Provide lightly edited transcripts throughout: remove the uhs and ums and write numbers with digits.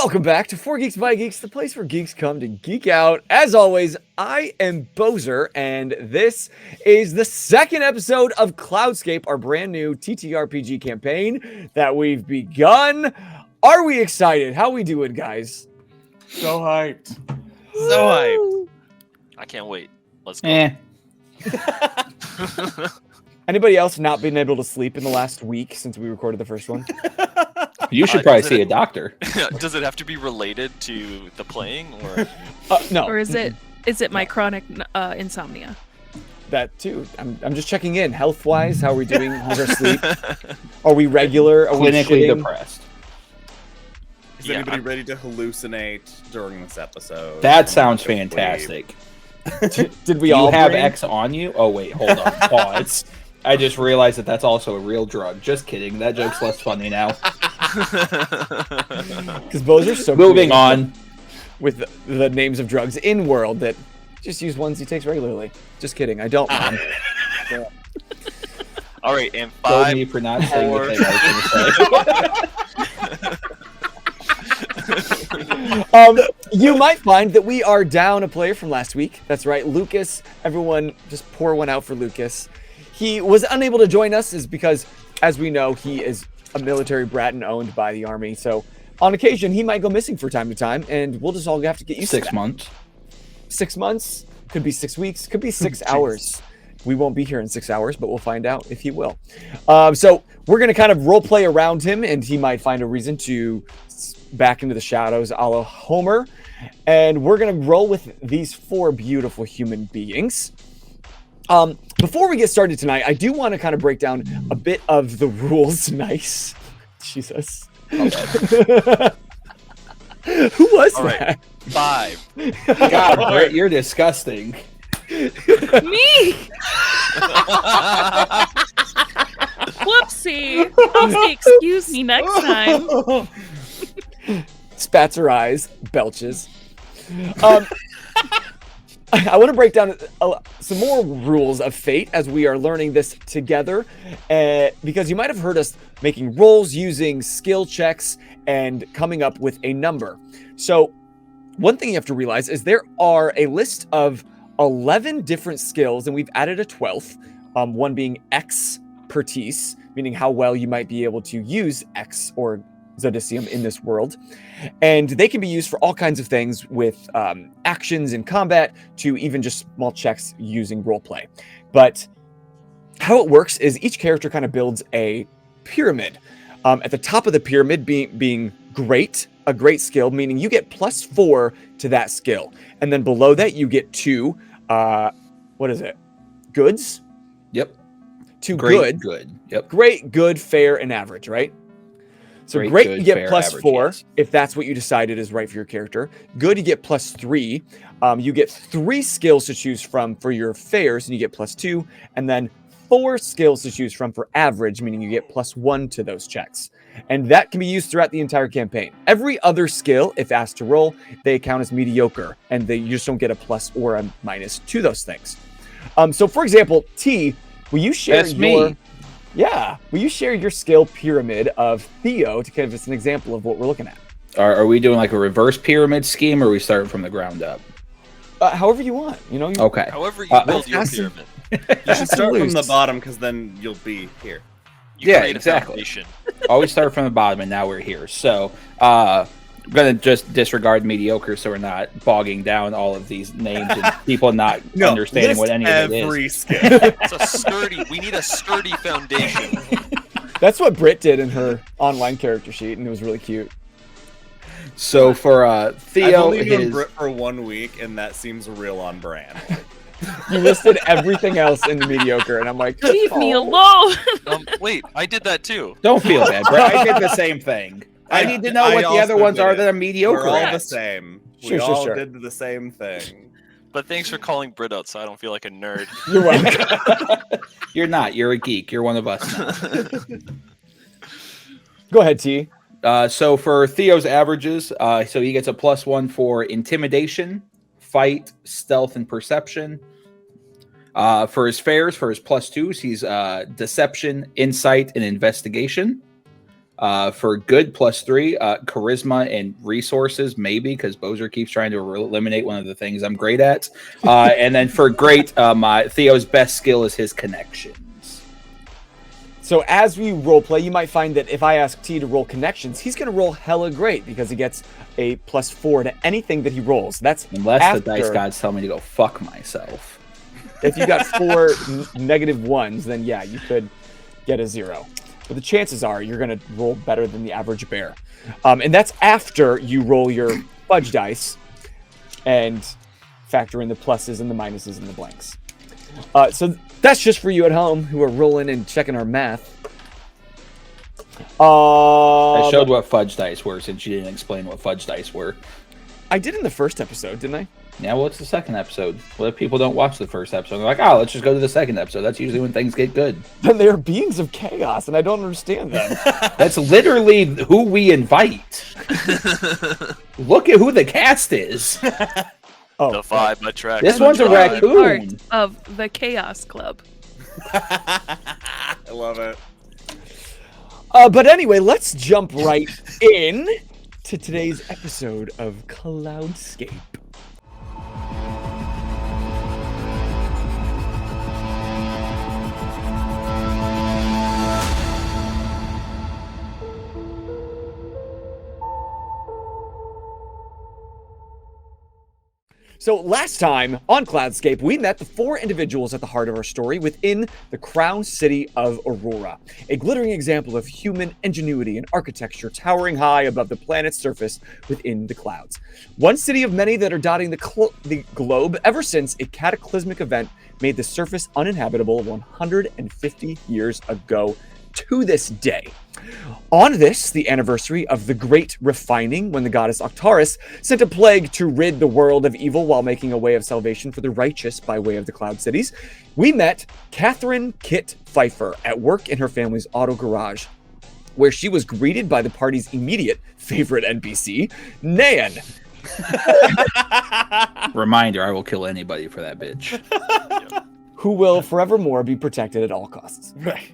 Welcome back to 4 Geeks by Geeks, the place where geeks come to geek out. As always, I am Bozer, and this is the second episode of Cloudscape, our brand new TTRPG campaign that we've begun. Are we excited? How we doing, guys? So hyped. So hyped. I can't wait. Let's go. Anybody else not been able to sleep in the last week since we recorded the first one? You should probably see a doctor. Does it have to be related to the playing, or No? Or is it my chronic insomnia? That too. I'm just checking in. Health-wise, how are we doing? How's our sleep? Are we regular? Are Clinically we shitting? depressed. Is anybody ready to hallucinate during this episode? That sounds fantastic. Did we Do all you have bring- X on you? Oh wait, hold on. Pause. I just realized that that's also a real drug. Just kidding. That joke's less funny now. Because Bozer so Moving creative on. with the names of drugs in world that just use ones he takes regularly. Just kidding. I don't, Mom. all right? And Told 5, me for not saying the 4. thing I was going to say. You might find that we are down a player from last week. That's right, Lucas. Everyone, just pour one out for Lucas. He was unable to join us is because, as we know, he is a military brat and owned by the army. So, on occasion, he might go missing from time to time, and we'll just all have to get used to 6 that. months. 6 months, could be 6 weeks, could be 6 hours. We won't be here in 6 hours, but we'll find out if he will. So we're going to kind of role play around him, and he might find a reason to back into the shadows a la Homer. And we're going to roll with these 4 beautiful human beings. Before we get started tonight, I do want to kind of break down a bit of the rules. Nice. Jesus. Okay. Who was All that? right. 5. God, Brett, you're disgusting. Me! Whoopsie! I'll say excuse me next time. Spats her eyes, belches. I want to break down some more rules of fate as we are learning this together, because you might have heard us making rolls using skill checks and coming up with a number. So one thing you have to realize is there are a list of 11 different skills, and we've added a 12th, one being expertise, meaning how well you might be able to use X or Zodicium in this world. And they can be used for all kinds of things, with actions in combat to even just small checks using roleplay. But how it works is each character kind of builds a pyramid. At the top of the pyramid being a great skill, meaning you get +4 to that skill. And then below that you get 2, what is it? Goods? Yep. 2 Great, good. good. Yep. Great, good, fair, and average, right? So great, good, you get fair, +4 average, yes. if that's what you decided is right for your character. Good, you get +3. You get 3 skills to choose from for your fairs, and you get +2. And then 4 skills to choose from for average, meaning you get +1 to those checks. And that can be used throughout the entire campaign. Every other skill, if asked to roll, they count as mediocre, and you just don't get a plus or a minus to those things. So, for example, T, will you share That's your... me. Yeah. Will you share your skill pyramid of Theo to give us an example of what we're looking at? Are we doing like a reverse pyramid scheme, or are we starting from the ground up? However you want. Okay. However you build your Ask- pyramid, You should start from the Loose. bottom, because then you'll be here. you Yeah, create exactly. a foundation. Always start from the bottom, and now we're here. So, I'm gonna just disregard mediocre, so we're not bogging down all of these names and people not understanding what any of it every is. skill. It's we need a sturdy foundation. That's what Britt did in her online character sheet, and it was really cute. So for I've Theo, only known his Brit for 1 week, and that seems real on brand. You listed everything else in the mediocre, and I'm like, Leave me "Oh." alone. Wait, I did that too. don't feel bad, Brett. I did the same thing. I need to know I what the also other ones did are it. that are mediocre. We're all at. the same. Sure, We sure, all sure. did the same thing. But thanks for calling Brit out, so I don't feel like a nerd. You're welcome. You're not. You're a geek. You're one of us now. Go ahead, T. So for Theo's averages, so he gets a +1 for intimidation, fight, stealth, and perception. For his fairs, for his +2s, he's deception, insight, and investigation. For good, +3. Charisma and resources, maybe, because Bozer keeps trying to eliminate one of the things I'm great at. And then for great, Theo's best skill is his connections. So as we roleplay, you might find that if I ask T to roll connections, he's going to roll hella great because he gets a +4 to anything that he rolls. That's unless the dice gods tell me to go fuck myself. If you got 4 -1s, then yeah, you could get a 0. But the chances are you're going to roll better than the average bear. And that's after you roll your fudge dice and factor in the pluses and the minuses and the blanks. So that's just for you at home who are rolling and checking our math. I showed what fudge dice were since you didn't explain what fudge dice were. I did in the first episode, didn't I? Yeah, well, it's the second episode. What if people don't watch the first episode? They're like, oh, let's just go to the second episode. That's usually when things get good. Then they are beings of chaos, and I don't understand them. That's literally who we invite. Look at who the cast is. Oh, Defy my track. This one's a raccoon. Part of the Chaos Club. I love it. But anyway, let's jump right in to today's episode of Cloudscape. So last time on Cloudscape, we met the 4 individuals at the heart of our story within the crown city of Aurora, a glittering example of human ingenuity and architecture towering high above the planet's surface within the clouds. One city of many that are dotting the globe ever since a cataclysmic event made the surface uninhabitable 150 years ago to this day. On this, the anniversary of the Great Refining, when the goddess Octaris sent a plague to rid the world of evil while making a way of salvation for the righteous by way of the Cloud Cities, we met Catherine Kit Pfeiffer at work in her family's auto garage, where she was greeted by the party's immediate favorite NPC, Nan. Reminder, I will kill anybody for that bitch. Who will forevermore be protected at all costs. Right.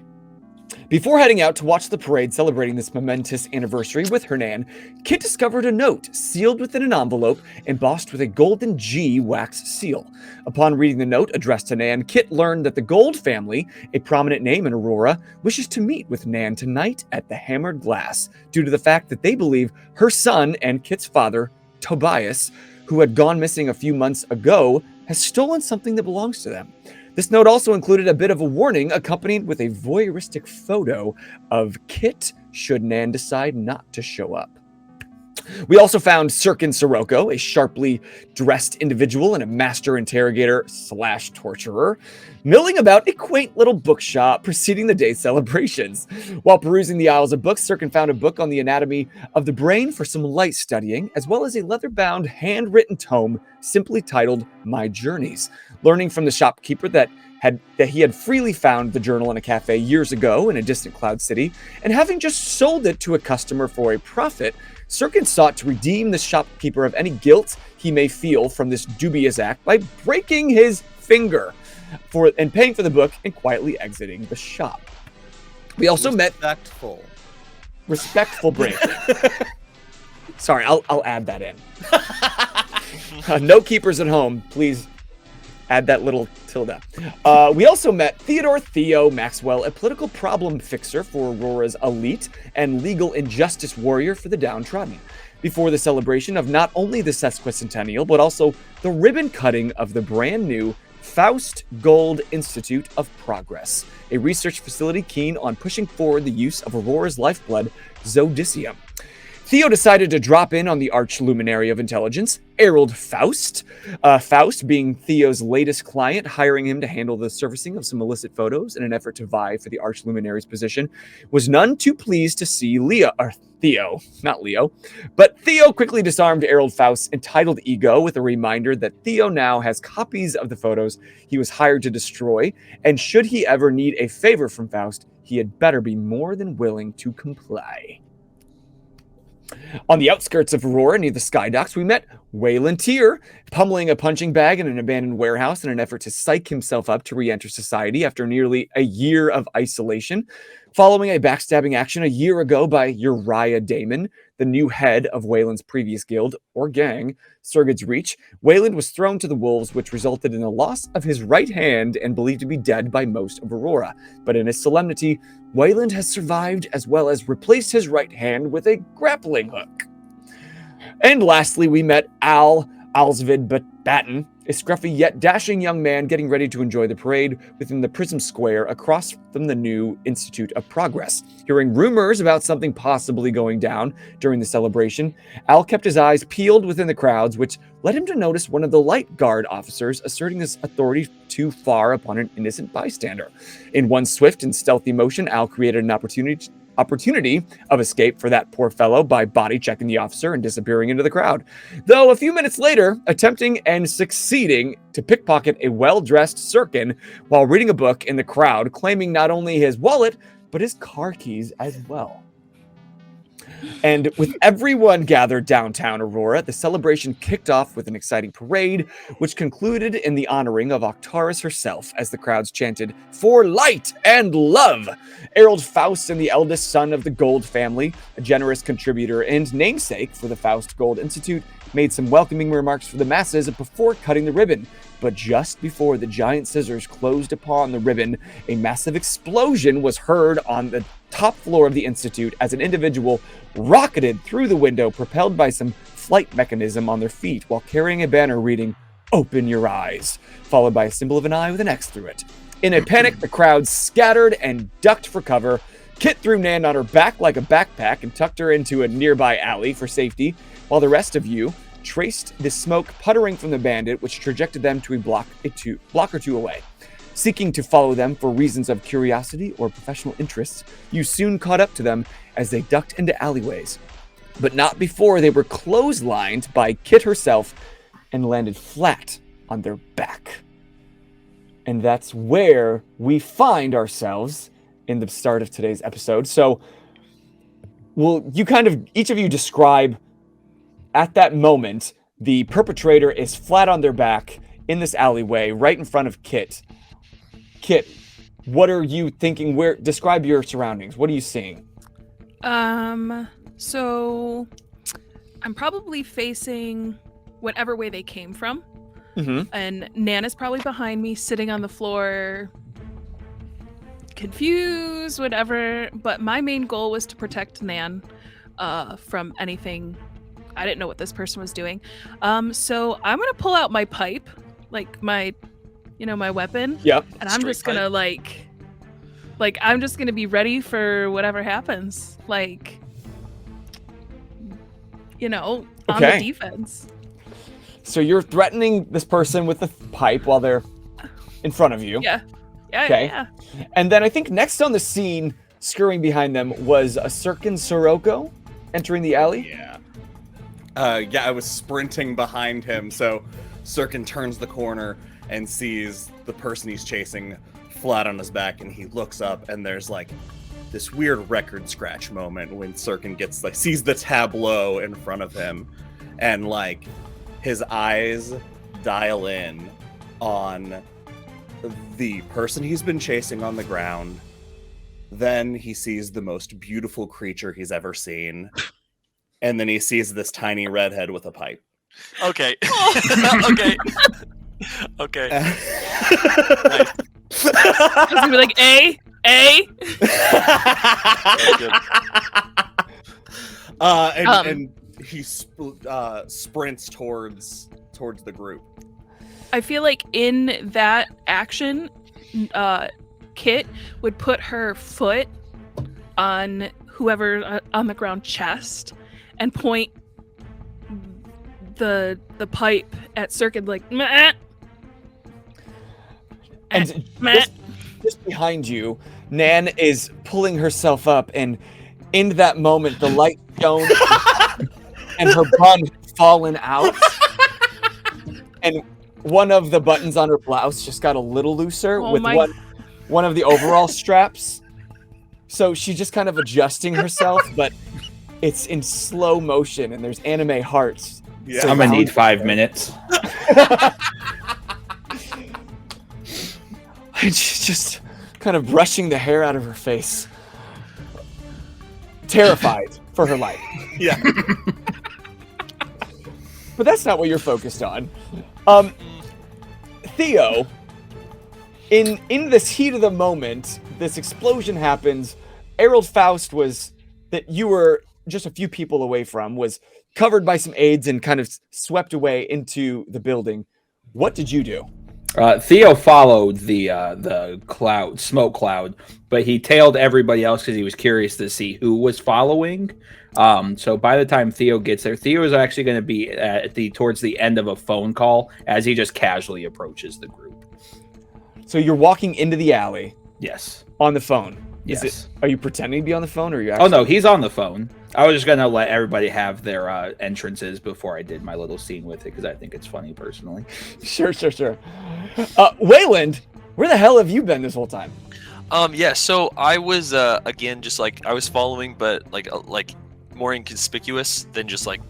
Before heading out to watch the parade celebrating this momentous anniversary with Hernan, Kit discovered a note sealed within an envelope embossed with a golden G wax seal. Upon reading the note addressed to Nan, Kit learned that the Gold family, a prominent name in Aurora, wishes to meet with Nan tonight at the Hammered Glass due to the fact that they believe her son and Kit's father, Tobias, who had gone missing a few months ago, has stolen something that belongs to them. This note also included a bit of a warning accompanied with a voyeuristic photo of Kit should Nan decide not to show up. We also found Sirkin Sirocco, a sharply dressed individual and a master interrogator / torturer, milling about a quaint little bookshop preceding the day's celebrations. While perusing the aisles of books, Sirkin found a book on the anatomy of the brain for some light studying, as well as a leather-bound, handwritten tome simply titled My Journeys. Learning from the shopkeeper that he had freely found the journal in a cafe years ago in a distant Cloud City, and having just sold it to a customer for a profit, Sirkin sought to redeem the shopkeeper of any guilt he may feel from this dubious act by breaking his finger and paying for the book and quietly exiting the shop. We also met respectful breaking. Sorry, I'll add that in. No keepers at home, please add that little tilde. We also met Theodore Theo Maxwell, a political problem fixer for Aurora's elite and legal injustice warrior for the downtrodden, before the celebration of not only the Sesquicentennial, but also the ribbon cutting of the brand new Faust Gold Institute of Progress, a research facility keen on pushing forward the use of Aurora's lifeblood, Zodicium. Theo decided to drop in on the arch-luminary of intelligence, Errol Faust. Faust, being Theo's latest client, hiring him to handle the surfacing of some illicit photos in an effort to vie for the arch-luminary's position, was none too pleased to see Theo, not Leo. But Theo quickly disarmed Errol Faust's entitled ego with a reminder that Theo now has copies of the photos he was hired to destroy, and should he ever need a favor from Faust, he had better be more than willing to comply. On the outskirts of Aurora, near the Sky Docks, we met Wayland Tier, pummeling a punching bag in an abandoned warehouse in an effort to psych himself up to re-enter society after nearly a year of isolation. Following a backstabbing action a year ago by Uriah Damon, the new head of Wayland's previous guild, or gang, Surgeon's Reach, Wayland was thrown to the wolves, which resulted in the loss of his right hand and believed to be dead by most of Aurora. But in his solemnity, Wayland has survived as well as replaced his right hand with a grappling hook. And lastly, we met Alsvid Batten, a scruffy yet dashing young man getting ready to enjoy the parade within the Prism Square across from the new Institute of Progress. Hearing rumors about something possibly going down during the celebration, Al kept his eyes peeled within the crowds, which led him to notice one of the light guard officers asserting his authority too far upon an innocent bystander. In one swift and stealthy motion, Al created an opportunity of escape for that poor fellow by body checking the officer and disappearing into the crowd. Though a few minutes later, attempting and succeeding to pickpocket a well-dressed Sirkin while reading a book in the crowd, claiming not only his wallet, but his car keys as well. And with everyone gathered downtown Aurora, the celebration kicked off with an exciting parade, which concluded in the honoring of Octaris herself as the crowds chanted, "For light and love!" Errol Faust and the eldest son of the Gold family, a generous contributor and namesake for the Faust Gold Institute, made some welcoming remarks for the masses before cutting the ribbon. But just before the giant scissors closed upon the ribbon, a massive explosion was heard on the top floor of the Institute as an individual rocketed through the window, propelled by some flight mechanism on their feet, while carrying a banner reading, "Open your eyes," followed by a symbol of an eye with an X through it. In a panic, the crowd scattered and ducked for cover. Kit threw Nan on her back like a backpack and tucked her into a nearby alley for safety, while the rest of you traced the smoke puttering from the bandit, which trajected them to a block or two away. Seeking to follow them for reasons of curiosity or professional interests, you soon caught up to them as they ducked into alleyways. But not before they were clotheslined by Kit herself and landed flat on their back. And that's where we find ourselves in the start of today's episode. So, each of you describe at that moment, the perpetrator is flat on their back in this alleyway right in front of Kit. Kit, what are you thinking? Describe your surroundings. What are you seeing? So I'm probably facing whatever way they came from. Mm-hmm. And Nana's probably behind me, sitting on the floor, confused, whatever. But my main goal was to protect Nan from anything. I didn't know what this person was doing. So I'm gonna pull out my pipe, like my weapon. Yep. And I'm just gonna I'm just gonna be ready for whatever happens. On the defense. So you're threatening this person with the pipe while they're in front of you. Yeah. Yeah. And then I think next on the scene, scurrying behind them, was a Sirkin Sirocco entering the alley. Yeah. I was sprinting behind him, so Sirkin turns the corner and sees the person he's chasing flat on his back, and he looks up, and there's this weird record scratch moment when Sirkin sees the tableau in front of him, and his eyes dial in on the person he's been chasing on the ground. Then he sees the most beautiful creature he's ever seen. And then he sees this tiny redhead with a pipe. Okay. Okay. Nice. I was gonna be like, A. And he sprints towards the group. I feel like in that action, Kit would put her foot on whoever on the ground chest and point the pipe at Sirkin Meh. And Meh. just behind you, Nan is pulling herself up, and in that moment, the light shone and her bun fallen out. And one of the buttons on her blouse just got a little looser with one of the overall straps. So she's just kind of adjusting herself, but it's in slow motion, and there's anime hearts Yeah. I'm gonna need 5 minutes. She's just kind of brushing the hair out of her face, terrified for her life. Yeah. But that's not what you're focused on. Theo, in this heat of the moment, this explosion happens. Errol Faust that you were just a few people away from, was covered by some aides and kind of swept away into the building. What did you do? Theo followed the smoke cloud, but he tailed everybody else because he was curious to see who was following. So by the time Theo gets there, Theo is actually going to be towards the end of a phone call as he just casually approaches the group. So you're walking into the alley. Yes. On the phone. Yes. Are you pretending to be on the phone, or are you actually? Oh no, he's on the phone. I was just gonna let everybody have their entrances before I did my little scene with it because I think it's funny personally. Sure. Wayland, where the hell have you been this whole time? Yeah, so I was again just like I was following, but like more inconspicuous than just like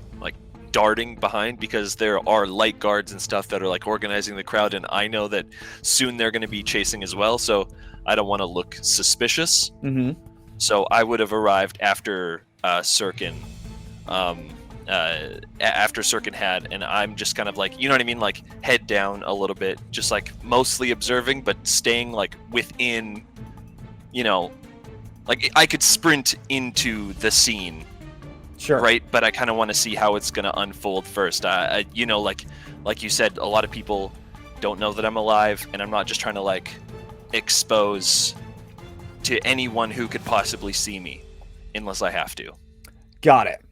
darting behind, because there are light guards and stuff that are like organizing the crowd, and I know that soon they're going to be chasing as well, so I don't want to look suspicious. Mm-hmm. So I would have arrived after Sirkin, after Sirkin had, and I'm just kind of like, you know what I mean, like head down a little bit, just like mostly observing, but staying like within, you know, like I could sprint into the scene. Sure. Right, but I kind of want to see how it's going to unfold first. You know, like you said, a lot of people don't know that I'm alive, and I'm not just trying to like expose to anyone who could possibly see me, unless I have to. Got it.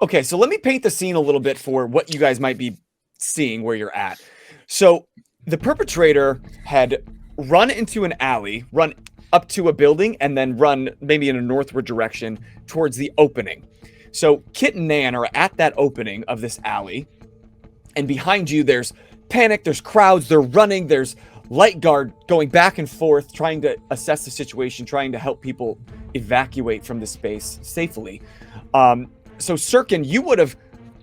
Okay, so let me paint the scene a little bit for what you guys might be seeing where you're at. So the perpetrator had run into an alley, run up to a building, and then run maybe in a northward direction towards the opening. So Kit and Nan are at that opening of this alley, and behind you there's panic, there's crowds, they're running, there's light guard going back and forth, trying to assess the situation, trying to help people evacuate from the space safely. So Sirkin, you would have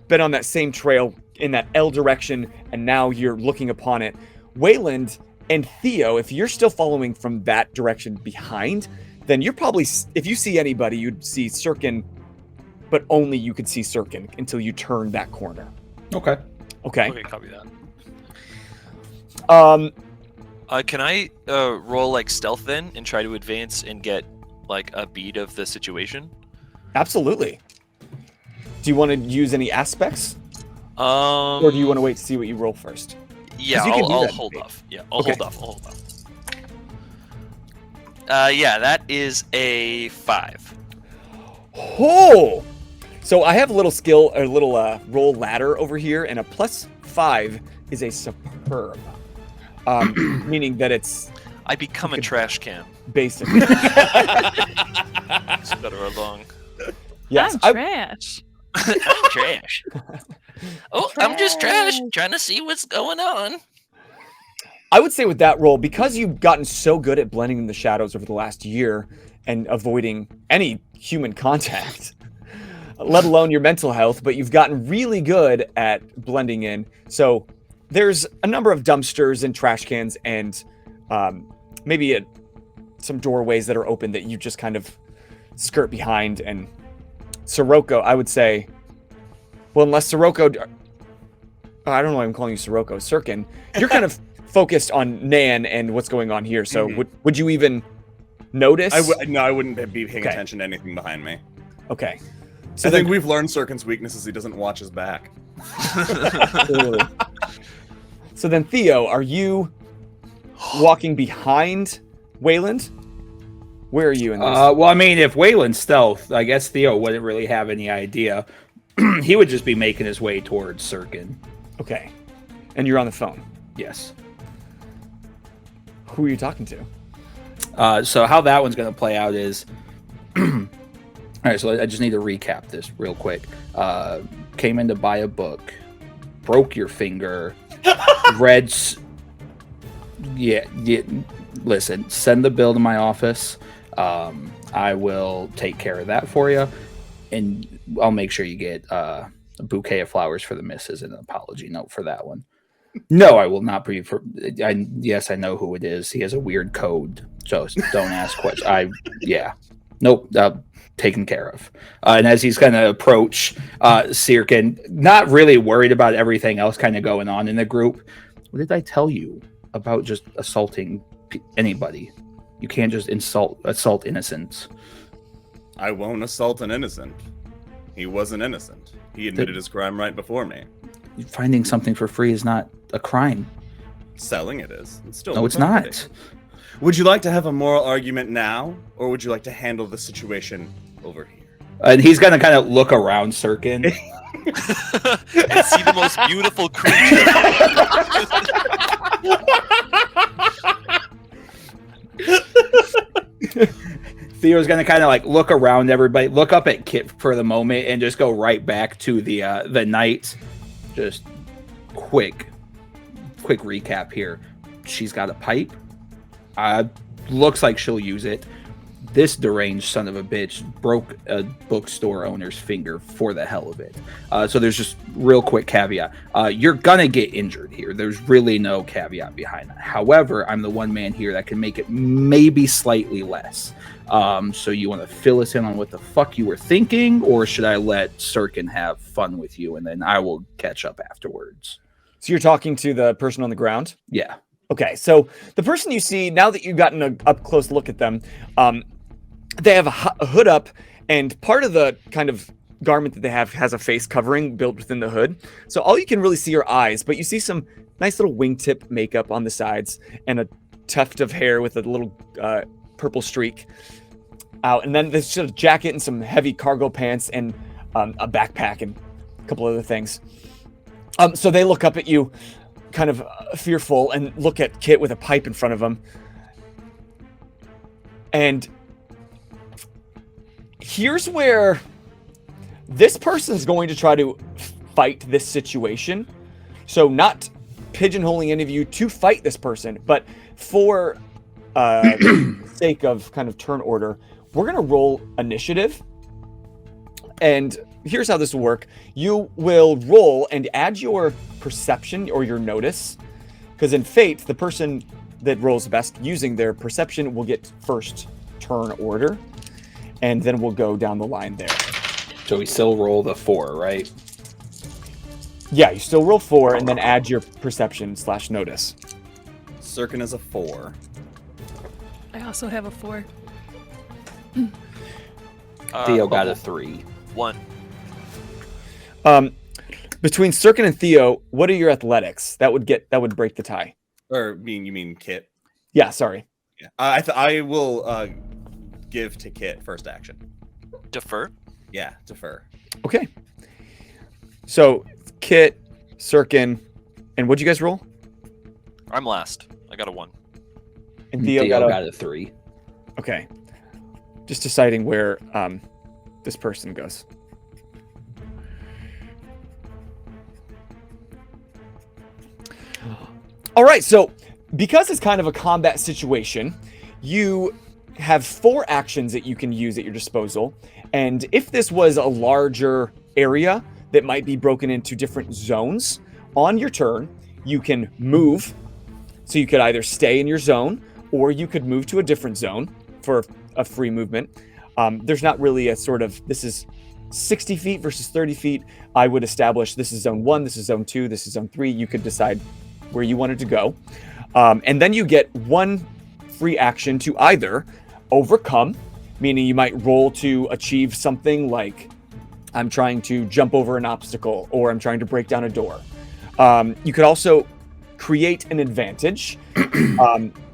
been on that same trail in that L direction, and now you're looking upon it. Wayland and Theo, if you're still following from that direction behind, then you're probably, if you see anybody, you'd see Sirkin, but only you could see Sirkin until you turn that corner. Okay. Okay, copy that. Can I roll like stealth then and try to advance and get like a beat of the situation? Absolutely. Do you want to use any aspects? Or do you want to wait to see what you roll first? Yeah, I'll hold off. Yeah, I'll hold off. Yeah, that is a 5. Oh! So I have a little skill, a little roll ladder over here, and a +5 is a superb. Meaning that it's... I become a trash can. Basically. It's better along. Yes, I'm trash. I'm trash. Oh, I'm just trash, trying to see what's going on. I would say with that roll, because you've gotten so good at blending in the shadows over the last year and avoiding any human contact, let alone your mental health, but you've gotten really good at blending in. So there's a number of dumpsters and trash cans and maybe some doorways that are open that you just kind of skirt behind. And Sirocco, I would say, well, unless Sirocco, I don't know why I'm calling you Sirocco, Sirkin, you're kind of focused on Nan and what's going on here. So would you even notice? No, I wouldn't be paying attention to anything behind me. Okay. So I think we've learned Sirkin's weaknesses. He doesn't watch his back. So then, Theo, are you walking behind Wayland? Where are you in this? Well, I mean, if Wayland's stealth, I guess Theo wouldn't really have any idea. He would just be making his way towards Sirkin. Okay. And you're on the phone? Yes. Who are you talking to? So how that one's going to play out is... All right, so I just need to recap this real quick. Came in to buy a book, broke your finger, Yeah, listen, send the bill to my office. I will take care of that for you, and I'll make sure you get a A bouquet of flowers for the missus and an apology note for that one. No, I will not be. Yes, I know who it is. He has a weird code. Just don't ask questions. Nope. Taken care of. And as he's going to approach Sirkin, not really worried about everything else kind of going on in the group. What did I tell you about just assaulting anybody? You can't just assault innocents. I won't assault an innocent. He wasn't innocent. He admitted his crime right before me. Finding something for free is not a crime. Selling it is. It's still no, it's not. Would you like to have a moral argument now, or would you like to handle the situation over here? And he's going to kind of look around Sirkin. And see the most beautiful creature. Theo's going to kind of like look around everybody, look up at Kit for the moment, and just go right back to the knight. Just quick recap here. She's got a pipe. Looks like she'll use it. This deranged son of a bitch broke a bookstore owner's finger for the hell of it. So there's just real quick caveat. You're gonna get injured here. There's really no caveat behind that. However, I'm the one man here that can make it maybe slightly less. So you want to fill us in on what the fuck you were thinking, or should I let Sirkin have fun with you and then I will catch up afterwards? So you're talking to the person on the ground? Yeah. Okay, so the person you see, now that you've gotten an up-close look at them, they have a hood up, and part of the kind of garment that they have has a face covering built within the hood. So all you can really see are eyes, but you see some nice little wingtip makeup on the sides and a tuft of hair with a little purple streak out. And then there's just a jacket and some heavy cargo pants and a backpack and a couple other things. So they look up at you kind of fearful and look at Kit with a pipe in front of him. And here's where this person's going to try to fight this situation. So not pigeonholing any of you to fight this person, but for sake of kind of turn order, we're going to roll initiative. And here's how this will work. You will roll and add your perception or your notice, because in Fate, the person that rolls best using their perception will get first turn order, and then we'll go down the line there. So we still roll the 4, right? Yeah, you still roll 4 and then add your perception / notice. Sirkin is a 4. I also have a 4. Theo got a 3. 1. Between Sirkin and Theo, what are your athletics? That would break the tie. Or you mean Kit? Yeah, sorry. Yeah. I will give to Kit first action. Defer? Yeah, defer. Okay. So Kit, Sirkin, and what'd you guys roll? I'm last. I got a 1. And Theo got a 3. Okay. Just deciding where this person goes. All right, so because it's kind of a combat situation, you have 4 actions that you can use at your disposal. And if this was a larger area that might be broken into different zones, on your turn, you can move. So you could either stay in your zone, or you could move to a different zone for a free movement. There's not really a sort of, this is 60 feet versus 30 feet. I would establish this is zone 1, this is zone 2, this is zone 3. You could decide where you wanted to go. And then you get 1 free action to either overcome, meaning you might roll to achieve something like I'm trying to jump over an obstacle or I'm trying to break down a door. You could also create an advantage.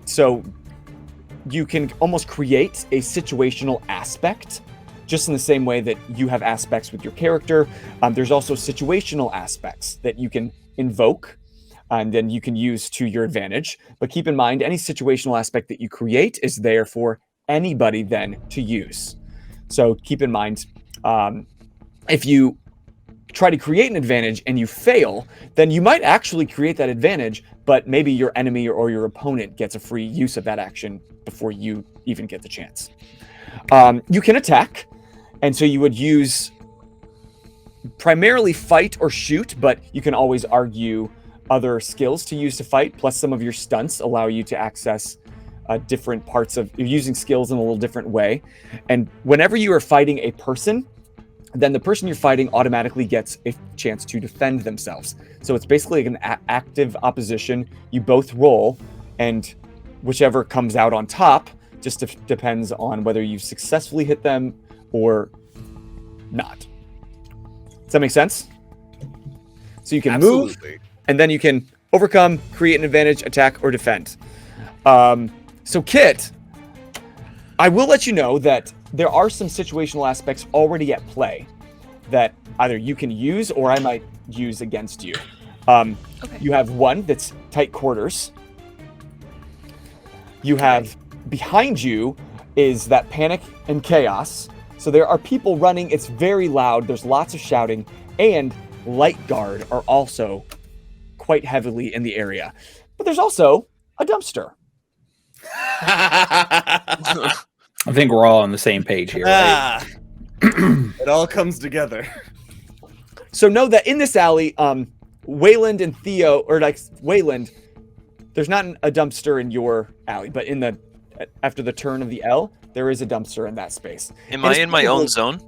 So you can almost create a situational aspect, just in the same way that you have aspects with your character. There's also situational aspects that you can invoke and then you can use to your advantage. But keep in mind, any situational aspect that you create is there for anybody then to use. So keep in mind, if you try to create an advantage and you fail, then you might actually create that advantage, but maybe your enemy or your opponent gets a free use of that action before you even get the chance. You can attack, and so you would use primarily fight or shoot, but you can always argue other skills to use to fight. Plus, some of your stunts allow you to access different parts of. You're using skills in a little different way. And whenever you are fighting a person, then the person you're fighting automatically gets a chance to defend themselves. So it's basically like an active opposition. You both roll, and whichever comes out on top just depends on whether you've successfully hit them or not. Does that make sense? So you can move, and then you can overcome, create an advantage, attack, or defend. So Kit, I will let you know that there are some situational aspects already at play that either you can use or I might use against you. Okay. You have one that's tight quarters. You have behind you is that panic and chaos. So there are people running. It's very loud. There's lots of shouting, and light guard are also quite heavily in the area. But there's also a dumpster. I think we're all on the same page here, right? It all comes together. So know that in this alley, Wayland and Theo, or like Wayland, there's not a dumpster in your alley, but in the after the turn of the L, there is a dumpster in that space. Am I in my own zone?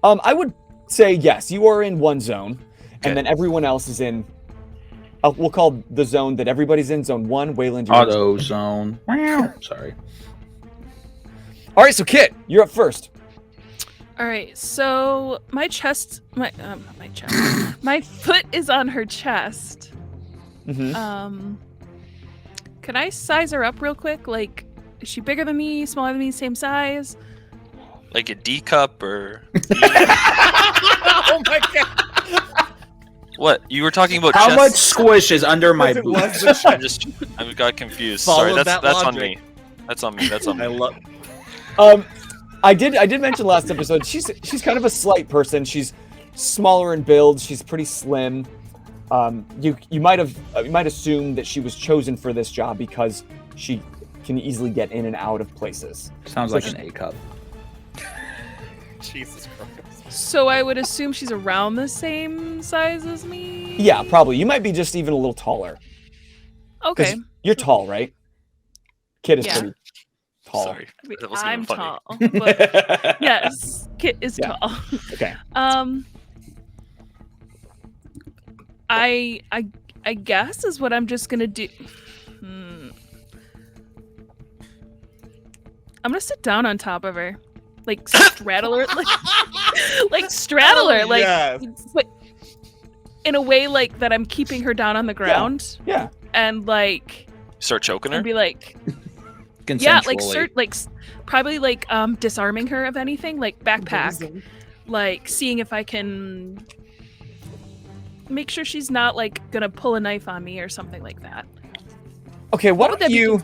I would say yes. You are in one zone, Okay. and then everyone else is in. We'll call the zone that everybody's in zone 1. Wayland, you're Auto zone. Sorry. All right, so Kit, you're up first. All right, so my chest, my foot is on her chest. Mm-hmm. Can I size her up real quick? Like, is she bigger than me, smaller than me, same size? Like a D cup or? Oh my god! What? You were talking about How chest? much squish is under my It boot? was the chest. I got confused. Follow Sorry, that that's on logic. me. That's on me. That's on I me. love. I did mention last episode. She's kind of a slight person. She's smaller in build. She's pretty slim. You might assume that she was chosen for this job because she can easily get in and out of places. Sounds like an A cup. Jesus Christ. So I would assume she's around the same size as me? Yeah, probably. You might be just even a little taller. Okay. You're tall, right? Kit is Yeah. pretty tall. Sorry, I mean, that wasn't I'm even funny. tall. But yes, Kit is Yeah. tall. Okay. I guess is what I'm just gonna do. I'm gonna sit down on top of her, like straddle her, like straddle her, like, yes. but in a way like that I'm keeping her down on the ground, Yeah. and like Start choking her. and be like, Consensually. yeah, like probably like disarming her of anything, like backpack, like seeing if I can make sure she's not like gonna pull a knife on me or something like that. Okay, why would don't that be you...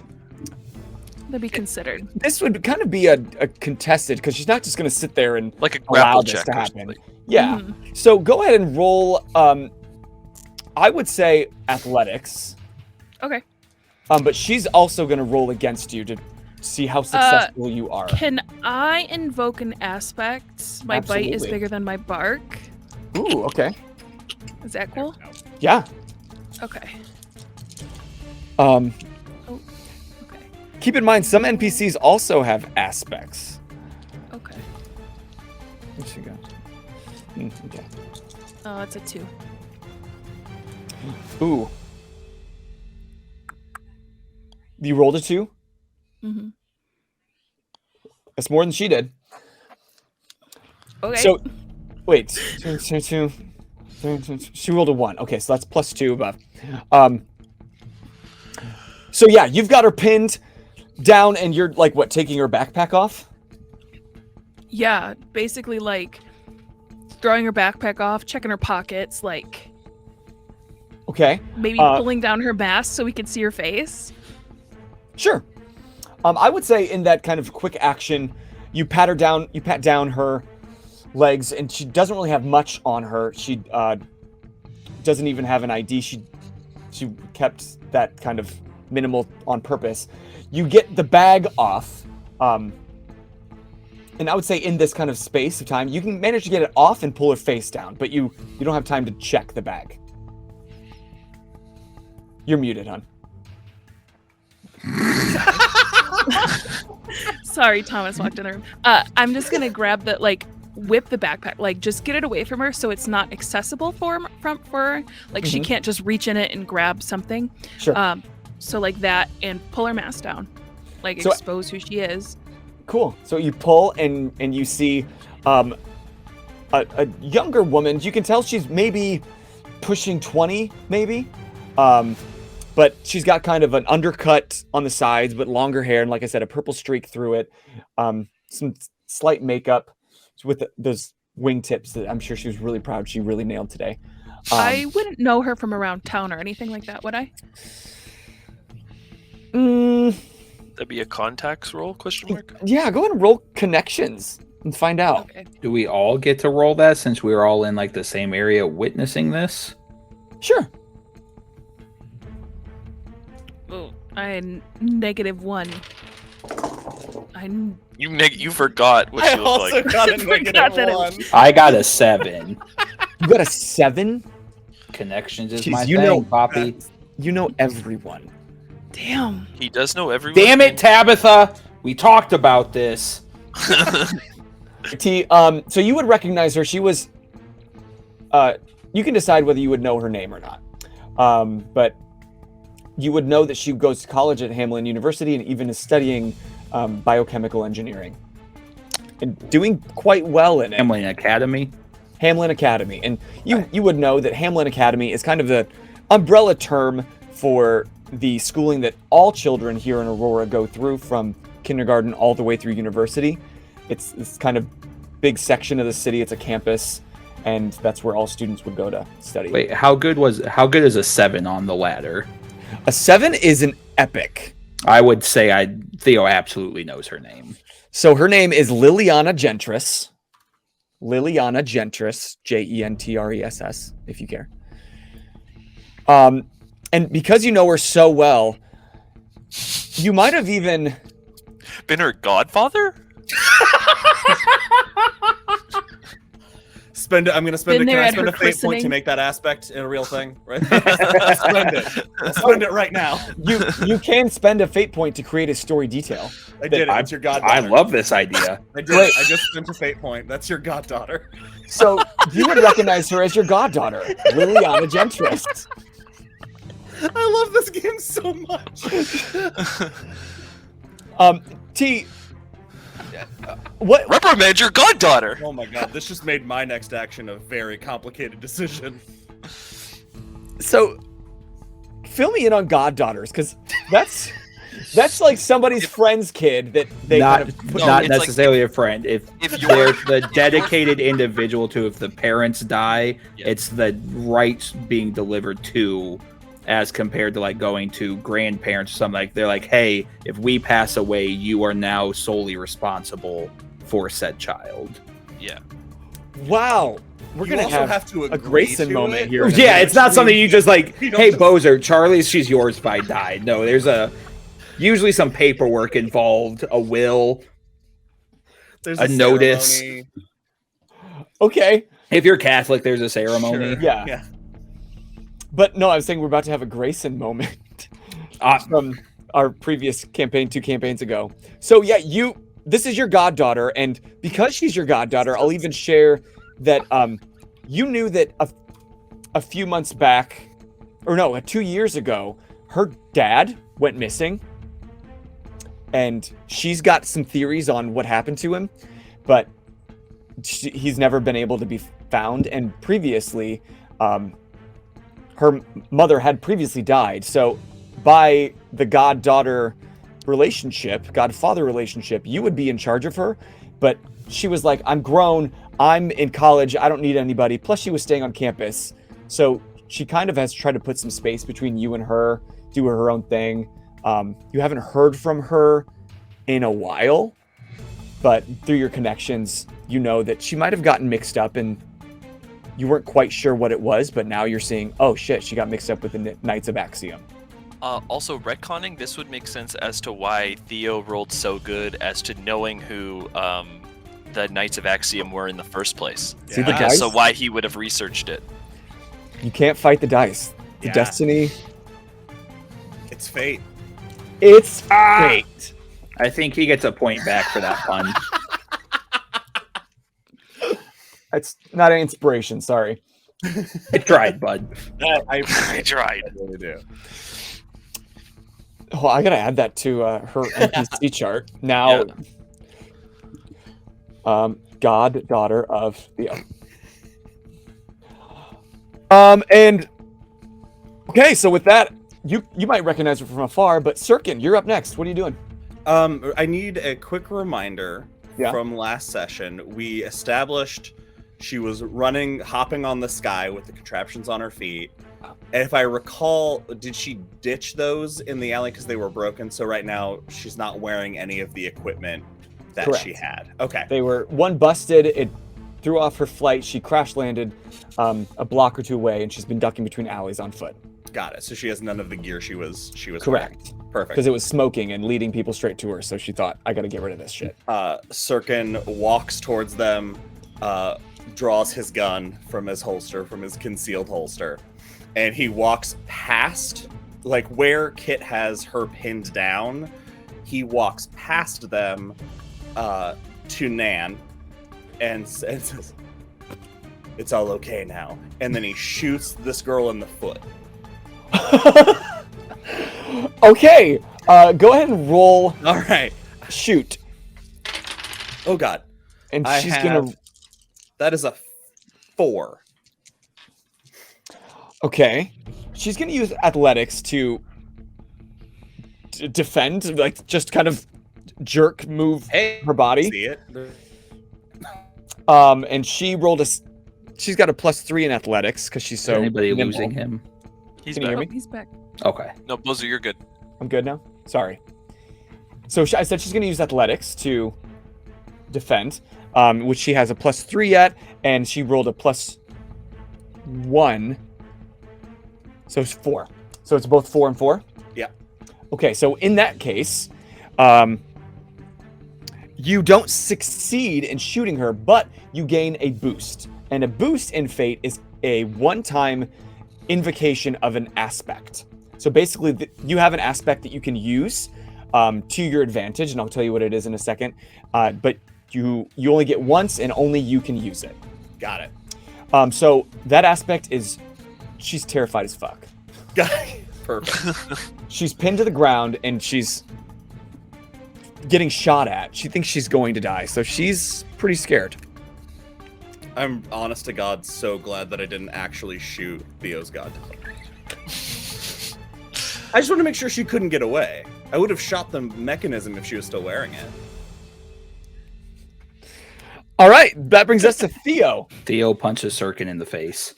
That'd be considered. This would kind of be a contested, because she's not just going to sit there and Like a allow grapple this check to or happen. something. Yeah. Mhm. So go ahead and roll, I would say athletics. Okay. But she's also going to roll against you to see how successful you are. Can I invoke an aspect? My bite is Absolutely. bigger than my bark. Ooh, okay. Is that cool? Yeah. Okay. Um, Oh. Okay. keep in mind, some NPCs also have aspects. Okay. What she got? Okay. Oh, it's a 2. Ooh. You rolled a 2? Mm-hmm. That's more than she did. Okay. So, wait. Two. She rolled a 1. Okay, so that's +2 above. So yeah, you've got her pinned down, and you're like, what, taking her backpack off? yeah, basically like throwing her backpack off, checking her pockets, like Okay. maybe pulling down her mask so we could see her face. Sure. I would say in that kind of quick action, you pat her down. You pat down her legs, and she doesn't really have much on her. She doesn't even have an ID. She kept that kind of minimal on purpose. You get the bag off, and I would say in this kind of space of time, you can manage to get it off and pull her face down, but you don't have time to check the bag. You're muted, hon. Sorry, Thomas walked in the room. I'm just gonna grab the whip the backpack, just get it away from her so it's not accessible for her. She can't just reach in it and grab something. Sure. So like that, and pull her mask down, So- expose who she is. Cool. So you pull and you see a younger woman. You can tell she's maybe pushing 20, maybe. But she's got kind of an undercut on the sides, but longer hair, and like I said, a purple streak through it. Some slight makeup with those wingtips that I'm sure she was really proud she really nailed today. I wouldn't know her from around town or anything like that, would I? That'd be a contacts roll? Question mark. Yeah, go ahead and roll connections and find out. Okay. Do we all get to roll that since we were all in the same area witnessing this? Sure. Oh, I -1. You forgot what I she looked also like. got a Forgot that it- -1. I got a 7. You got a 7? Connections is Jeez, my you thing, know- Poppy. You know everyone. Damn. He does know everyone. Damn it, Tabitha! We talked about this. T, so you would recognize her. She was, you can decide whether you would know her name or not. But you would know that she goes to college at Hamlin University and even is studying biochemical engineering and doing quite well in it. Hamlin Academy. Hamlin Academy. And you would know that Hamlin Academy is kind of the umbrella term for the schooling that all children here in Aurora go through from kindergarten all the way through university. It's this kind of big section of the city. It's a campus, and that's where all students would go to study. Wait, how good is a 7 on the ladder? A 7 is an epic. I would say Theo absolutely knows her name. So her name is Liliana Gentris. Liliana Gentris, Gentress, if you care. And because you know her so well, you might have even Been her godfather? I'm gonna spend Been can there I at spend her a fate point to christening. make that aspect a real thing? Right? I'll spend it right now. you can spend a fate point to create a story detail. I did it. It's your goddaughter. I love this idea. I did it. I just spent a fate point. That's your goddaughter. So you would recognize her as your goddaughter, Liliana Gentris. I love this game so much. T, what? Reprimand your goddaughter. Oh my god, this just made my next action a very complicated decision. So, fill me in on goddaughters, because that's like somebody's friend's kid that they Not kind of put No, not it's like- necessarily a friend. If you're- they're the dedicated individual to, if the parents die, Yeah. it's the rights being delivered to, as compared to going to grandparents or something. They're like, hey, if we pass away, you are now solely responsible for said child. Yeah. Wow, we're You gonna also have to a agree Grayson to moment it. here. Yeah, it's not something you just You don't hey, just- Bozer, Charlie's, she's yours if I died. No, there's usually some paperwork involved, a will. There's a notice. ceremony. Okay, If you're Catholic, there's a ceremony. Sure. yeah. Yeah. But no, I was saying we're about to have a Grayson moment from our previous campaign 2 campaigns ago. So yeah, this is your goddaughter, and because she's your goddaughter, I'll even share that you knew that a few months back, or no, 2 years ago, her dad went missing, and she's got some theories on what happened to him, but he's never been able to be found. And previously, her mother had previously died. So by the god-daughter relationship, god-father relationship, you would be in charge of her. But she was like, I'm grown, I'm in college, I don't need anybody. Plus she was staying on campus. So she kind of has tried to put some space between you and her, do her own thing. You haven't heard from her in a while, but through your connections, you know that she might have gotten mixed up, and you weren't quite sure what it was, but now you're seeing, oh shit, she got mixed up with the Knights of Axiom. Also, retconning, this would make sense as to why Theo rolled so good as to knowing who the Knights of Axiom were in the first place. See the Yeah. dice? So why he would have researched it. You can't fight the dice. The Yeah. destiny. It's fate. It's fate. I think he gets a point back for that pun. It's not an inspiration. Sorry. I tried, bud. I tried. I really do. Oh, I gotta add that to her NPC chart now. Goddaughter of Theo. And okay, so with that, you might recognize her from afar, but Sirkin, you're up next. What are you doing? I need a quick reminder Yeah. from last session. We established she was hopping on the sky with the contraptions on her feet. And if I recall, did she ditch those in the alley because they were broken? So right now she's not wearing any of the equipment that she Correct. had. Okay. They were one busted. It threw off her flight. She crash landed a block or two away, and she's been ducking between alleys on foot. Got it. So she has none of the gear she was Correct. wearing. Perfect. Because it was smoking and leading people straight to her. So she thought, I got to get rid of this shit. Sirkin walks towards them, draws his gun from his holster, from his concealed holster, and he walks past, like where Kit has her pinned down. He walks past them to Nan and says, "It's all okay now." And then he shoots this girl in the foot. Okay, go ahead and roll All right. shoot. Oh God. And I she's have- gonna. That is a 4. Okay, she's gonna use athletics to defend, like just kind of jerk move Hey, her body. see it? And she rolled she's got a +3 in athletics because she's Is so anybody nimble. losing him? He's Can you hear back. me? He's back. Okay. No, Bozo, you're good. I'm good now. Sorry. So I said she's gonna use athletics to defend, which she has a +3 at, and she rolled a +1. So it's 4. So it's both 4 and 4? Yeah. Okay, so in that case, you don't succeed in shooting her, but you gain a boost. And a boost in Fate is a one-time invocation of an aspect. So basically, you have an aspect that you can use to your advantage, and I'll tell you what it is in a second. But you only get once, and only you can use it. Got it. So that aspect is, she's terrified as fuck. Got it. Perfect. She's pinned to the ground, and she's getting shot at. She thinks she's going to die, so she's pretty scared. I'm honest to God so glad that I didn't actually shoot Theo's goddaughter. I just want to make sure she couldn't get away. I would have shot the mechanism if she was still wearing it. All right, that brings us to Theo. Theo punches Sirkin in the face.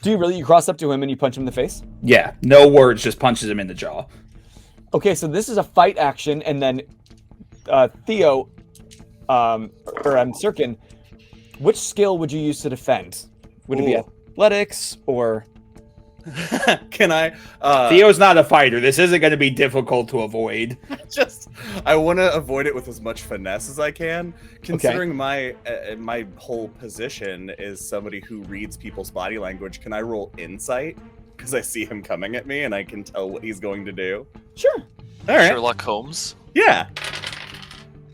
Do you really? You cross up to him and you punch him in the face? Yeah, no words, just punches him in the jaw. Okay, so this is a fight action, and then Theo, Sirkin, which skill would you use to defend? Would it be Ooh. athletics or? Can I? Theo's not a fighter. This isn't going to be difficult to avoid. I want to avoid it with as much finesse as I can, considering my whole position is somebody who reads people's body language. Can I roll insight? Because I see him coming at me and I can tell what he's going to do. Sure. All right. Sherlock Holmes. Yeah.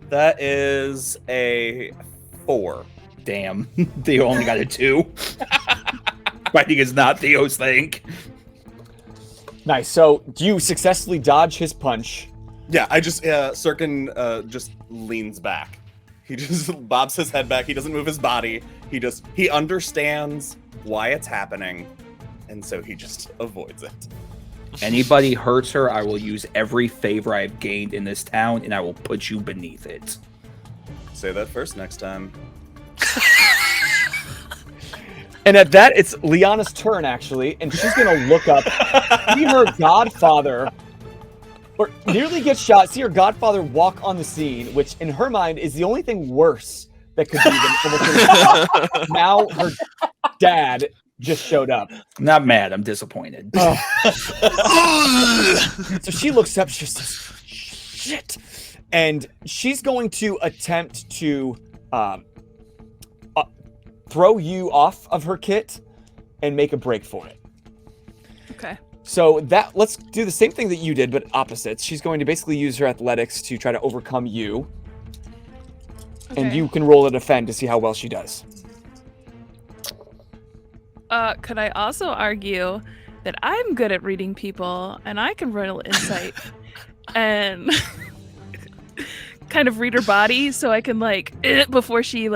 That is a 4. Damn. Theo only got a 2. Fighting is not Theo's thing. Nice. So do you successfully dodge his punch? Yeah, I just Sirkin just leans back. He just bobs his head back. He doesn't move his body. He understands why it's happening, and so he just avoids it. Anybody hurts her, I will use every favor I've gained in this town, and I will put you beneath it. Say that first next time. And at that, it's Liana's turn, actually, and she's going to look up, see her godfather, or nearly get shot, see her godfather walk on the scene, which in her mind is the only thing worse that could be than almost now her dad just showed up. I'm not mad, I'm disappointed. So she looks up, she says, shit. And she's going to attempt to throw you off of her kit and make a break for it. Okay. So let's do the same thing that you did, but opposites. She's going to basically use her athletics to try to overcome you. Okay. And you can roll a defend to see how well she does. Could I also argue that I'm good at reading people and I can roll insight and kind of read her body so I can before she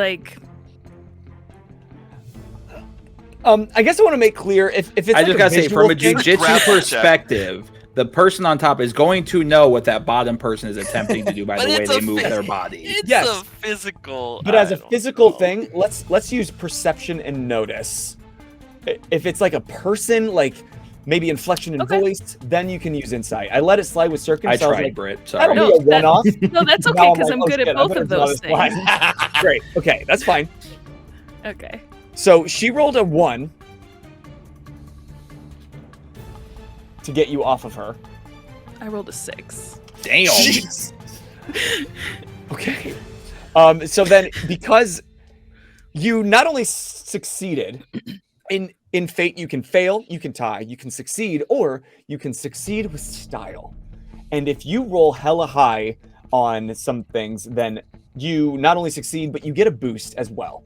I guess I want to make clear if it's I just gotta say, from a thing, jujitsu grapple check. perspective, the person on top is going to know what that bottom person is attempting to do by the way they move their body. It's Yes. a physical. but as I a don't physical know. thing, let's use perception and notice. If it's like a person, like maybe inflection in Okay. voice, then you can use insight. I let it slide with Circus. I so was tried, like, Britt. that'll Sorry. be a one-off. No, that's Now okay I'm because like, I'm oh, good shit, at I both better of draw those this line. things. Great. Okay, that's fine. Okay. So she rolled a 1 to get you off of her. I rolled a 6. Damn. Jeez. Okay. So then, because you not only succeeded in fate, you can fail, you can tie, you can succeed, or you can succeed with style. And if you roll hella high on some things, then you not only succeed, but you get a boost as well.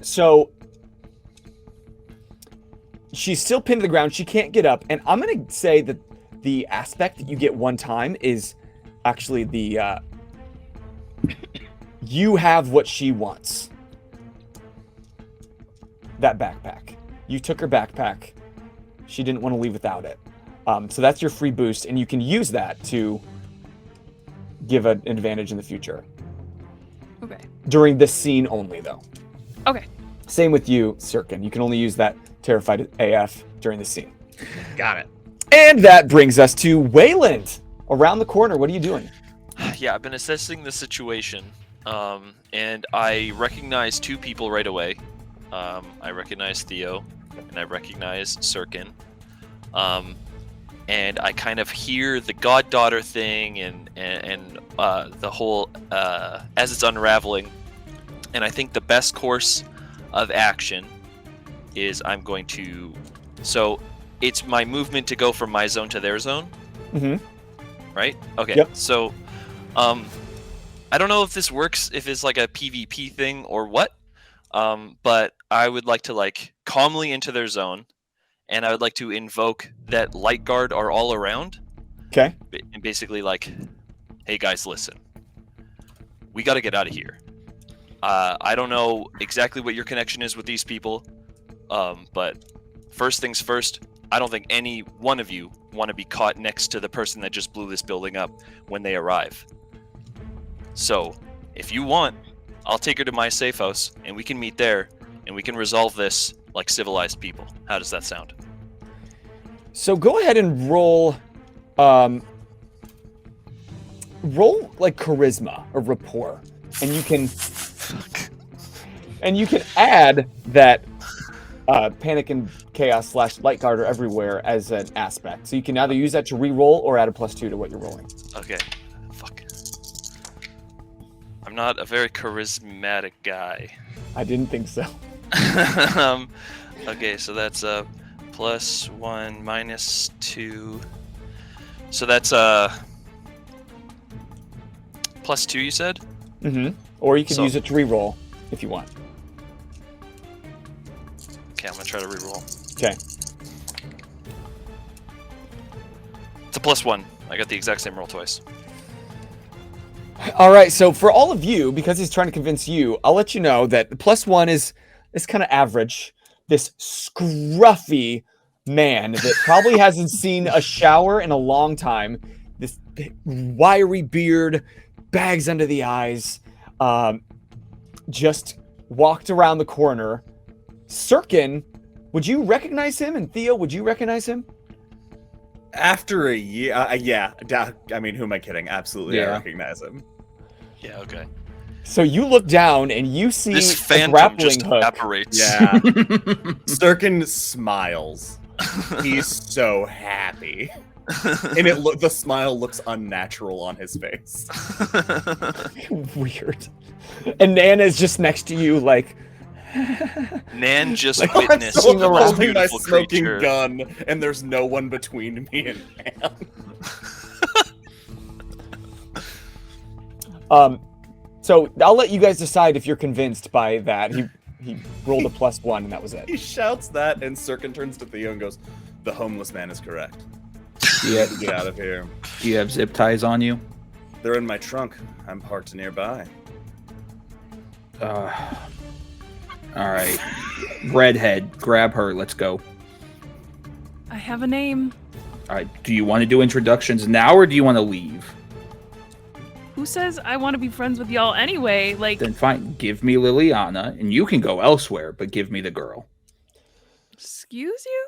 So she's still pinned to the ground. She can't get up. And I'm going to say that the aspect that you get one time is actually the you have what she wants. That backpack. You took her backpack. She didn't want to leave without it. So that's your free boost, and you can use that to give an advantage in the future. Okay. During this scene only, though. Okay. Same with you, Sirkin. You can only use that terrified AF during the scene. Got it. And that brings us to Wayland. Around the corner, what are you doing? Yeah, I've been assessing the situation, and I recognize 2 people right away. I recognize Theo, and I recognize Sirkin. And I kind of hear the goddaughter thing and the whole as it's unraveling. And I think the best course of action is I'm going to. So it's my movement to go from my zone to their zone. Mm-hmm. Right? Okay. Yep. So, I don't know if this works, if it's like a PvP thing or what. But I would like to calmly into their zone, and I would like to invoke that light guard are all around. Okay. And basically hey guys, listen. We got to get out of here. I don't know exactly what your connection is with these people, but first things first, I don't think any one of you want to be caught next to the person that just blew this building up when they arrive. So, if you want, I'll take her to my safe house, and we can meet there, and we can resolve this like civilized people. How does that sound? So go ahead and roll charisma or rapport, and you can add that panic and chaos / light guard are everywhere as an aspect. So you can either use that to re-roll or add a +2 to what you're rolling. Okay. Fuck. I'm not a very charismatic guy. I didn't think so. Okay, so that's +1 -2. So that's +2, you said? Mm-hmm. Or you can So- use it to re-roll if you want. Okay, I'm gonna try to reroll. Okay. It's a +1. I got the exact same roll twice. All right. So for all of you, because he's trying to convince you, I'll let you know that the +1 is kind of average. This scruffy man that probably hasn't seen a shower in a long time. This wiry beard, bags under the eyes, just walked around the corner. Sirkin, would you recognize him? And Theo, would you recognize him? After a year, yeah. I mean, who am I kidding? Absolutely, I Yeah. recognize him. Yeah, okay. So you look down and you see This a phantom grappling just hook. evaporates. Yeah. Sirkin smiles. He's so happy. And the smile looks unnatural on his face. Weird. And Nan is just next to you, like. Nan just Like, witnessed I'm the most holding my beautiful smoking creature. gun, and there's no one between me and Nan. So I'll let you guys decide if you're convinced by that. He rolled a +1, and that was it. He shouts that, and Sirkin turns to Theo and goes, "The homeless man is correct. Yeah. Get out of here. Do you have zip ties on you? They're in my trunk. I'm parked nearby." All right. Redhead, grab her. Let's go. I have a name. All right. Do you want to do introductions now, or do you want to leave? Who says I want to be friends with y'all anyway? Like, Then fine. Give me Liliana, and you can go elsewhere, but give me the girl. excuse you?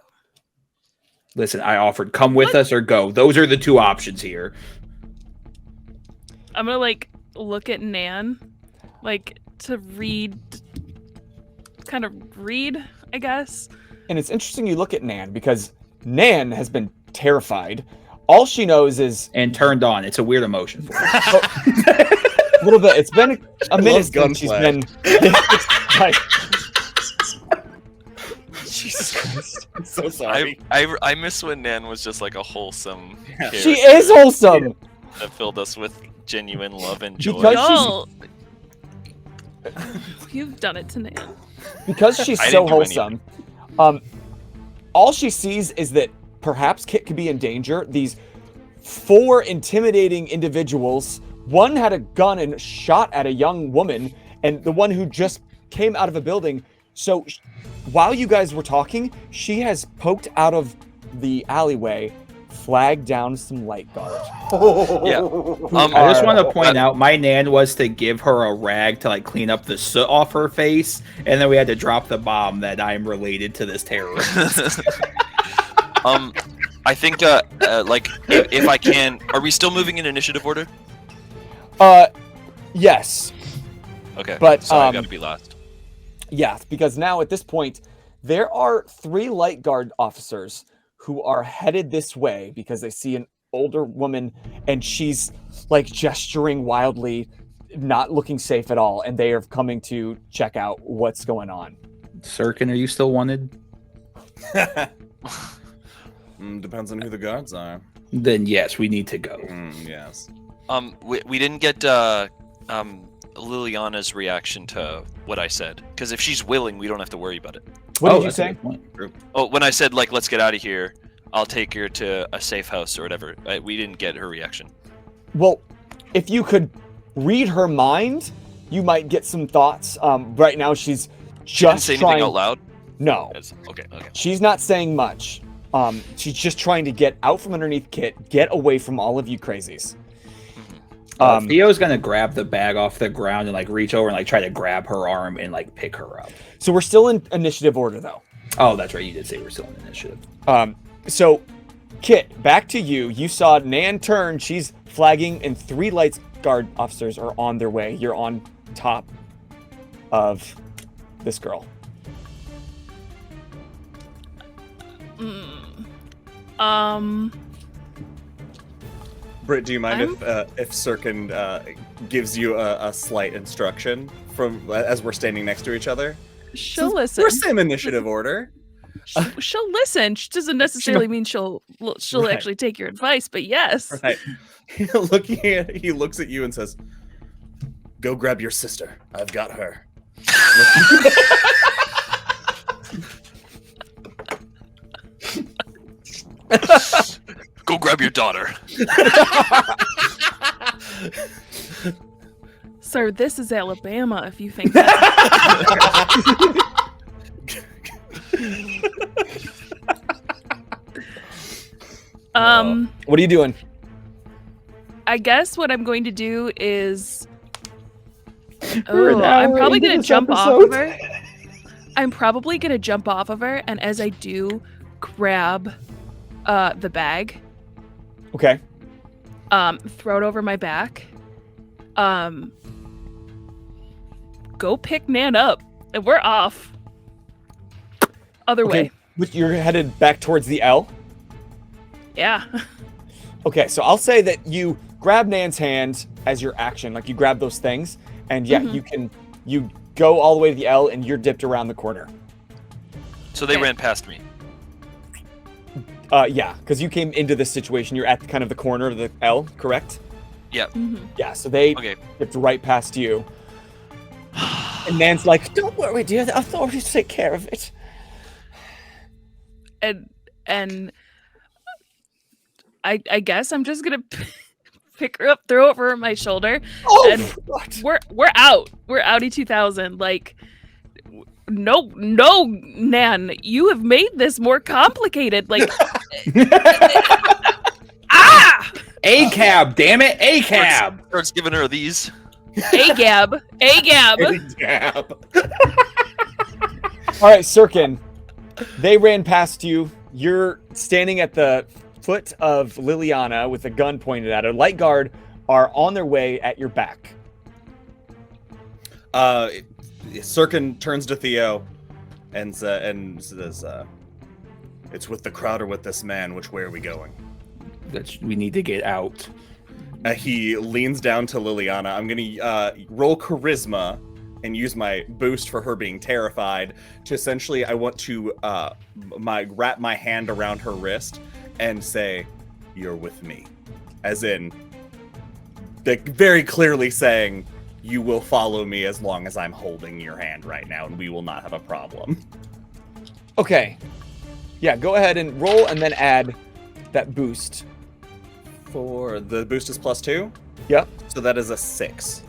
Listen, I offered come with us or go. Those are the two options here. I'm gonna like look at Nan, like to read, I guess. And it's interesting you look at Nan, because Nan has been terrified. All she knows is And turned on. It's a weird emotion for her. a little bit. It's been a minute Loves since she's gunplay. been. Like, Jesus Christ. I'm so sorry. I miss when Nan was just like a wholesome Yeah. She character is wholesome. that filled us with genuine love and joy. Because Y'all, you've done it to Nan. Because she's I so didn't do wholesome, all she sees is that perhaps Kit could be in danger. These 4 intimidating individuals, one had a gun and shot at a young woman, and the one who just came out of a building. So while you guys were talking, she has poked out of the alleyway, flagged down some light guards. Yeah. I just want to point out, my Nan was to give her a rag to like clean up the soot off her face, and then we had to drop the bomb that I'm related to this terrorist. I think like if I can, are we still moving in initiative order? Yes. Okay. But, so I gotta be last. Yeah, because now at this point, there are 3 light guard officers who are headed this way because they see an older woman and she's like gesturing wildly, not looking safe at all, and they are coming to check out what's going on. Sirkin, are you still wanted? Depends on who the guards are. Then yes, we need to go. Yes. We didn't get Liliana's reaction to what I said, because if she's willing, we don't have to worry about it. What did you that's a say? good point. Oh, when I said like let's get out of here, I'll take her to a safe house or whatever. We didn't get her reaction. Well, if you could read her mind, you might get some thoughts. Right now, she's She didn't just say trying. anything out loud. No, Okay. she's not saying much. She's just trying to get out from underneath Kit, get away from all of you crazies. Theo's gonna grab the bag off the ground and like reach over and like try to grab her arm and like pick her up. So we're still in initiative order, though. Oh, that's right. You did say we're still in initiative. So, Kit, back to you. You saw Nan turn. She's flagging, and 3 light guard officers are on their way. You're on top of this girl. Britt, do you mind if Sirkin gives you a slight instruction from as we're standing next to each other? She'll listen. We're same initiative order. She'll listen. She doesn't necessarily mean she'll Right. actually take your advice, but yes. Right. He looks at you and says, "Go grab your sister. I've got her." Go grab your daughter. Sir, this is Alabama if you think that. What are you doing? I guess what I'm going to do is We're an I'm hour probably into gonna this jump off episode. of her. I'm probably gonna jump off of her, and as I do, grab the bag, Okay. throw it over my back, go pick Nan up, and we're off. Other way. But you're headed back towards the L. Yeah. Okay, so I'll say that you grab Nan's hand as your action, like you grab those things, and yeah, you go all the way to the L, and you're dipped around the corner. So they Okay. ran past me. Yeah, because you came into this situation. You're at kind of the corner of the L, correct? Yep. Yeah, so they Okay. dipped right past you. And Nan's like, "Don't worry, dear. The authorities take care of it." And I guess I'm just gonna pick her up, throw it over my shoulder. Oh, And what? we're out. We're outie 2000. Like, no, Nan, you have made this more complicated. Like, ah, A cab, damn it, a cab. Starts giving her these. a gab. Yeah. All right, Sirkin. They ran past you. You're standing at the foot of Liliana with a gun pointed at her. Light guard are on their way at your back. Sirkin turns to Theo and says, "It's with the crowd or with this man. Which way are we going?" We need to get out. He leans down to Liliana. I'm gonna roll charisma and use my boost for her being terrified to essentially, I want to wrap my hand around her wrist and say, "You're with me," as in, very clearly saying, "You will follow me as long as I'm holding your hand right now, and we will not have a problem." Okay. Yeah, go ahead and roll and then add that boost. For the boost is +2, Yep. so that is a 6.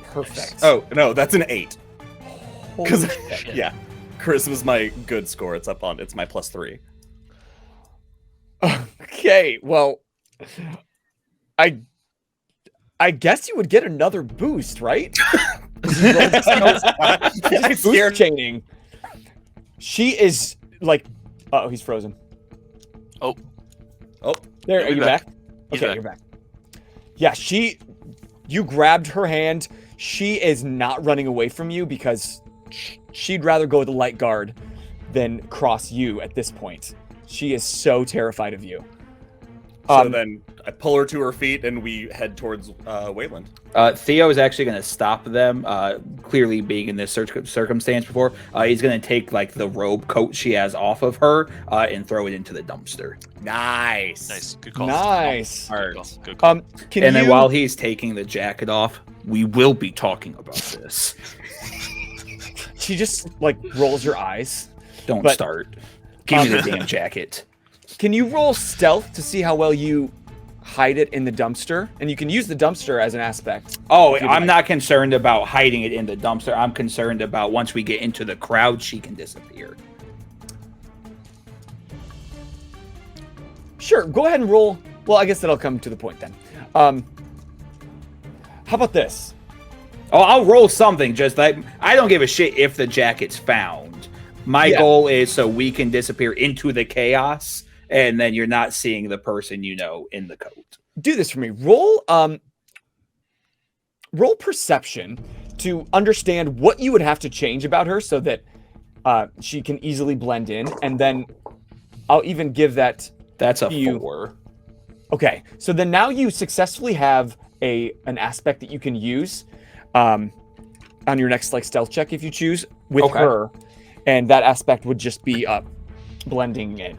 Perfect. Oh no, that's an 8. Holy 'Cause shit. yeah, charisma's my good score. It's my +3. Okay, well, I guess you would get another boost, right? I Boost scared. chaining. She is like, oh, he's frozen. Oh. There, He'll are be you back. back? He's Okay, back. you're back. Yeah, you grabbed her hand. She is not running away from you because she'd rather go with the light guard than cross you at this point. She is so terrified of you. So then I pull her to her feet and we head towards Wayland. Theo is actually going to stop them. Clearly, being in this circumstance before, he's going to take like the robe coat she has off of her and throw it into the dumpster. Nice. Nice. Good call. Nice. Good call. Good call. Can And then you- while he's taking the jacket off, we will be talking about this. she just like rolls her eyes. Don't But- start. Give me the damn jacket. Can you roll stealth to see how well you hide it in the dumpster? And you can use the dumpster as an aspect. Oh, If you'd I'm like. not concerned about hiding it in the dumpster. I'm concerned about once we get into the crowd, she can disappear. Sure, go ahead and roll. Well, I guess that'll come to the point then. How about this? Oh, I'll roll something. Just like I don't give a shit if the jacket's found. My Yeah. goal is so we can disappear into the chaos, and then you're not seeing the person you know in the coat. Do this for me. Roll perception to understand what you would have to change about her so that she can easily blend in, and then I'll even give that. That's a You- 4. Okay, so then now you successfully have an aspect that you can use on your next like stealth check if you choose with Okay. her, and that aspect would just be blending in,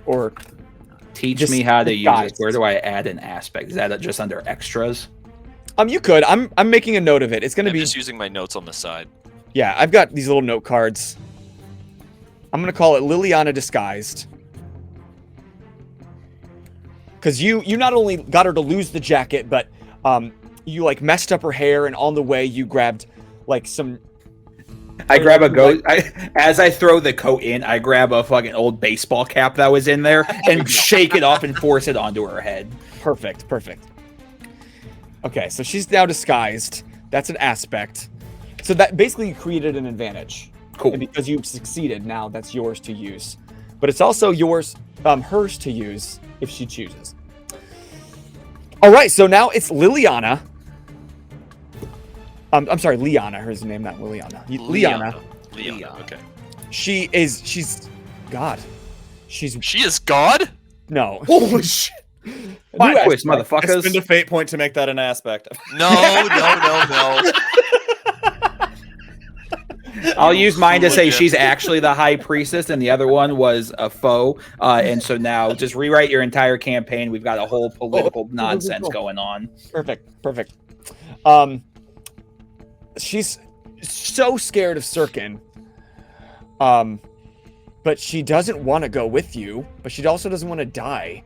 or Teach Just me how to use guys. it. Where do I add an aspect? Is that just under extras? you could. I'm making a note of it. It's gonna I'm be just using my notes on the side. yeah. I've got these little note cards. I'm gonna call it Liliana disguised. Because you not only got her to lose the jacket, but you like messed up her hair, and on the way you grabbed like some. I grab a goat. As I throw the coat in, I grab a fucking old baseball cap that was in there and shake it off and force it onto her head. Perfect. Okay, so she's now disguised. That's an aspect. So that basically created an advantage. Cool. And because you succeeded, now that's yours to use. But it's also hers to use if she chooses. All right, so now it's Liliana. I'm sorry, Liana. Hers name, not Liliana. Liana. Liana. Okay. She's God. She is God? No. Holy shit! Plot twist, I spend a motherfuckers. fate point to make that an aspect. No. I'll use mine to say hooligan. she's actually the high priestess, and the other one was a foe. And so now just rewrite your entire campaign. We've got a whole political nonsense going on. Perfect. She's so scared of Sirkin. But she doesn't want to go with you, but she also doesn't want to die.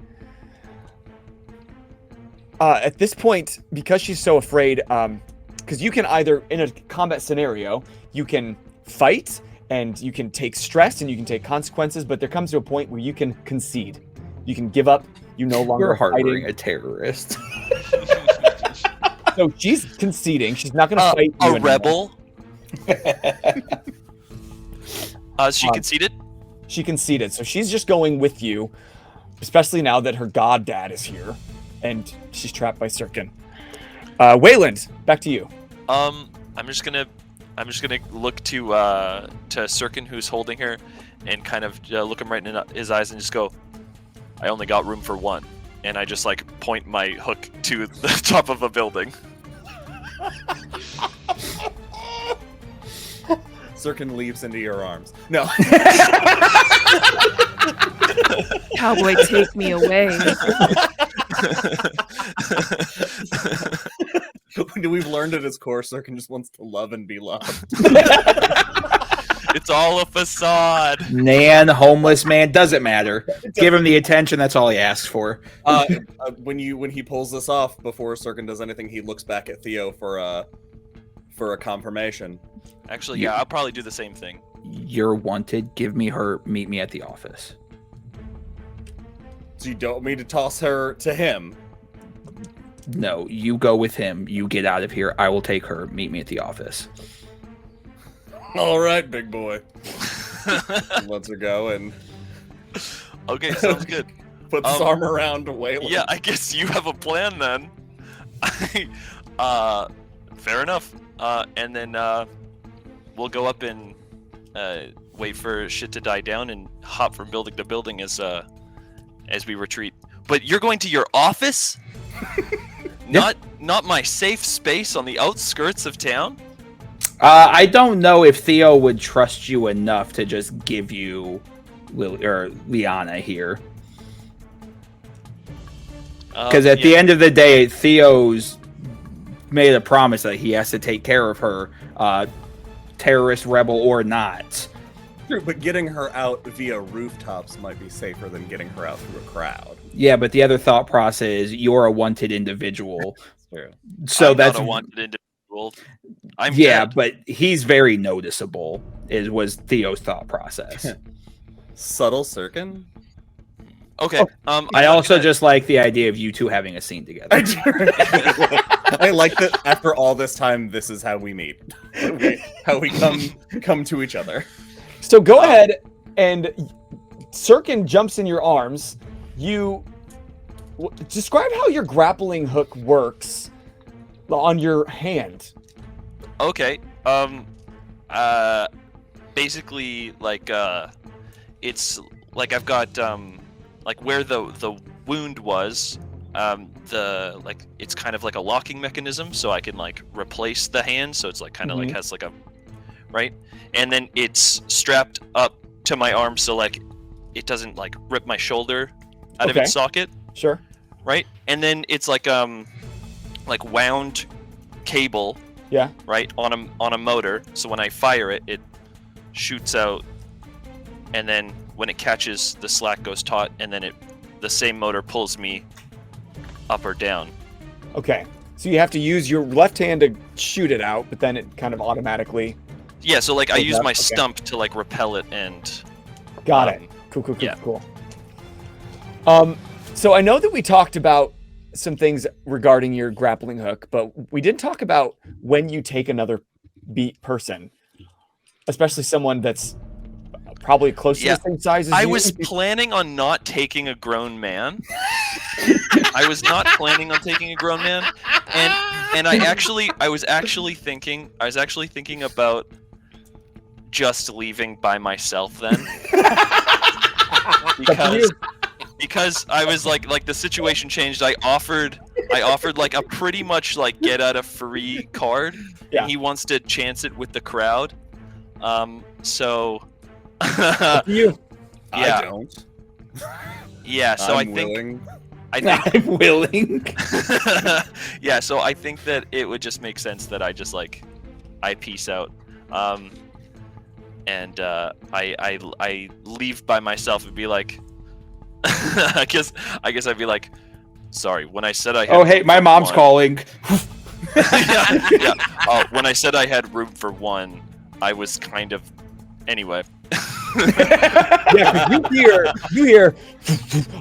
At this point, because she's so afraid, because you can either, in a combat scenario, you can fight, and you can take stress, and you can take consequences, but there comes to a point where you can concede. You can give up. You no longer You're harboring fighting. a terrorist. So she's conceding. She's not going to fight you A anymore. rebel. She conceded. She conceded. So she's just going with you, especially now that her god dad is here, and she's trapped by Sirkin. Wayland, back to you. I'm just gonna look to Sirkin, who's holding her, and kind of look him right in his eyes and just go, "I only got room for one," and I just like point my hook to the top of a building. Sirkin leaps into your arms. No. Cowboy, take me away. We've learned at his core, Sirkin just wants to love and be loved. It's all a facade. Nan, homeless man, doesn't matter. Give him the attention. That's all he asks for. When he pulls this off, before Sirkin does anything, he looks back at Theo for a confirmation. Actually, yeah, I'll probably do the same thing. You're wanted. Give me her. Meet me at the office. So you don't want me to toss her to him? No, you go with him. You get out of here. I will take her. Meet me at the office. All right, big boy. Lets her go and Okay, sounds good. puts his arm around Wayland. Yeah, I guess you have a plan then. Fair enough. And then we'll go up and wait for shit to die down and hop from building to building as we retreat. But you're going to your office? Not my safe space on the outskirts of town? I don't know if Theo would trust you enough to just give you Liana here. Because at the end of the day, Theo's made a promise that he has to take care of her, terrorist, rebel, or not. True, but getting her out via rooftops might be safer than getting her out through a crowd. Yeah, but the other thought process is you're a wanted individual. True. So I'm that's not a wanted individual. I'm yeah, dead. but he's very noticeable. Was Theo's thought process. Subtle Sirkin? Okay. I also just like the idea of you two having a scene together. I like that after all this time, this is how we meet. How we come to each other. So go ahead, and Sirkin jumps in your arms. Describe how your grappling hook works on your hand. Okay. Basically, like, it's like I've got like where the wound was. It's kind of like a locking mechanism, so I can like replace the hand. So it's like kind of like has like a right, and then it's strapped up to my arm, so like it doesn't like rip my shoulder out of its socket. Sure. Right, and then it's like wound cable. Yeah. Right, on a motor. So when I fire it, it shoots out, and then when it catches, the slack goes taut, and then the same motor pulls me up or down. Okay. So you have to use your left hand to shoot it out, but then it kind of automatically. Yeah. So like I use my Okay. stump to like repel it and. Got it. Cool. yeah. Cool. So I know that we talked about some things regarding your grappling hook, but we didn't talk about when you take another beat person, especially someone that's probably close to the same size as you. I was planning on not taking a grown man. I was not planning on taking a grown man, and I was actually thinking about just leaving by myself then, because I was like the situation changed. I offered like a pretty much like get out of free card, Yeah. and he wants to chance it with the crowd. So Up to you. Yeah. I don't. yeah, so I'm I think willing. I think I'm willing. yeah, so I think that it would just make sense that I just like I peace out. And I leave by myself and be like I guess I'd be like, sorry, when I said I had Oh, hey, my mom's one- calling. yeah. Oh, when I said I had room for one, I was kind of anyway. Yeah, 'cause you hear,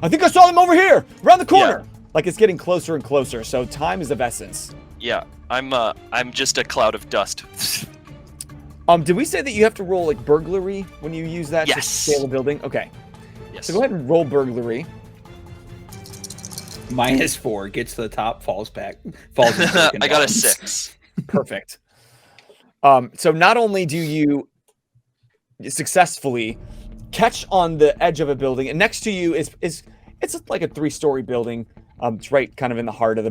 I think I saw them over here, around the corner. Like it's getting closer and closer, so time is of essence. Yeah, I'm just a cloud of dust. Did we say that you have to roll like burglary when you use that to Yes. scale a building? Okay, Yes. so go ahead and roll burglary. -4 gets to the top, falls back, falls. in broken I got a bones. 6. Perfect. So not only do you successfully catch on the edge of a building, and next to you is it's like a 3-story building. It's right kind of in the heart of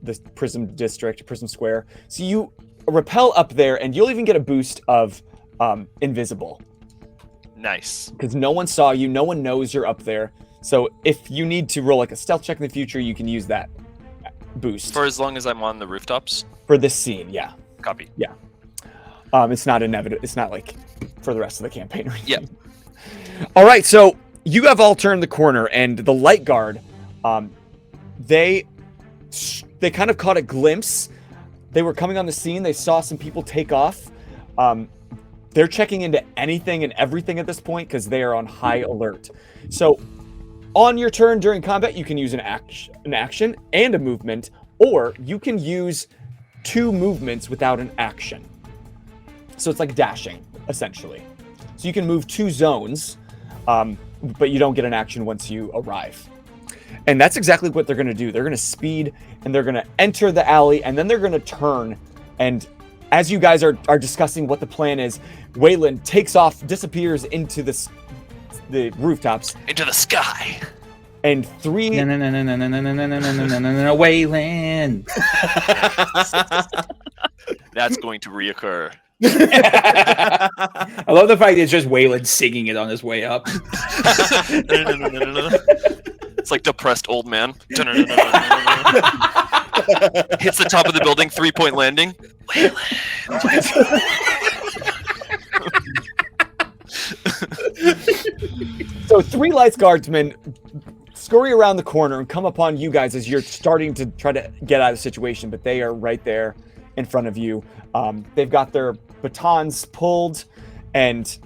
the Prism District, Prism Square. So you rappel up there, and you'll even get a boost of invisible Nice. because no one saw you, no one knows you're up there. So if you need to roll like a stealth check in the future, you can use that boost For as long as I'm on the rooftops. for this scene. Yeah. Copy. It's not inevitable. It's not like for the rest of the campaign or anything. Yeah. All right, so you have all turned the corner, and the light guard, they kind of caught a glimpse. They were coming on the scene. They saw some people take off. They're checking into anything and everything at this point because they are on high alert. So on your turn during combat, you can use an action and a movement, or you can use 2 movements without an action. So it's like dashing, essentially. So you can move 2 zones, but you don't get an action once you arrive. And that's exactly what they're going to do. They're going to speed, and they're going to enter the alley, and then they're going to turn. And as you guys are discussing what the plan is, Waylon takes off, disappears into the rooftops, Into the sky. and 3... No, Waylon. That's going to reoccur. I love the fact that it's just Waylon singing it on his way up. It's like depressed old man. Hits the top of the building, 3-point landing. So 3 lights guardsmen scurry around the corner and come upon you guys as you're starting to try to get out of the situation, but they are right there in front of you. They've got their batons pulled and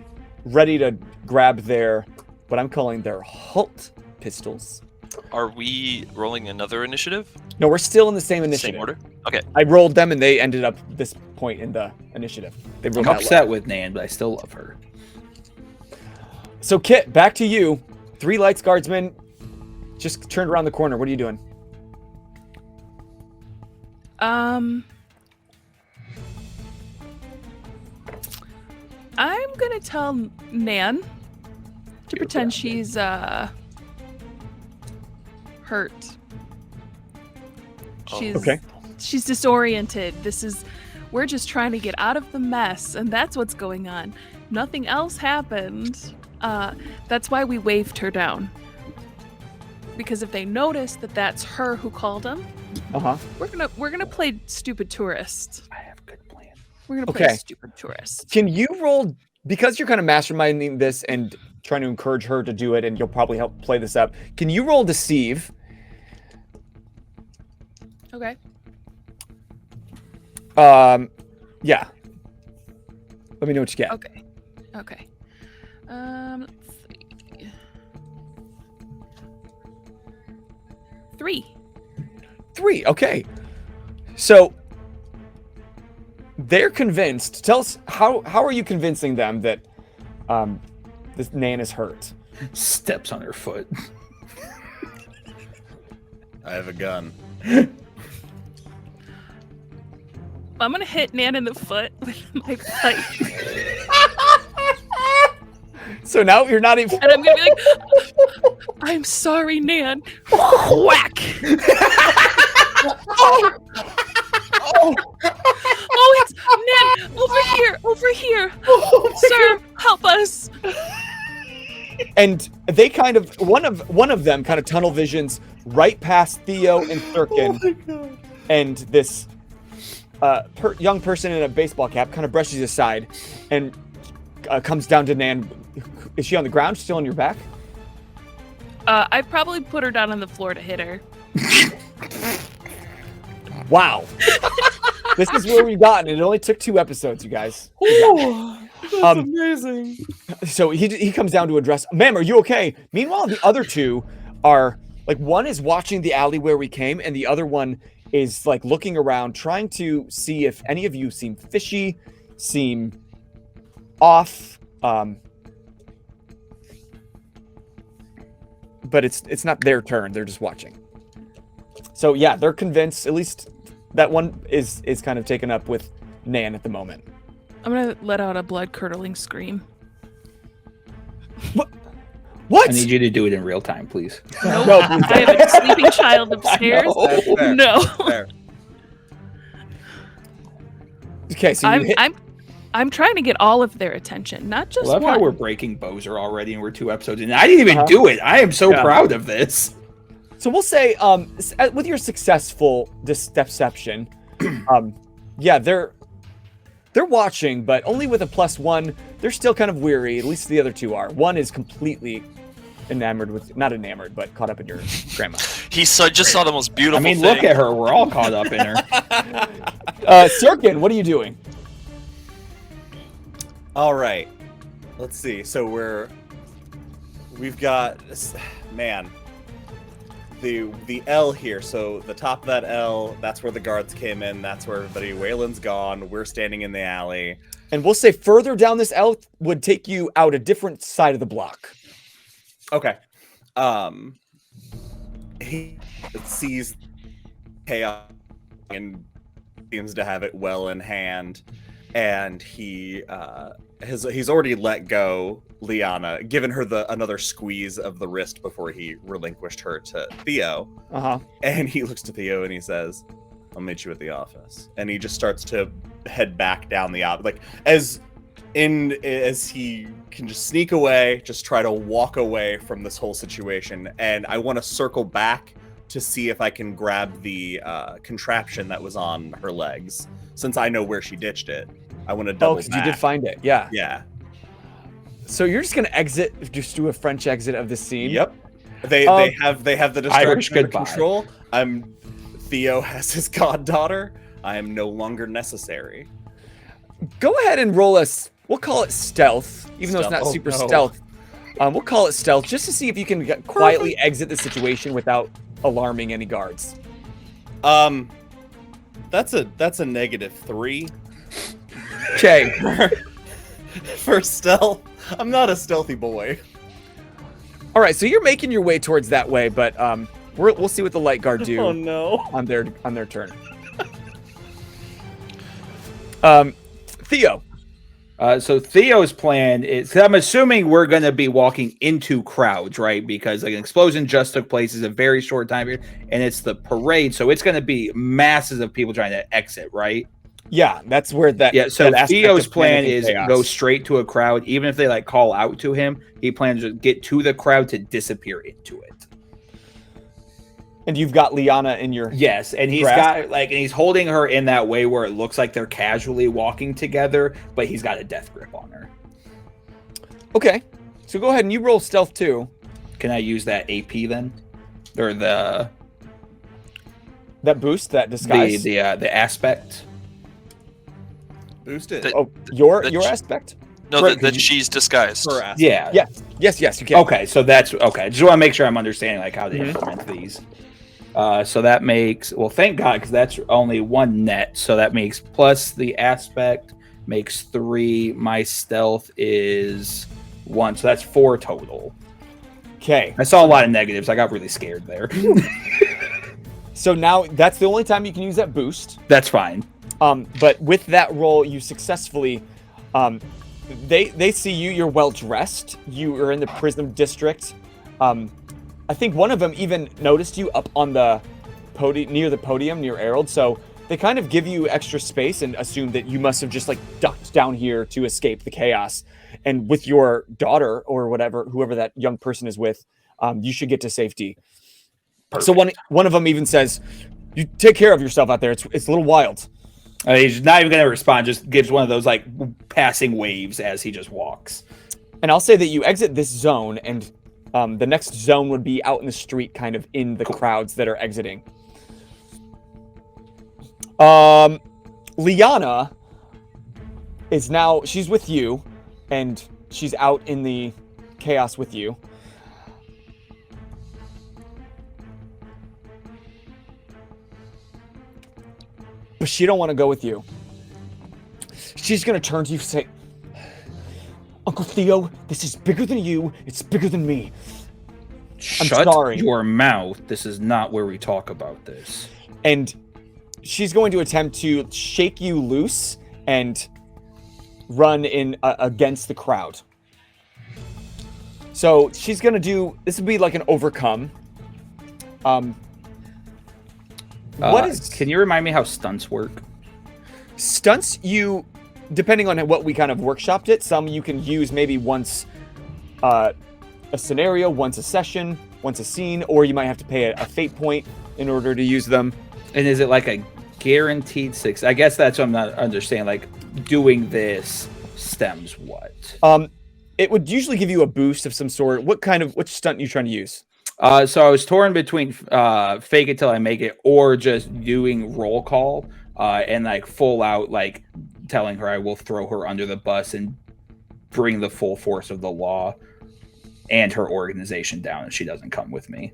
ready to grab their, what I'm calling their halt pistols. Are we rolling another initiative? No, we're still in the same initiative. Same order? Okay. I rolled them and they ended up this point in the initiative. They rolled I'm that low. upset with Nan, but I still love her. So Kit, back to you. 3 lights guardsmen just turned around the corner. What are you doing? I'm gonna tell Nan to pretend she's hurt. She's Okay. She's disoriented. We're just trying to get out of the mess, and that's what's going on. Nothing else happened. That's why we waved her down. Because if they notice that that's her who called them, Uh-huh. we're gonna play stupid tourist. I have a good plan. We're gonna Okay. play stupid tourist. Can you roll, because you're kind of masterminding this and trying to encourage her to do it, and you'll probably help play this up. Can you roll deceive? Okay. Yeah. Let me know what you get. Okay. Okay. Let's see. 3. 3. Okay. So they're convinced. Tell us how are you convincing them that this Nan is hurt? Steps on her foot. I have a gun. I'm gonna hit Nan in the foot with my pipe, So now you're not even. and I'm gonna be like, I'm sorry, Nan. Whack! Oh, it's Nan! Over here! Sir, help us! And they kind of one of them kind of tunnel visions right past Theo and Thurkin, and this young person in a baseball cap kind of brushes aside and comes down to Nan. Is she on the ground, still on your back? I'd probably put her down on the floor to hit her. Wow. This is where we've gotten. It only took 2 episodes, you guys. That's amazing. So he comes down to address, ma'am, are you okay? Meanwhile, the other 2 are, like, one is watching the alley where we came, and the other one is, like, looking around, trying to see if any of you seem fishy, seem off, but it's not their turn. They're just watching. So yeah, they're convinced. At least that one is kind of taken up with Nan at the moment. I'm gonna let out a blood-curdling scream. What? I need you to do it in real time, please. Nope. No, please I have a sleeping child upstairs. That's fair. No. Fair. Okay, so you hit. I'm trying to get all of their attention, not just I love one. how we're breaking Bowser already, and we're 2 episodes in. I didn't even do it. I am so proud of this. So we'll say, with your successful deception, yeah, they're watching, but only with a +1. They're still kind of weary. At least the other 2 are. One is completely not enamored, but caught up in your grandma. He just saw the most beautiful. I mean, thing. look at her. We're all caught up in her. Sirkin, what are you doing? All right. Let's see. So we've got, man, the L here. So the top of that L, that's where the guards came in. That's where everybody. Waylon's gone. We're standing in the alley. And we'll say further down this L would take you out a different side of the block. Okay. He sees chaos and seems to have it well in hand, and he's already let go Liana, given her another squeeze of the wrist before he relinquished her to Theo. And he looks to Theo and he says, "I'll meet you at the office." And he just starts to head back down the aisle, like as he can just sneak away, just try to walk away from this whole situation. And I want to circle back to see if I can grab the contraption that was on her legs, since I know where she ditched it. I want to double back. You did find it, yeah. Yeah. So you're just gonna just do a French exit of the scene. Yep. They have the distraction under control. Theo has his goddaughter. I am no longer necessary. Go ahead and roll us. We'll call it stealth, even though it's not super stealth. We'll call it stealth just to see if you can quietly exit the situation without alarming any guards. That's a -3. Okay. For stealth. I'm not a stealthy boy. All right, so you're making your way towards that way, but we'll see what the light guard do. Oh no. On their turn. Theo. So Theo's plan is, 'cause I'm assuming we're going to be walking into crowds, right? Because like an explosion just took place, is a very short time here, and it's the parade, so it's going to be masses of people trying to exit, right? Yeah, that's where that. Yeah. So that Theo's plan is chaos. go straight to a crowd, even if they like call out to him. He plans to get to the crowd to disappear into it. And you've got Liana in your Yes, and he's grasp? got and he's holding her in that way where it looks like they're casually walking together, but he's got a death grip on her. Okay, so go ahead and you roll stealth too. Can I use that AP then, or that boost, that disguise? the aspect? Boost it. Your aspect? No, Right, that she's disguised. Her aspect. Yeah. Yes, you can. Okay, so that's okay. Just want to make sure I'm understanding like how to implement these. So that makes, well, thank God, because that's only 1 net. So that makes plus the aspect makes 3. My stealth is 1, so that's 4 total. Okay. I saw a lot of negatives. I got really scared there. So now that's the only time you can use that boost. That's fine. But with that roll, you successfully, they see you. You're well dressed. You are in the Prism District. I think one of them even noticed you up on the near the podium near Errol, so they kind of give you extra space and assume that you must have just like ducked down here to escape the chaos. And with your daughter or whatever, whoever that young person is with, you should get to safety. Perfect. So one of them even says, "You take care of yourself out there. It's a little wild." He's not even going to respond. Just gives one of those like passing waves as he just walks. And I'll say that you exit this zone, and the next zone would be out in the street, kind of in the crowds that are exiting. Liana is now, she's with you, and she's out in the chaos with you. But she don't want to go with you. She's going to turn to you and say, "Uncle Theo, this is bigger than you. It's bigger than me. Shut sorry. your mouth. This is not where we talk about this." And she's going to attempt to shake you loose and run in against the crowd. So she's going to do, this would be like an overcome. Can you remind me how stunts work? Stunts, you, depending on what we kind of workshopped it, some you can use maybe once a scenario, once a session, once a scene, or you might have to pay a fate point in order to use them. And is it like a guaranteed 6? I guess that's what I'm not understanding. Like, doing this stems what? It would usually give you a boost of some sort. Which stunt are you trying to use? So I was torn between fake it till I make it, or just doing roll call and like full out like telling her I will throw her under the bus and bring the full force of the law and her organization down if she doesn't come with me.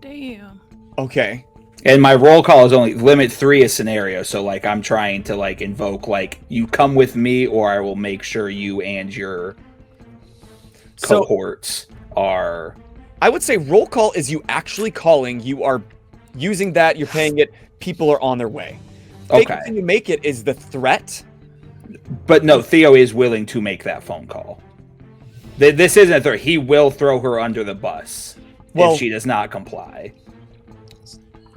Damn. Okay. And my roll call is only limit 3 a scenario, so like I'm trying to like invoke like you come with me, or I will make sure you and your cohorts are. I would say roll call is you actually calling. You are using that. You're paying it. People are on their way. Fake it till you make it is the threat. But no, Theo is willing to make that phone call. This isn't a threat. He will throw her under the bus if she does not comply.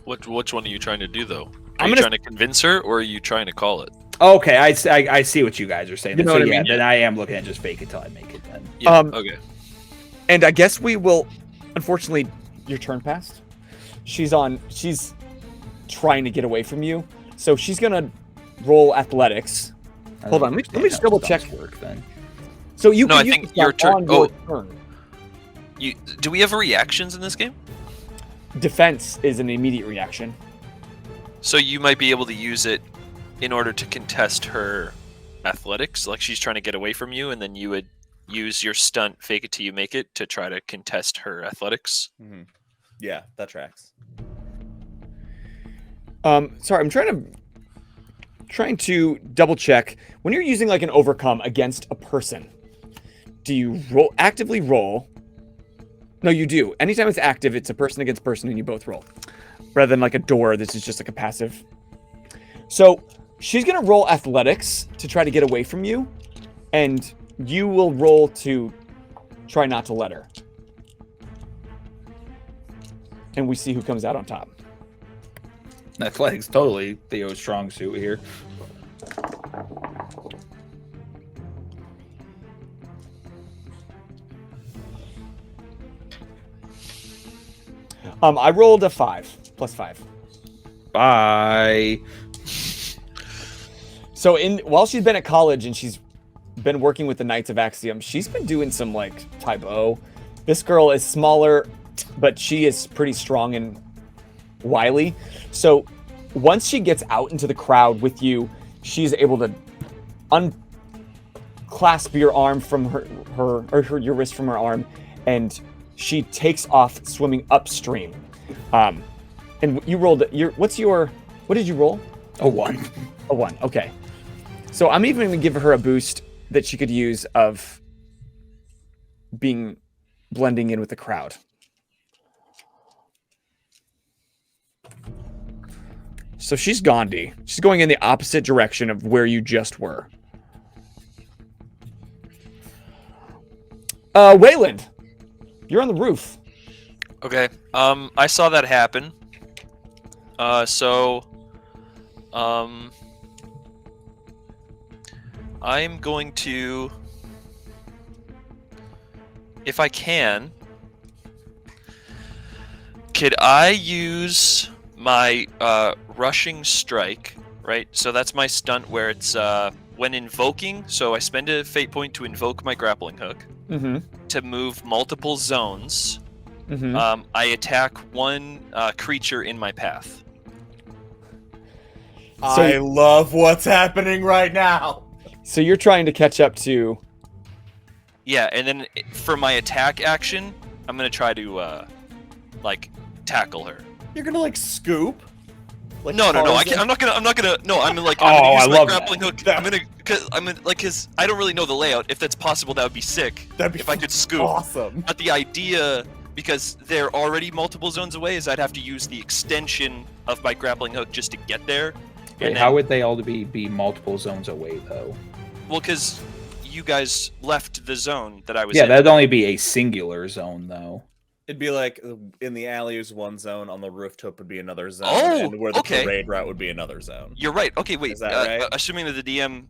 Which one are you trying to do, though? Are you trying to convince her, or are you trying to call it? Okay, I see what you guys are saying. You know what I mean? Then I am looking at just fake it till I make it then. Yeah, okay. And I guess we will, unfortunately, your turn passed. She's trying to get away from you. So she's going to roll athletics. Hold on, let me just double check. Work then. So you can I use think your turn. turn. Do we have reactions in this game? Defense is an immediate reaction. So you might be able to use it in order to contest her athletics, like she's trying to get away from you, and then you would use your stunt, fake it till you make it, to try to contest her athletics. Mm-hmm. Yeah, that tracks. Sorry, I'm trying to double check. When you're using like an overcome against a person, do you actively roll? No, you do. Anytime it's active, it's a person against person, and you both roll. Rather than like a door, this is just like a passive. So she's going to roll athletics to try to get away from you, and you will roll to try not to let her. And we see who comes out on top. Athletics, totally Theo's strong suit here. I rolled a 5, +5. Bye. So while she's been at college and she's been working with the Knights of Axiom, she's been doing some like Taibo. This girl is smaller, but she is pretty strong and wily. So once she gets out into the crowd with you, she's able to unclasp your arm from your wrist from her arm, and she takes off swimming upstream. And you rolled what did you roll? A 1. A 1. Okay. So I'm even going to give her a boost that she could use of blending in with the crowd. So she's Gandhi. She's going in the opposite direction of where you just were. Wayland, you're on the roof. Okay. I saw that happen. I'm going to, if I can, could I use my rushing strike, right? So that's my stunt where it's when invoking, so I spend a fate point to invoke my grappling hook to move multiple zones. I attack one creature in my path. I love what's happening right now. So you're trying to catch up to... Yeah, and then for my attack action, I'm gonna try to like tackle her. You're gonna like scoop? Like No, Tarzan? I'm not gonna. No, I'm like. Oh, I'm gonna use I my love grappling hook. Cause I don't really know the layout. If that's possible, that would be sick. That'd be if I could scoop. awesome. But the idea, because they're already multiple zones away, is I'd have to use the extension of my grappling hook just to get there. Wait, And how then, would they all be multiple zones away though? well, because you guys left the zone that I was Yeah, in. that'd only be a singular zone though. It'd be like in the alley is one zone, on the rooftop would be another zone, Oh, and where the okay. parade route would be another zone. You're right. Okay, wait. Is that right? Assuming that the DM.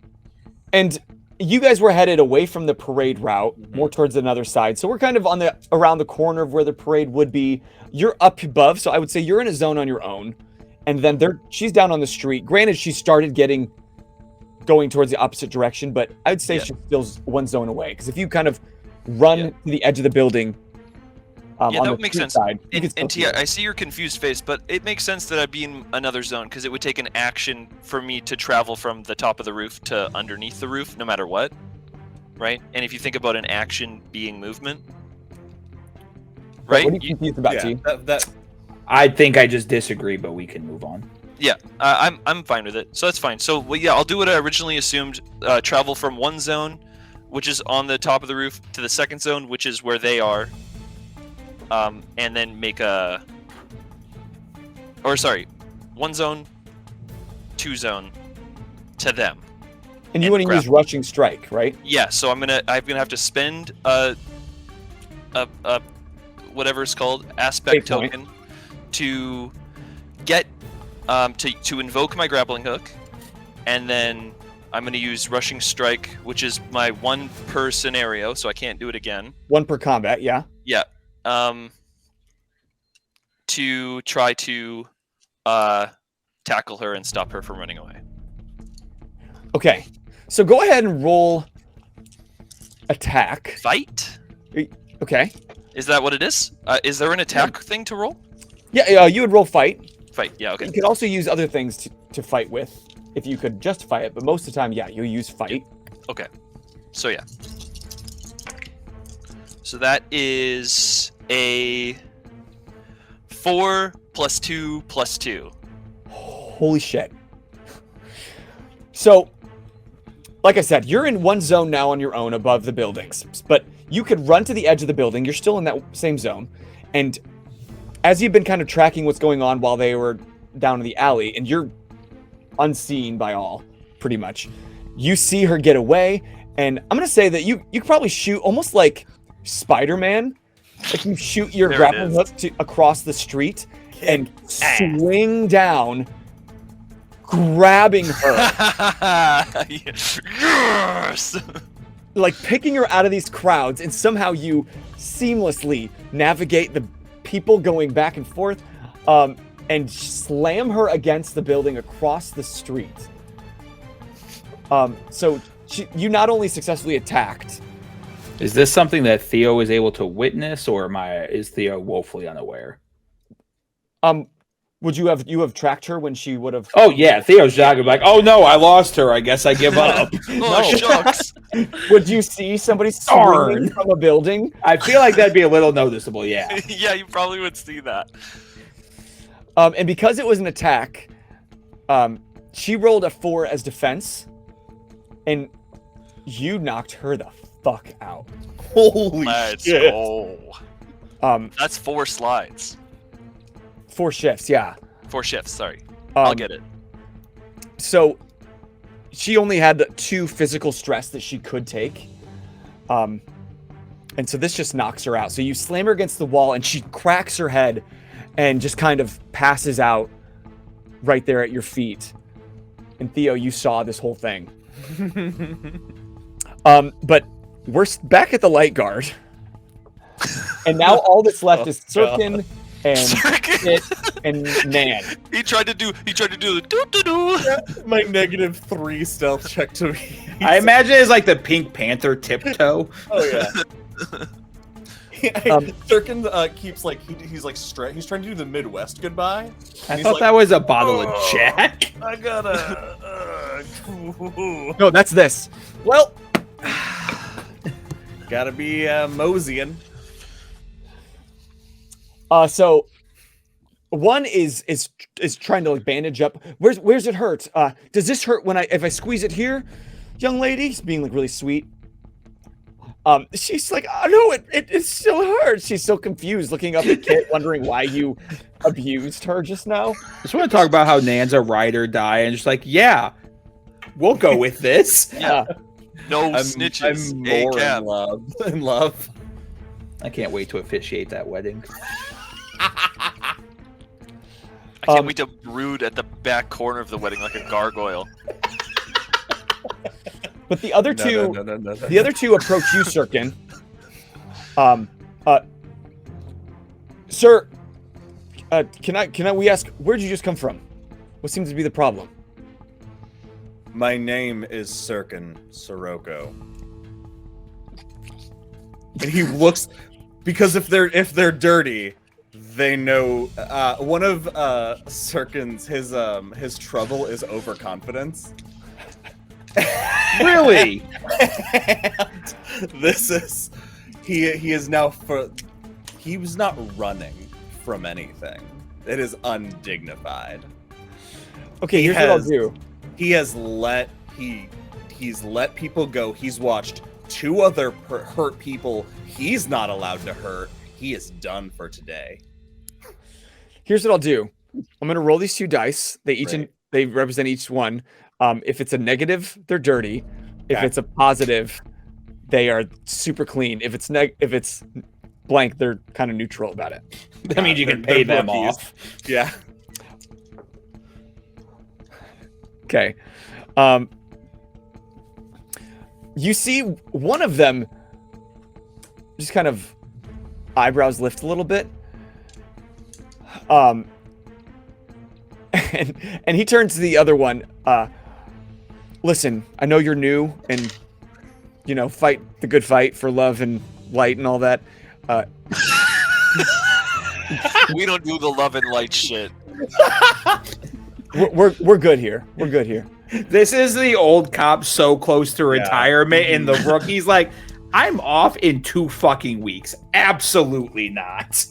And you guys were headed away from the parade route, more towards another side. So we're kind of on the around the corner of where the parade would be. You're up above, so I would say you're in a zone on your own. And then she's down on the street. Granted, she started going towards the opposite direction, but I would say she's still one zone away. Because if you kind of run to the edge of the building, Yeah, on that the would make street sense. side, you can And still Tia, see her. I see your confused face, but it makes sense that I'd be in another zone because it would take an action for me to travel from the top of the roof to underneath the roof, no matter what, right? And if you think about an action being movement, right? What are you confused about, T? I think I just disagree, but we can move on. Yeah, I'm fine with it. So that's fine. So well, yeah, I'll do what I originally assumed. Travel from one zone, which is on the top of the roof, to the second zone, which is where they are. And then make one zone, two zone, to them. And you want to use rushing strike, right? Yeah. So I'm gonna have to spend whatever it's called aspect Fate point. token to get to invoke my grappling hook, and then I'm gonna use rushing strike, which is my one per scenario, so I can't do it again. One per combat, yeah. Yeah. To try to tackle her and stop her from running away. Okay. So go ahead and roll attack. Fight? Okay. Is that what it is? Is there an attack thing to roll? Yeah, you would roll fight. Fight. Yeah. Okay. You could also use other things to fight with if you could justify it, but most of the time, yeah, you'll use fight. Okay. So yeah. So that is a 4 + 2 + 2. Holy shit. So, like I said, you're in one zone now on your own above the buildings, but you could run to the edge of the building. You're still in that same zone. And as you've been kind of tracking what's going on while they were down in the alley, and you're unseen by all, pretty much, you see her get away. And I'm going to say that you could probably shoot almost like Spider-Man. Like you shoot your There it grappling is. hook across the street and swing down, grabbing her, Yes! like picking her out of these crowds, and somehow you seamlessly navigate the people going back and forth, and slam her against the building across the street. So you not only successfully attacked. Is this something that Theo was able to witness, or is Theo woefully unaware? Would you have tracked her when she would have? Oh yeah, Theo's jogging like, oh no, I lost her. I guess I give up. Oh, shucks. Would you see somebody Darn. swinging from a building? I feel like that'd be a little noticeable. Yeah. Yeah, you probably would see that. And because it was an attack, she rolled a 4 as defense, and you knocked her the fuck out. Holy Let's shit. go. Um, That's 4 slides. 4 shifts, yeah. 4 shifts, sorry. I'll get it. So she only had 2 physical stress that she could take. And so this just knocks her out. So you slam her against the wall, and she cracks her head and just kind of passes out right there at your feet. And Theo, you saw this whole thing. But we're back at the light guard. And now all that's left is Sirkin and Kit and Nan. He tried to do the doo-doo-doo. My -3 stealth check to me. I imagine it's like the Pink Panther tiptoe. Oh yeah. Sirkin keeps like he's trying to do the Midwest goodbye. I thought that was a bottle of Jack. I gotta. No, that's this. Well, gotta be moseying. So one is trying to like bandage up. Where's it hurt? Does this hurt if I squeeze it here, young lady? He's being like really sweet. She's like, oh no, it still hurts. She's so confused, looking up at Kit, wondering why you abused her just now. Just want to talk about how Nan's a ride or die, and just like, yeah, we'll go with this. Yeah. No snitches. I'm Hey, more Cap. in love. I can't wait to officiate that wedding. I can't wait to brood at the back corner of the wedding like a gargoyle. But the other two, the other two approach you, Sirkin. Sir, can we ask, where'd you just come from? What seems to be the problem? My name is Sirkin Sirocco. And he looks, because if they're dirty, they know one of Sirkin's his trouble is overconfidence. Really? And this is he is now he was not running from anything. It is undignified. Okay, here's what I'll do. He's let people go. He's watched 2 other hurt people he's not allowed to hurt. He is done for today. Here's what I'll do. I'm gonna roll these 2 dice. Right. They represent each one. If it's a negative, they're dirty. If Okay. it's a positive, they are super clean. If it's blank, they're kind of neutral about it. That means you can pay they're them rookies. off. Yeah. Okay. You see one of them just kind of eyebrows lift a little bit. And he turns to the other one. Listen, I know you're new and, fight the good fight for love and light and all that. We don't do the love and light shit. We're good here. We're good here. This is the old cop so close to retirement, and the rookie's like, I'm off in 2 fucking weeks. Absolutely not.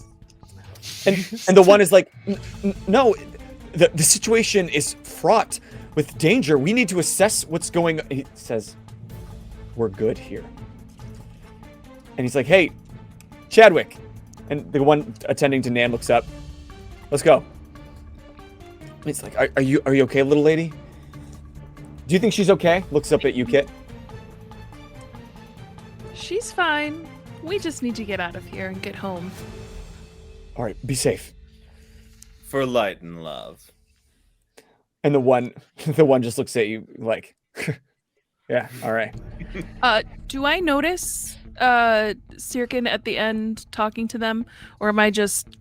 And the one is like, no, the situation is fraught with danger. We need to assess what's going on. He says, we're good here. And he's like, hey, Chadwick. And the one attending to Nan looks up. Let's go. And it's like, are you okay, little lady? Do you think she's okay? Looks up at you, Kit. She's fine. We just need to get out of here and get home. All right, be safe. For light and love. And the one just looks at you like, yeah, all right. Do I notice Sirkin at the end talking to them, or am I just?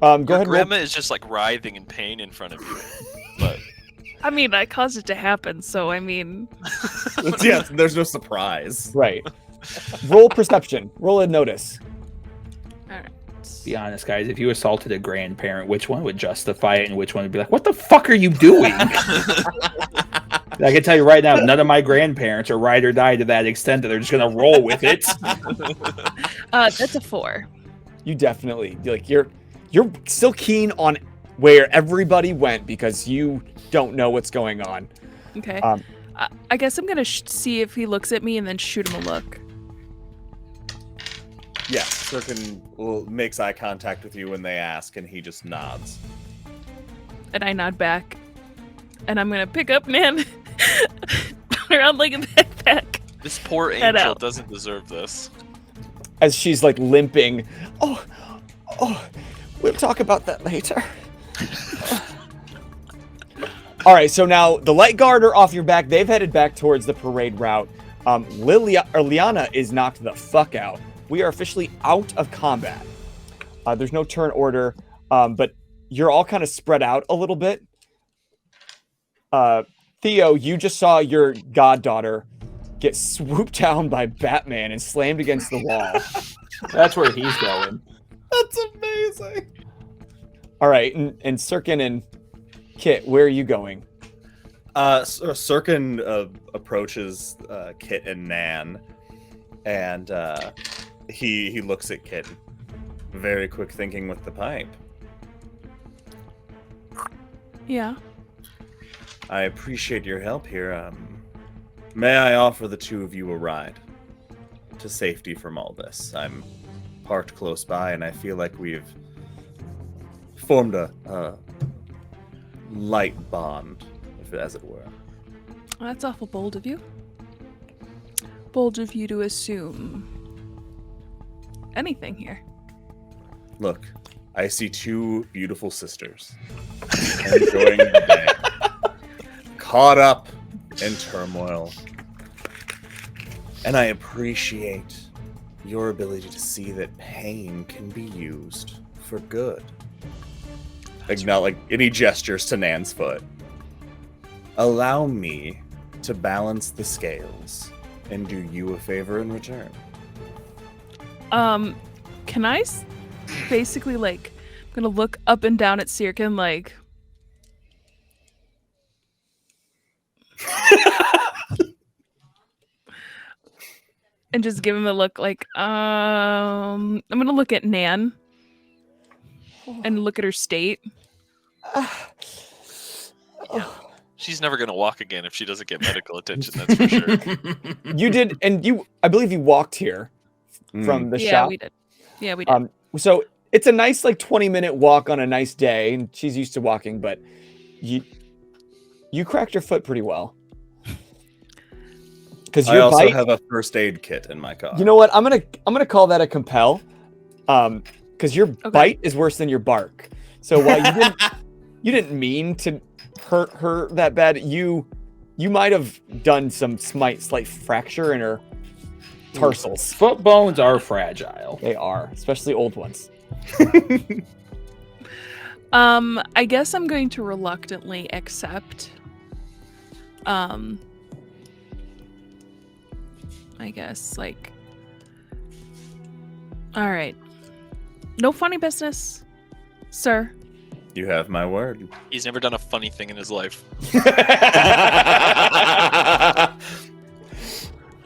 Go Your ahead. grandma is just like writhing in pain in front of you. But I mean, I caused it to happen, so I mean. Yeah, there's no surprise. Right. Roll perception. Roll a notice. All right. Be honest, guys. If you assaulted a grandparent, which one would justify it, and which one would be like, "What the fuck are you doing?" I can tell you right now, none of my grandparents are ride or die to that extent that they're just gonna roll with it. That's a 4. You definitely you're still keen on where everybody went because you don't know what's going on. Okay. I guess I'm gonna see if he looks at me and then shoot him a look. Yeah, Sirkin makes eye contact with you when they ask, and he just nods. And I nod back. And I'm gonna pick up Nan around like a backpack. This poor Head angel out. doesn't deserve this. As she's like limping. Oh, we'll talk about that later. All right, so now the light guard are off your back. They've headed back towards the parade route. Liana is knocked the fuck out. We are officially out of combat. There's no turn order, but you're all kind of spread out a little bit. Theo, you just saw your goddaughter get swooped down by Batman and slammed against the wall. That's where he's going. That's amazing. All right, and Sirkin and Kit, where are you going? So Sirkin approaches Kit and Nan, and he looks at Kit. Very quick thinking with the pipe. Yeah. I appreciate your help here. May I offer the two of you a ride to safety from all this? I'm parked close by, and I feel like we've formed a light bond, as it were. Well, that's awful bold of you. Bold of you to assume anything here. Look, I see two beautiful sisters enjoying the day, caught up in turmoil, and I appreciate your ability to see that pain can be used for good. Acknowledge, and he gestures to Nan's foot. Allow me to balance the scales and do you a favor in return. Can I basically, like, I'm gonna look up and down at Sirkin, like... and just give him a look like, I'm gonna look at Nan and look at her state. She's never gonna walk again if she doesn't get medical attention. That's for sure. You did, and I believe you walked here from the Yeah, shop. we did. Yeah, we did. So it's a nice, like, 20-minute walk on a nice day, and she's used to walking, but you cracked your foot pretty well. Because I your also bite, have a first aid kit in my car. you know what? I'm gonna call that a compel, because your bite is worse than your bark. So while you didn't mean to hurt her that bad, you might have done some slight fracture in her tarsals. Foot bones are fragile. They are, especially old ones. I guess I'm going to reluctantly accept. I guess, like, all right. No funny business, sir. You have my word. He's never done a funny thing in his life.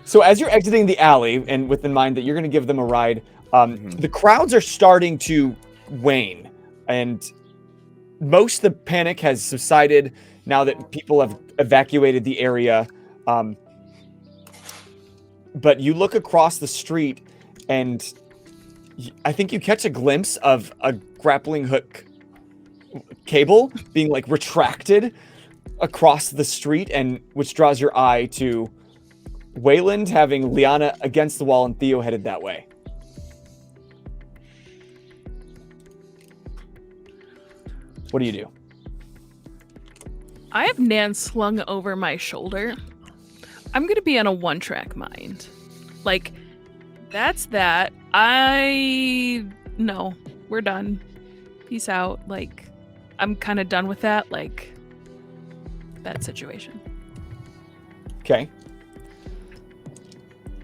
So as you're exiting the alley, and with in mind that you're going to give them a ride, the crowds are starting to wane, and most of the panic has subsided now that people have evacuated the area. But you look across the street, and I think you catch a glimpse of a grappling hook cable being, like, retracted across the street, and which draws your eye to Wayland having Liana against the wall and Theo headed that way. What do you do? I have Nan slung over my shoulder. I'm gonna be on a one-track mind. Like, that's that. No, we're done. Peace out. Like, I'm kind of done with that. Like, that situation. Okay.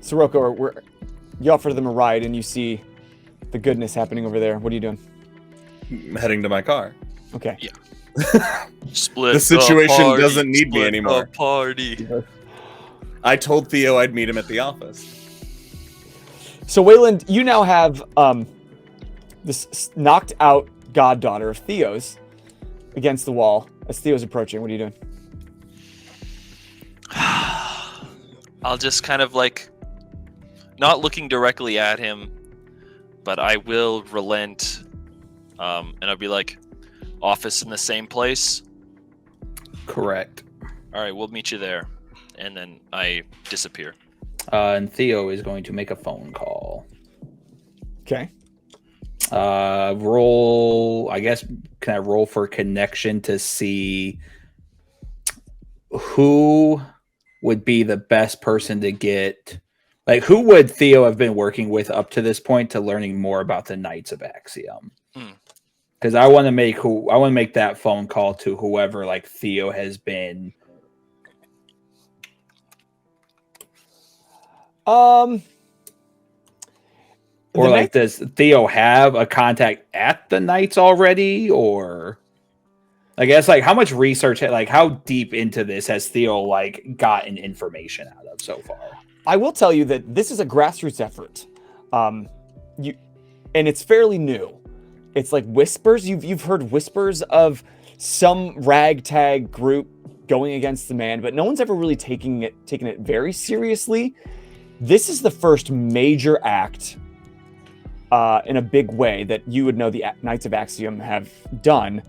Sirocco, you offer them a ride, and you see the goodness happening over there. What are you doing? Heading to my car. Okay. Yeah. Split The situation party, doesn't need me split anymore. the party. I told Theo I'd meet him at the office. So Wayland, you now have this knocked out goddaughter of Theo's against the wall as Theo's approaching. What are you doing? I'll just kind of, like, not looking directly at him, but I will relent, and I'll be like, office in the same place? Correct. All right, we'll meet you there. And then I disappear. And Theo is going to make a phone call. Okay. Roll. I guess can I roll for connection to see who would be the best person to get? Like, who would Theo have been working with up to this point to learning more about the Knights of Axiom? Because I want to make that phone call to whoever like Theo has been. Or like, does Theo have a contact at the Knights already? Or I guess like how much research, like how deep into this has Theo like gotten information out of so far? I will tell you that this is a grassroots effort. And it's fairly new. It's like whispers. You've heard whispers of some ragtag group going against the man, but no one's ever really taking it very seriously. This is the first major act in a big way that you would know the Knights of Axiom have done.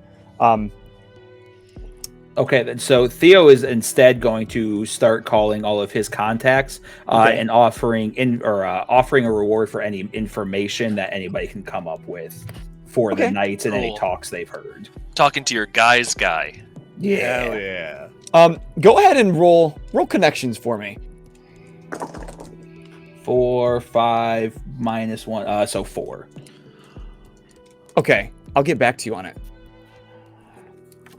Okay, then so Theo is instead going to start calling all of his contacts and offering a reward for any information that anybody can come up with for the Knights and any talks they've heard. Talking to your guy's guy. Yeah. Hell yeah. Go ahead and roll connections for me. 4, 5, -1, so 4. Okay, I'll get back to you on it.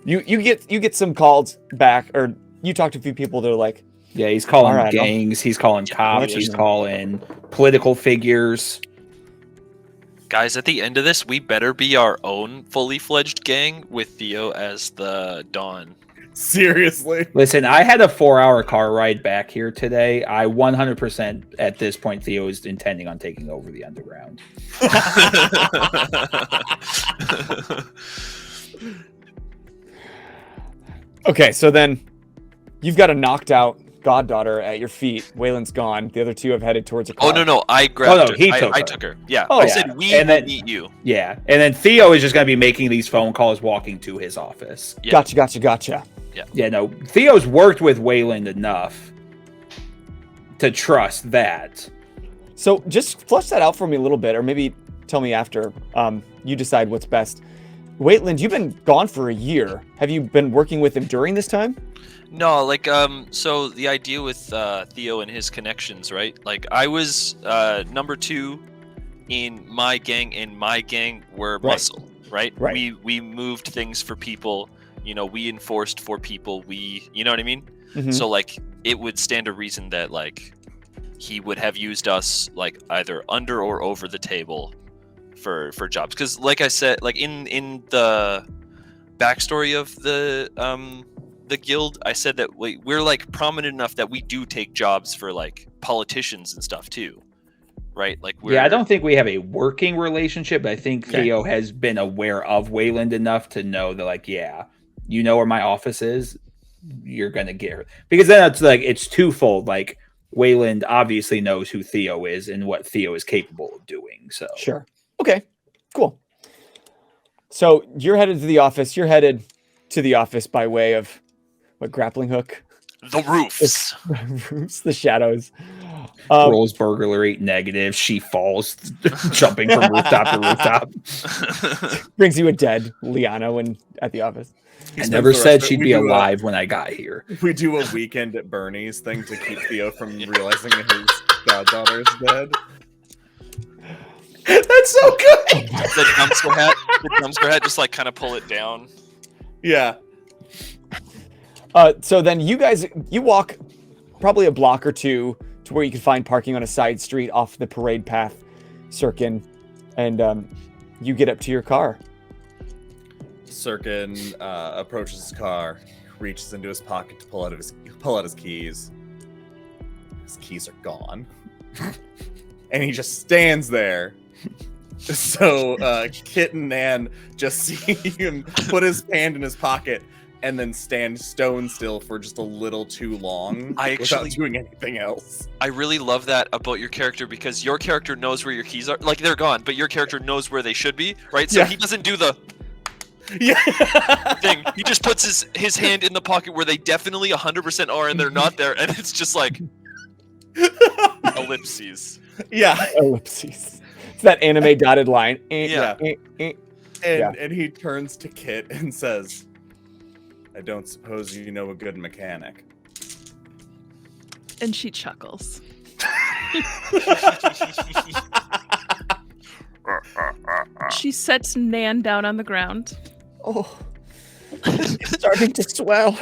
You get some calls back, or you talk to a few people that are like, yeah, he's calling gangs, he's calling cops, he's calling political figures. Guys, at the end of this, we better be our own fully fledged gang with Theo as the Dawn. Seriously. Listen, I had a 4-hour car ride back here today. I 100% at this point, Theo is intending on taking over the underground. Okay, so then you've got a knocked out goddaughter at your feet. Waylon's gone. The other two have headed towards a car. Oh, no, I grabbed her. I her. took her. Yeah, Oh, I yeah. said we And will then- meet you. Yeah, and then Theo is just going to be making these phone calls walking to his office. Yeah. Gotcha. Yeah, no, Theo's worked with Wayland enough to trust that. So just flush that out for me a little bit, or maybe tell me after you decide what's best. Waitland, you've been gone for a year. Have you been working with him during this time? No, like, so the idea with Theo and his connections, right? Like, I was number 2 in my gang, and my gang were muscle, right? Right. We moved things for people, you know, we enforced for people, you know what I mean? Mhm. So, like, it would stand to reason that, like, he would have used us, like, either under or over the table for jobs. Because, like I said, like, in the backstory of the guild, I said that we're like prominent enough that we do take jobs for like politicians and stuff too, right? Like, I don't think we have a working relationship, but I think Theo has been aware of Wayland enough to know that, like, yeah, you know where my office is, you're gonna get her. Because then it's like it's twofold. Like, Wayland obviously knows who Theo is and what Theo is capable of doing. So Sure. Okay, cool. So you're headed to the office. You're headed to the office by way of what, grappling hook? the roofs. Roofs, the shadows. rolls burglary negative. She falls, jumping from rooftop to rooftop. Brings you a dead Liana when at the office. I never said she'd be alive when I got here. We do a weekend at Bernie's thing to keep Theo from realizing that his goddaughter's dead. That's so good. the dumpster hat, just like kind of pull it down. Yeah. So then you walk probably a block or two to where you can find parking on a side street off the parade path, Sirkin, and you get up to your car. Sirkin approaches his car, reaches into his pocket to pull out his keys. His keys are gone. And he just stands there. So Kit and Nan just see him put his hand in his pocket and then stand stone still for just a little too long without doing anything else. I really love that about your character, because your character knows where your keys are. Like, they're gone, but your character knows where they should be, right? So he doesn't do the thing. He just puts his hand in the pocket where they definitely 100% are, and they're not there, and it's just like... Ellipses. Yeah. Ellipses. It's that anime dotted line. Yeah. And he turns to Kit and says, I don't suppose you know a good mechanic. And she chuckles. She sets Nan down on the ground. Oh, it's starting to swell.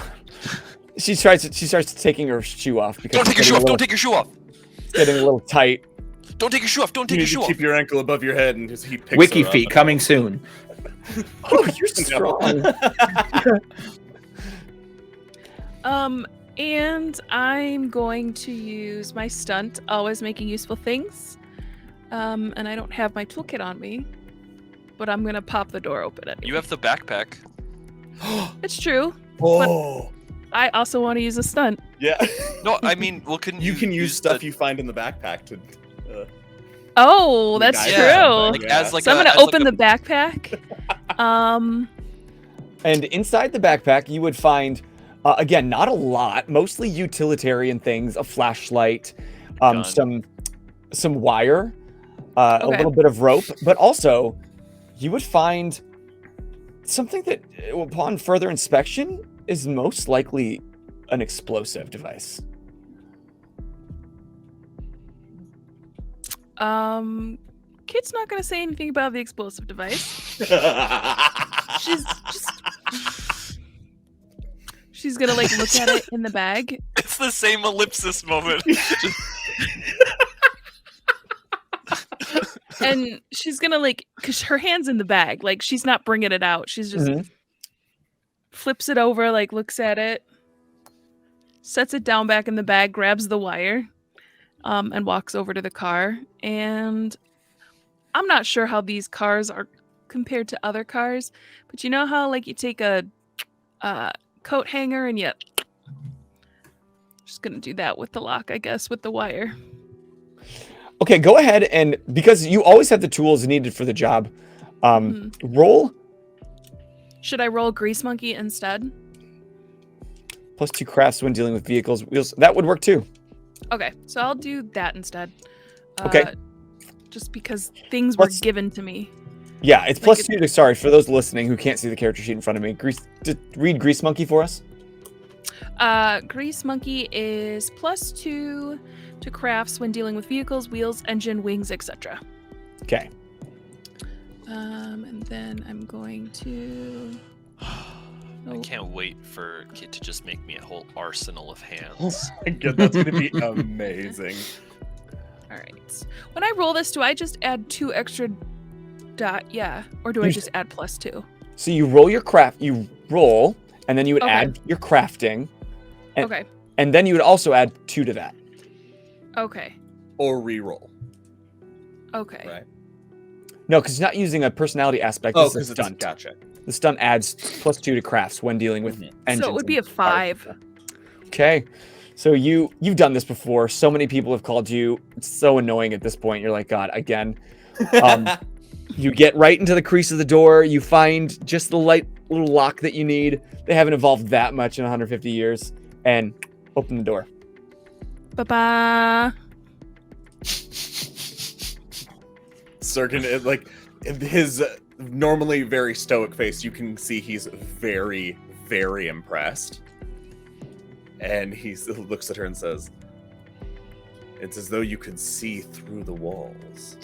She starts taking her shoe off because Don't take your shoe off. Don't take your shoe off. it's getting a little tight. Don't take your shoe off. Don't You take your need shoe to off. keep your ankle above your head, and he picks Wiki her up feet and- coming soon. Oh, you're strong. And I'm going to use my stunt, always making useful things. And I don't have my toolkit on me, but I'm gonna pop the door open anyway. You have the backpack. It's true. Oh, I also want to use a stunt. yeah. No, I mean, well, couldn't You can use stuff the- you find in the backpack to. Oh, that's Nice. true. Yeah, like, Yeah. as like So I'm a- gonna as like open a- the backpack. And inside the backpack, you would find, again, not a lot, mostly utilitarian things, a flashlight, Gun. some wire, a Okay. little bit of rope, but also you would find something that, upon further inspection, is most likely an explosive device. Kit's not gonna say anything about the explosive device. She's gonna like look at it in the bag. It's the same ellipsis moment. And she's gonna like, cause her hand's in the bag, like she's not bringing it out. She's just Mhm. flips it over, like looks at it, sets it down back in the bag, grabs the wire, and walks over to the car. And I'm not sure how these cars are compared to other cars, but you know how like you take a coat hanger and you just gonna do that with the lock, I guess, with the wire. Okay, go ahead and, because you always have the tools needed for the job, roll Should I roll Grease Monkey instead? +2 crafts when dealing with vehicles. Wheels. That would work too. Okay, so I'll do that instead. Okay. Just because things were Let's- given to me. Yeah, it's Like +2 to, sorry, for those listening who can't see the character sheet in front of me. Read Grease Monkey for us. Grease Monkey is +2 to crafts when dealing with vehicles, wheels, engine, wings, etc. Okay. And then I'm going to. I can't wait for Kit to just make me a whole arsenal of hands. Good, that's gonna be amazing. All right. When I roll this, do I just add 2 extra dot? Yeah. Or do I You just add +2? So you roll your craft, you roll, and then you would Okay. add your crafting, and, Okay. and then you would also add 2 to that. Okay. Or re-roll, Okay. right? No, because you're not using a personality aspect. Oh, This is because a it's stunt. gotcha. The stunt adds +2 to crafts when dealing with Mhm. engines. So it would be a and fire. 5. Okay. So you've done this before. So many people have called you. It's so annoying at this point. You're like, God, again. You get right into the crease of the door. You find just the light little lock that you need. They haven't evolved that much in 150 years. And open the door. Bye-bye. Sirkin, like his normally very stoic face, you can see he's very, very impressed. And he looks at her and says, "It's as though you could see through the walls."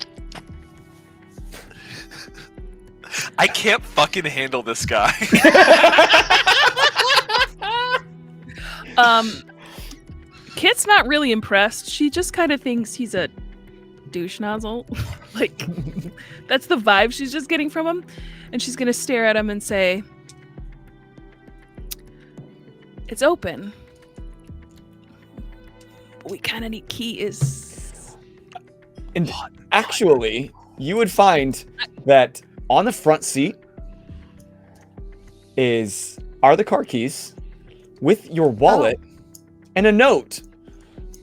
I can't fucking handle this guy. Kit's not really impressed. She just kind of thinks he's a douche nozzle. Like, that's the vibe she's just getting from him. And she's gonna stare at him and say, "It's open. We kind of need keys." And actually, you would find that on the front seat are the car keys with your wallet and a note.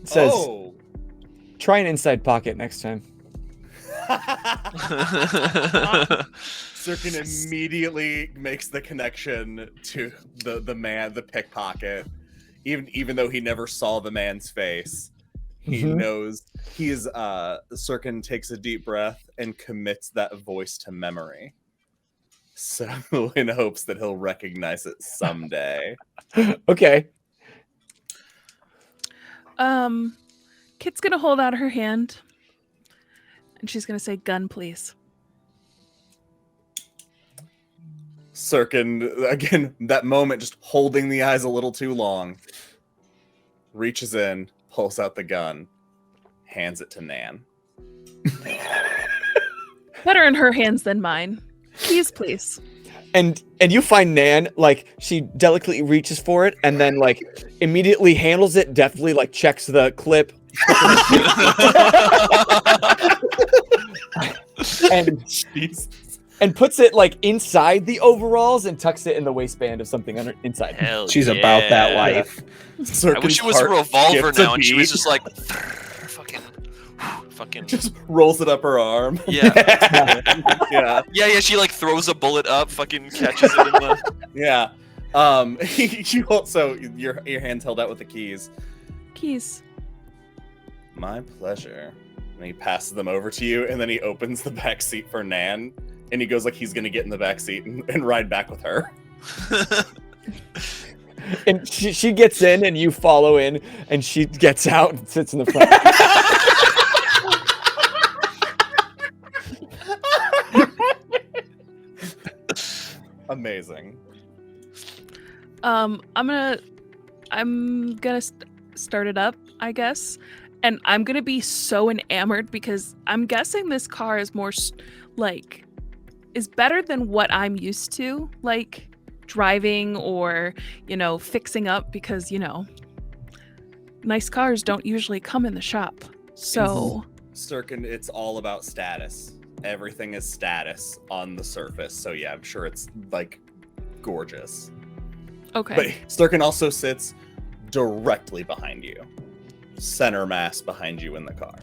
It says, "Oh, try an inside pocket next time. Sirkin immediately makes the connection to the man, the pickpocket, even though he never saw the man's face. He Mhm. knows Sirkin takes a deep breath and commits that voice to memory. So in hopes that he'll recognize it someday. Okay. Kit's gonna hold out her hand, and she's gonna say, "Gun, please." Sirkin, again, that moment, just holding the eyes a little too long, reaches in, pulls out the gun, hands it to Nan. Better in her hands than mine. Keys, please. And you find Nan, like, she delicately reaches for it and then, like, immediately handles it, deftly, like, checks the clip. and and puts it, like, inside the overalls and tucks it in the waistband of something inside. Hell She's yeah. about that life. I wish it was a revolver now, and she was just like, fucking. Just rolls it up her arm. Yeah. Yeah. Yeah. She like throws a bullet up, fucking catches it in the. Yeah. You also your hand's held out with the keys. Keys. My pleasure. And he passes them over to you, and then he opens the back seat for Nan, and he goes like he's gonna get in the back seat and ride back with her. And she gets in, and you follow in, and she gets out and sits in the front. Amazing. I'm gonna start it up, I guess, and I'm gonna be so enamored because I'm guessing this car is more is better than what I'm used to, like driving or fixing up, because nice cars don't usually come in the shop. So Sirkin, it's all about status. Everything is status on the surface. So yeah, I'm sure it's like gorgeous. okay. But Sirkin also sits directly behind you. Center mass behind you in the car.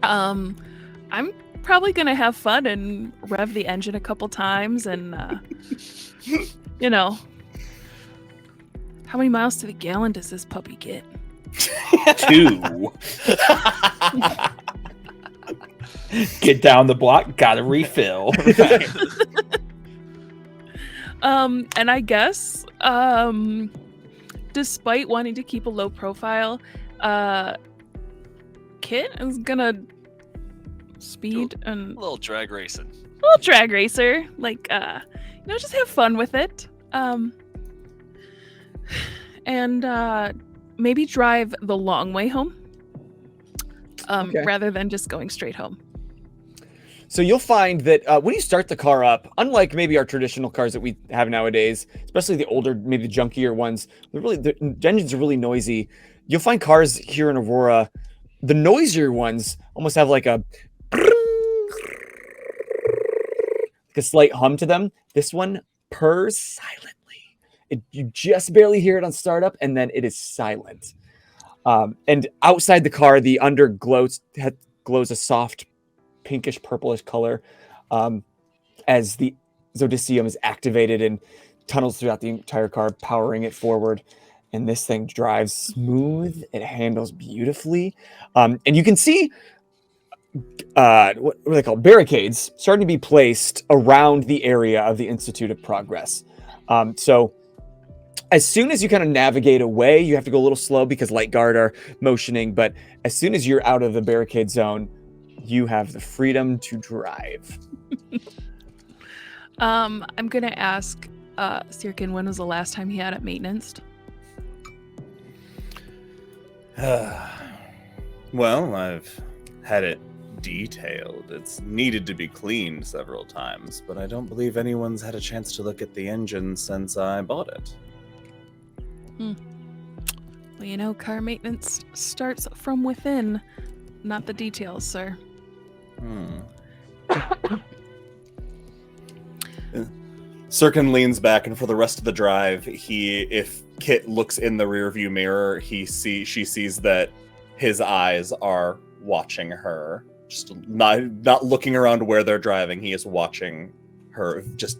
I'm probably gonna have fun and rev the engine a couple times and how many miles to the gallon does this puppy get? 2. Get down the block, gotta refill. And I guess despite wanting to keep a low profile, Kit is gonna speed and A little drag racing. a little drag racer, like just have fun with it. And maybe drive the long way home, Okay. rather than just going straight home. So you'll find that when you start the car up, unlike maybe our traditional cars that we have nowadays, especially the older, maybe the junkier ones, the engines are really noisy. You'll find cars here in Aurora, the noisier ones almost have like a slight hum to them. This one purrs silently. You just barely hear it on startup, and then it is silent. And outside the car, the under glows a soft pinkish purplish color as the Zodicium is activated and tunnels throughout the entire car, powering it forward. And this thing drives smooth. It handles beautifully. And you can see what are they called? Barricades starting to be placed around the area of the Institute of Progress. So as soon as you kind of navigate away, you have to go a little slow because Light Guard are motioning. But as soon as you're out of the barricade zone, you have the freedom to drive. I'm gonna ask Sirkin, when was the last time he had it maintenanced? Well, I've had it detailed. It's needed to be cleaned several times, but I don't believe anyone's had a chance to look at the engine since I bought it. Well, car maintenance starts from within, not the details, sir. Sirkin leans back, and for the rest of the drive, if Kit looks in the rearview mirror, she sees that his eyes are watching her, just not looking around where they're driving. He is watching her, just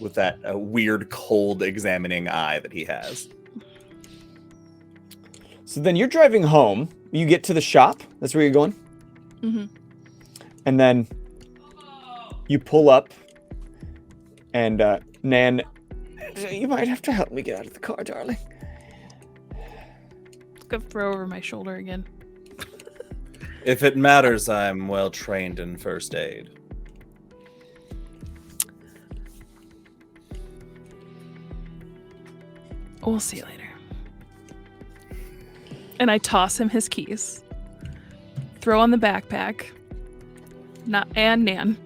with that weird, cold, examining eye that he has. So then you're driving home. You get to the shop. That's where you're going. Mm-hmm. And then you pull up. And Nan, you might have to help me get out of the car, darling. Go throw over my shoulder again. If it matters, I'm well trained in first aid. We'll see you later. And I toss him his keys. Throw on the backpack. And Nan.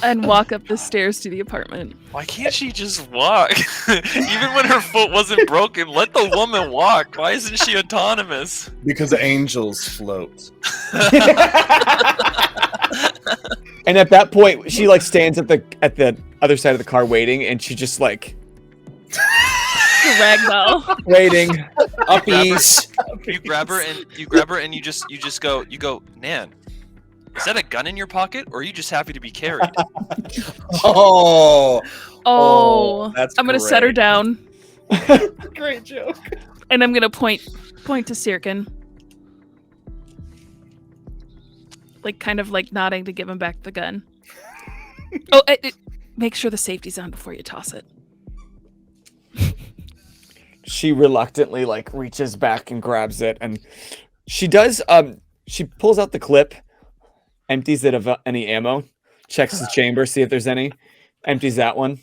And walk up the stairs to the apartment. Why can't she just walk? Even when her foot wasn't broken, let the woman walk. Why isn't she autonomous? Because angels float. And at that point, she like stands at the other side of the car waiting, and she just like Ragdoll. waiting. Uppies. You grab her and you just go, Nan, is that a gun in your pocket, or are you just happy to be carried? Oh, that's I'm gonna set her great. down, Great joke. and I'm gonna point to Sirkin, like kind of like nodding to give him back the gun. Oh, make sure the safety's on before you toss it. She reluctantly like reaches back and grabs it, and she does. She pulls out the clip, empties it of any ammo, checks the chamber, see if there's any, empties that one,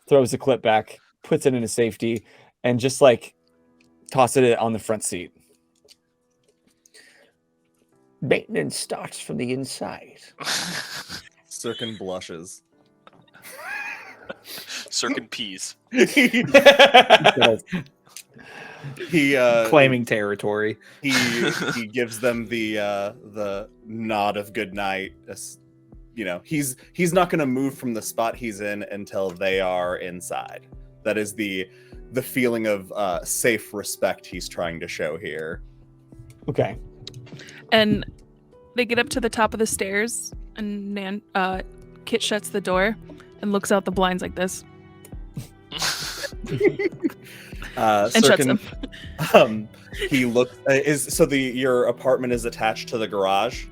throws the clip back, puts it in a safety, and just like tosses it on the front seat. Maintenance starts from the inside. Sirkin blushes. Sirkin peas. He Claiming territory. he gives them the nod of good night. You know, he's not going to move from the spot he's in until they are inside. That is the feeling of safe respect he's trying to show here. Okay. And they get up to the top of the stairs, and Kit shuts the door and looks out the blinds like this. And shuts them. He looks. Your apartment is attached to the garage?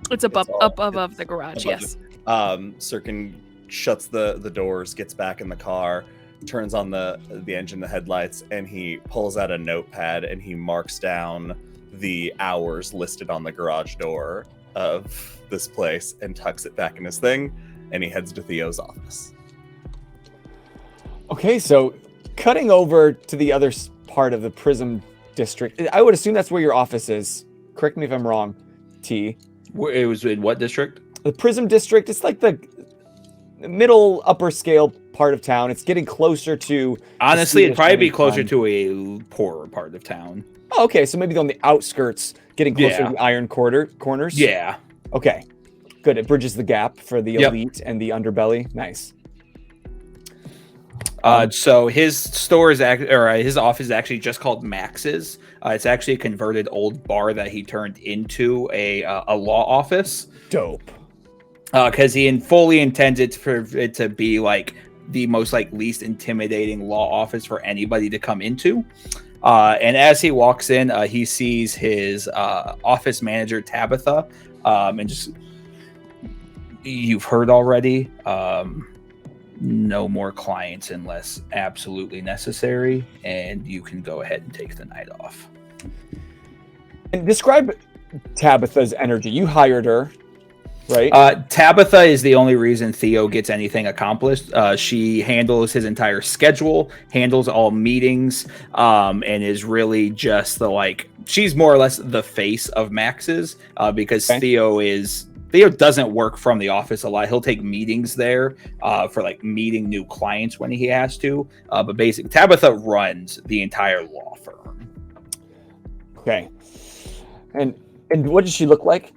It's up above the garage. Above Yes. Sirkin shuts the doors, gets back in the car, turns on the engine, the headlights, and he pulls out a notepad and he marks down the hours listed on the garage door of this place and tucks it back in his thing, and he heads to Theo's office. Okay, so cutting over to the other part of the Prism district, I would assume that's where your office is. Correct me if I'm wrong, T. It was in what district? The Prism district, it's like the middle upper scale part of town. It's getting closer to... Honestly, it'd probably be closer to a poorer part of town. Oh, okay, so maybe on the outskirts, getting closer to the Iron Corners? Yeah. Okay, good. It bridges the gap for the Yep. elite and the underbelly. Nice. So his store is his office is actually just called Max's. It's actually a converted old bar that he turned into a law office. Dope. Because he fully intends it for it to be like the most like least intimidating law office for anybody to come into. And as he walks in, he sees his office manager Tabitha, and just you've heard already. No more clients unless absolutely necessary, and you can go ahead and take the night off. And describe Tabitha's energy. You hired her, right? Tabitha is the only reason Theo gets anything accomplished. She handles his entire schedule, handles all meetings, and is really just she's more or less the face of Max's, because Okay. Theo doesn't work from the office a lot. He'll take meetings there for like meeting new clients when he has to. But basically, Tabitha runs the entire law firm. Okay. And what does she look like?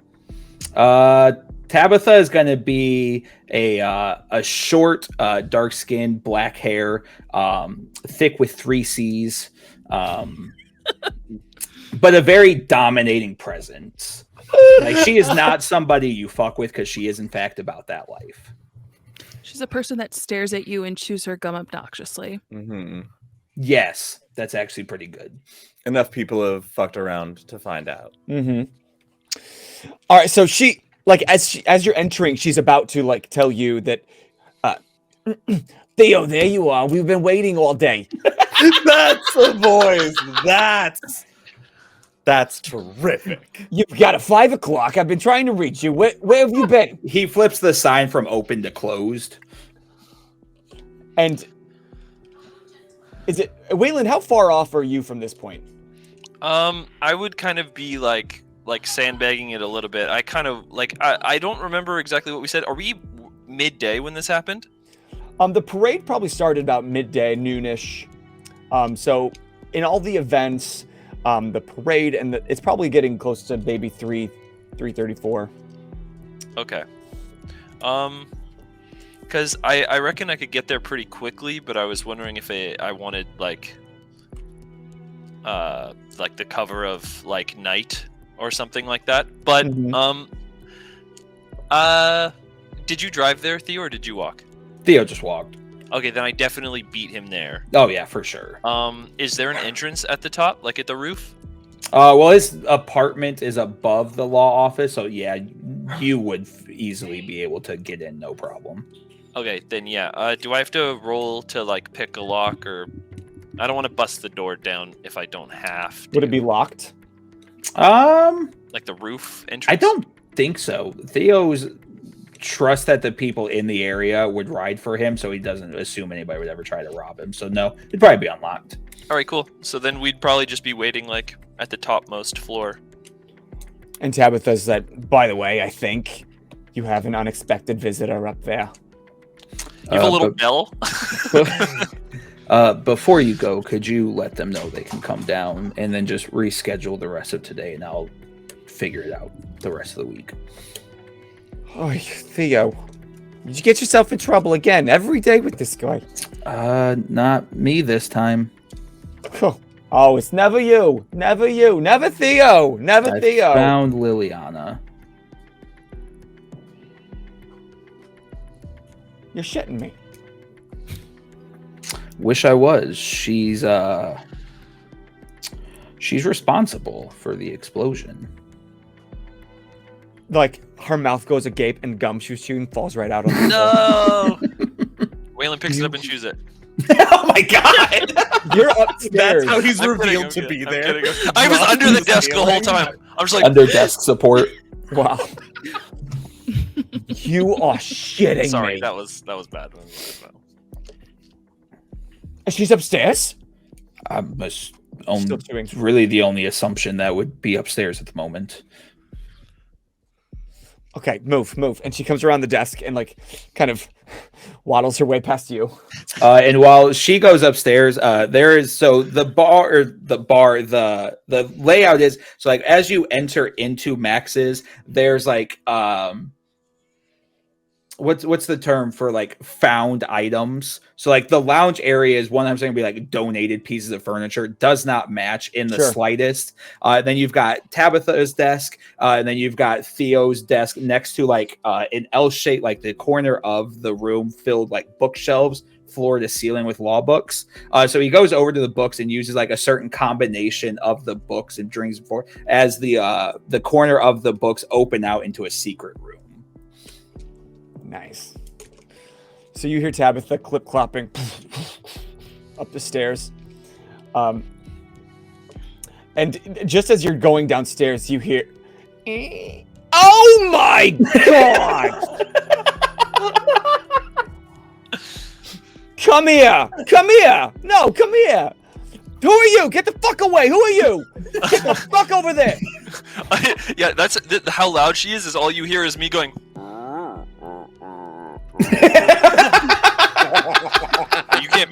Tabitha is going to be a short, dark-skinned, black hair, thick with 3 C's, but a very dominating presence. Like, she is not somebody you fuck with because she is, in fact, about that life. She's a person that stares at you and chews her gum obnoxiously. Mm-hmm. Yes, that's actually pretty good. Enough people have fucked around to find out. Mm-hmm. All right, so she like as you're entering, she's about to like tell you that, uh, Theo, there you are. We've been waiting all day. That's the voice. That's terrific. You've got a 5 o'clock. I've been trying to reach you. Where have you been? He flips the sign from open to closed. And is it Waylon? How far off are you from this point? I would kind of be like sandbagging it a little bit. I kind of like I don't remember exactly what we said. Are we midday when this happened? The parade probably started about midday, noonish. So in all the events, the parade and it's probably getting close to maybe 3:34. Okay. Because I reckon I could get there pretty quickly, but I was wondering if I wanted like the cover of like night or something like that. But did you drive there, Theo, or did you walk? Theo just walked. Okay, then I definitely beat him there. Oh yeah, for sure. Is there an entrance at the top, like at the roof? Well, his apartment is above the law office, so yeah, you would easily be able to get in, no problem. Okay, then yeah. Do I have to roll to like pick a lock, or I don't want to bust the door down if I don't have to. Would it be locked? Like the roof entrance? I don't think so. Theo's trust that the people in the area would ride for him, so he doesn't assume anybody would ever try to rob him. So no, it'd probably be unlocked. All right, cool. So then we'd probably just be waiting like at the topmost floor. And Tabitha said, by the way, I think you have an unexpected visitor up there. You have a little bell? Before you go, could you let them know they can come down and then just reschedule the rest of today, and I'll figure it out the rest of the week. Oh, Theo, did you get yourself in trouble again every day with this guy? Not me this time. Oh, it's never you. Never you. Never Theo. Never Theo. Found Liliana. You're shitting me. Wish I was. She's responsible for the explosion. Like, her mouth goes agape and gum shoots you and falls right out on the floor. No! Waylon picks it up and chews it. Oh my god! You're upstairs. That's how he's I'm revealed kidding, to be I'm there. kidding. I was under the desk the whole time. I was like, Under desk support. Wow. You are shitting sorry, me. that was bad. She's upstairs? Still really the only assumption that would be upstairs at the moment. Okay, move. And she comes around the desk and like kind of waddles her way past you. And while she goes upstairs, there is the layout is so like as you enter into Max's, there's like what's the term for like found items? So like the lounge area is one I'm saying be like donated pieces of furniture, does not match in the slightest. Then you've got Tabitha's desk, and then you've got Theo's desk next to like an L shape, like the corner of the room filled like bookshelves, floor to ceiling with law books. So he goes over to the books and uses like a certain combination of the books and drinks before as the corner of the books open out into a secret room. Nice. So you hear Tabitha clip-clopping up the stairs. And just as you're going downstairs, you hear... Oh my god! Come here! Come here! No, come here! Who are you? Get the fuck away! Who are you? Get the fuck over there! Yeah, that's how loud she is all you hear is me going...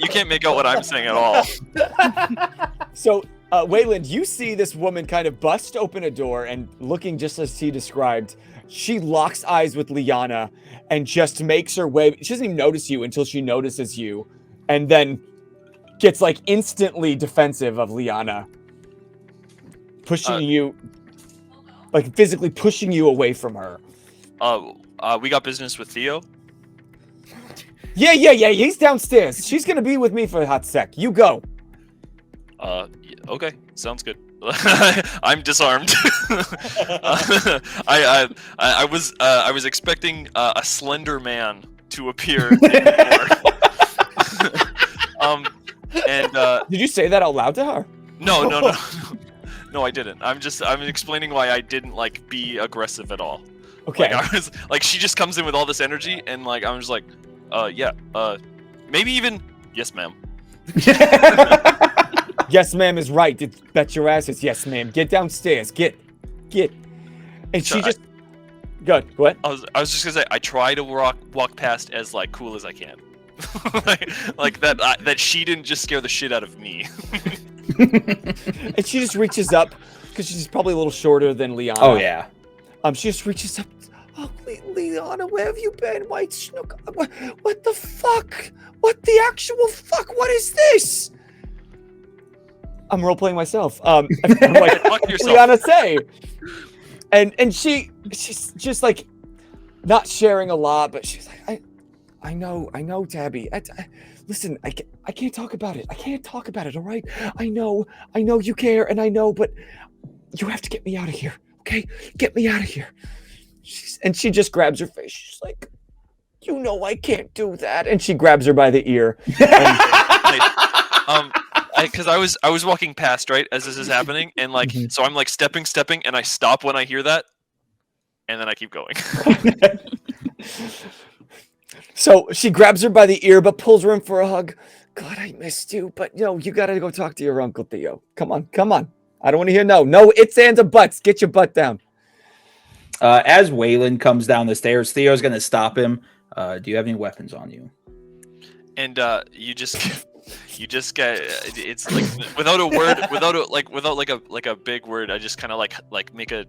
You can't make out what I'm saying at all. So, Wayland, you see this woman kind of bust open a door and looking just as he described. She locks eyes with Liana and just makes her way. She doesn't even notice you until she notices you, and then gets like instantly defensive of Liana, pushing you, like physically pushing you away from her. We got business with Theo. Yeah. He's downstairs. She's gonna be with me for a hot sec. You go. Okay, sounds good. I'm disarmed. I was expecting a slender man to appear in the door. And Did you say that out loud to her? no, no, I didn't. I'm explaining why I didn't like be aggressive at all. Okay. Like I was like, she just comes in with all this energy, and like I'm just like, yeah, maybe even yes, ma'am. Yes, ma'am is right. Bet your ass it's yes, ma'am. Get downstairs. Get. And So she just. Good. Go ahead. I was just gonna say, I try to walk past as like cool as I can. like that she didn't just scare the shit out of me. And she just reaches up because she's probably a little shorter than Liana. Oh yeah. She just reaches up. Oh, Liana, where have you been, White Snook? What the fuck? What the actual fuck? What is this? I'm role playing myself. I'm like, Fuck yourself. Liana, say. And she's just like not sharing a lot, but she's like, I know, Tabby. Listen, I can't talk about it. I can't talk about it. All right. I know you care, and I know, but you have to get me out of here. Okay, get me out of here. She just grabs her face. She's like, you know, I can't do that. And she grabs her by the ear. Because I was walking past right as this is happening, and like so I'm like stepping, and I stop when I hear that, and then I keep going. So she grabs her by the ear, but pulls her in for a hug. God, I missed you, but you gotta go talk to your Uncle Theo. Come on. I don't want to hear no ifs, ands, or buts. Get your butt down. As Waylon comes down the stairs, Theo's going to stop him. Do you have any weapons on you? And you just get, it's like without a word, without a big word, I just kind of like make an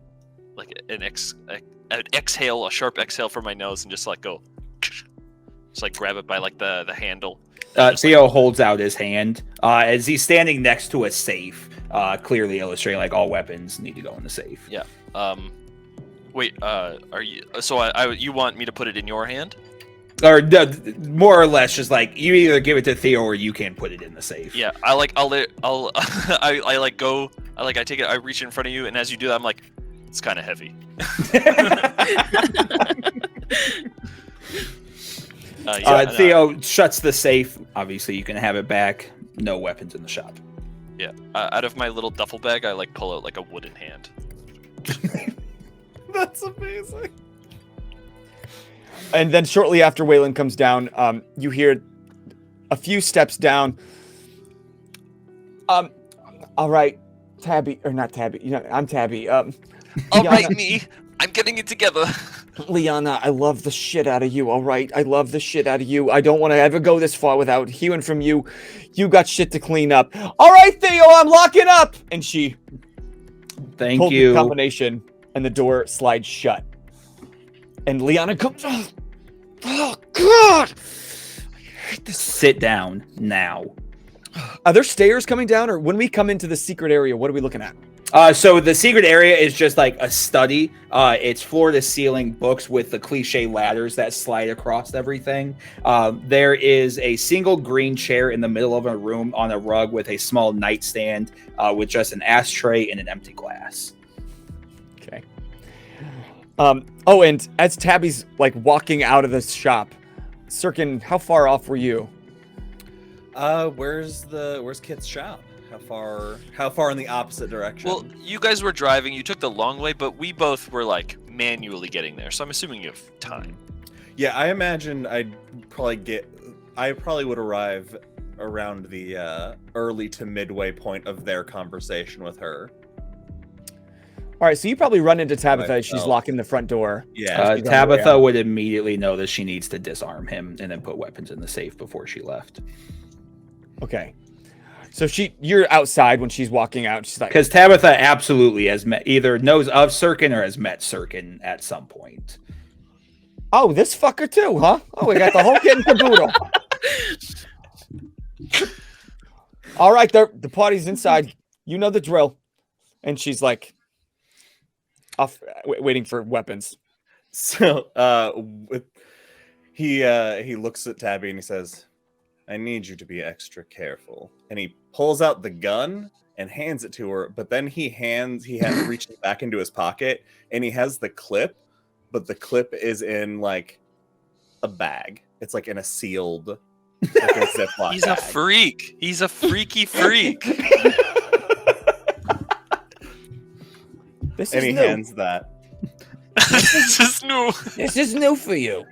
exhale, a sharp exhale from my nose, and just like go, just like grab it by like the handle. Theo holds out his hand as he's standing next to a safe, clearly illustrating like all weapons need to go in the safe. Yeah. Wait. Are you? So you want me to put it in your hand? Or more or less, just like you either give it to Theo or you can put it in the safe. Yeah. I take it. I reach in front of you, and as you do that, I'm like, it's kind of heavy. Theo shuts the safe. Obviously, you can have it back. No weapons in the shop. Yeah. Out of my little duffel bag, I like pull out like a wooden hand. That's amazing. And then shortly after Waylon comes down, you hear a few steps down. All right, Tabby, or not Tabby. I'm Tabby. All right, me. I'm getting it together. Liana, I love the shit out of you, all right? I love the shit out of you. I don't want to ever go this far without hearing from you. You got shit to clean up. All right, Theo, I'm locking up. And she Thank you. The combination, and the door slides shut. And Liana comes. Oh God! I hate this. Sit down now. Are there stairs coming down, or when we come into the secret area, what are we looking at? So the secret area is just like a study. It's floor to ceiling books with the cliche ladders that slide across everything. There is a single green chair in the middle of a room on a rug with a small nightstand with just an ashtray and an empty glass. Okay. Oh, and as Tabby's like walking out of the shop, Sirkin, how far off were you? Where's Kit's shop? How far in the opposite direction? Well, you guys were driving. You took the long way, but we both were like manually getting there. So I'm assuming you have time. Yeah, I imagine I probably would arrive around the early to midway point of their conversation with her. All right, so you probably run into Tabitha as she's locking the front door. Yeah, Tabitha would immediately know that she needs to disarm him and then put weapons in the safe before she left. Okay. So you're outside when she's walking out. She's like, because Tabitha absolutely has either knows of Sirkin or has met Sirkin at some point. Oh, this fucker too, huh? Oh, we got the whole kit and caboodle. All right, the party's inside. You know the drill. And she's like, off, waiting for weapons. So, he looks at Tabby and he says, I need you to be extra careful. And he pulls out the gun and hands it to her, but then he reaches back into his pocket and he has the clip, but the clip is in like a bag. It's like in a sealed like a Ziploc He's bag. a freak. He's a freaky freak. This And is he new. hands that. This is new. This is new for you.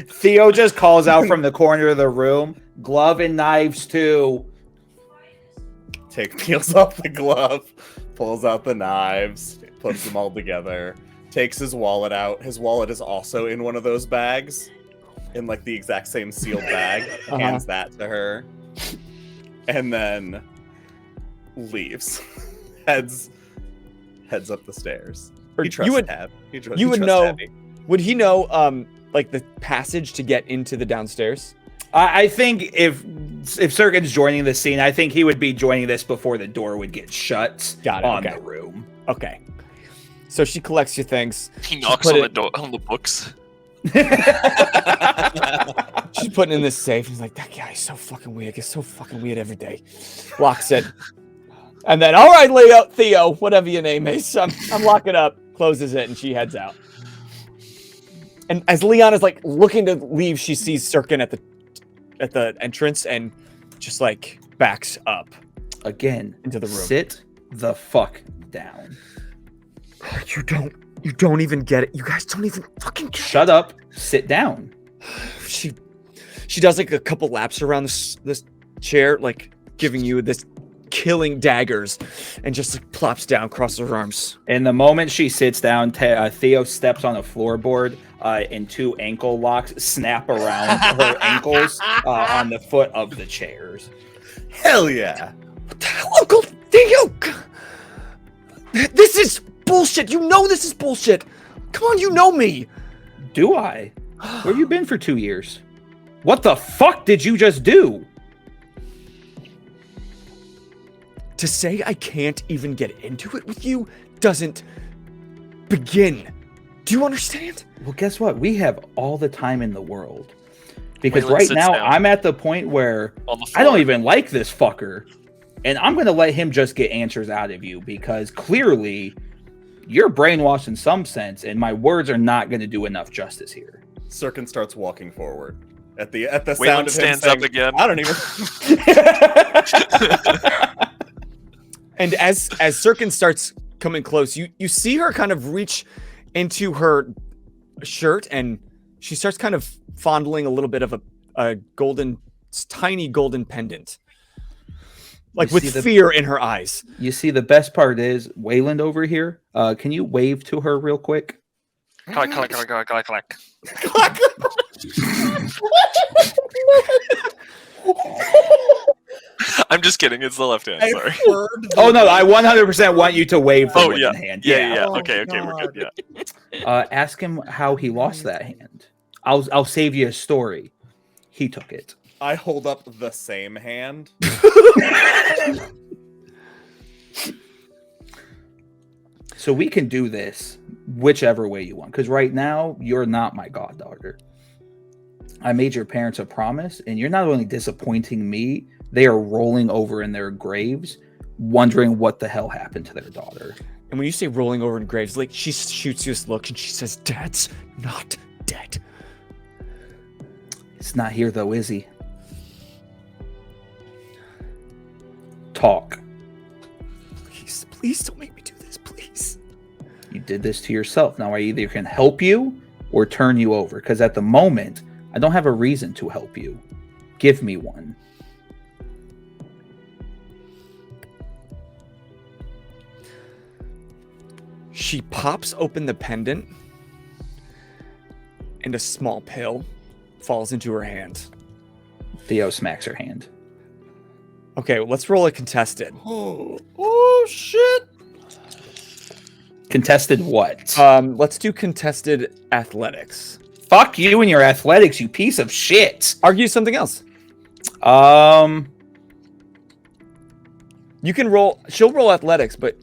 Theo just calls out from the corner of the room, glove and knives too. Peels off the glove, pulls out the knives, puts them all together, takes his wallet out. His wallet is also in one of those bags, in like the exact same sealed bag. Hands that to her, and then leaves. heads up the stairs. He trusts Tab. You would know. Tabby. Would he know like the passage to get into the downstairs? I think if Sirkin's joining the scene, I think he would be joining this before the door would get shut on the room. Okay. So she collects your things. He knocks on the door on the books. She's putting in this safe. He's like, that guy is so fucking weird. Gets so fucking weird every day. Locks it. And then, all right, Leo, Theo, whatever your name is, I'm locking up. Closes it, and she heads out. And as Leon is like looking to leave, she sees Sirkin at the entrance and just like backs up again into the room. Sit the fuck down. You don't even get it. You guys don't even fucking get Shut up. Sit down. She does like a couple laps around this chair, like giving you this killing daggers, and just like, plops down across her arms. And the moment she sits down, Theo steps on a floorboard and two ankle locks snap around her ankles on the foot of the chairs. Hell yeah. What the hell, Uncle Theo? This is bullshit. You know this is bullshit. Come on, you know me. Do I? Where have you been for 2 years? What the fuck did you just do? To say I can't even get into it with you doesn't begin. Do you understand? Well, guess what? We have all the time in the world. Because Waylon right sits now, down I'm at the point where on the I don't floor. even like this fucker. And I'm going to let him just get answers out of you because clearly you're brainwashed in some sense, and my words are not going to do enough justice here. Sirkin starts walking forward. At the sound Waylon of him stands saying, up again. I don't even. And as Sirkin starts coming close, you see her kind of reach into her shirt, and she starts kind of fondling a little bit of a tiny golden pendant, like with fear in her eyes. You see, the best part is Wayland over here. Can you wave to her real quick? Clack, clack, clack, clack, clack, clack. I'm just kidding. It's the left hand. Sorry. Oh no, I 100% want you to wave the Yeah. hand. Yeah. Oh, Okay, we're good. Yeah. Ask him how he lost that hand. I'll save you a story. He took it. I hold up the same hand. So we can do this whichever way you want. Because right now, you're not my goddaughter. I made your parents a promise, and you're not only disappointing me, they are rolling over in their graves, wondering what the hell happened to their daughter. And when you say rolling over in graves, like she shoots you this look and she says, Dad's not dead. It's not here though, is he? Talk. Please don't make me do this, please. You did this to yourself. Now I either can help you or turn you over. Because at the moment, I don't have a reason to help you. Give me one. She pops open the pendant, and a small pill falls into her hand. Theo smacks her hand. Okay, let's roll a contested. Oh shit! Contested what? Let's do contested athletics. Fuck you and your athletics, you piece of shit. Argue something else. You can roll. She'll roll athletics, but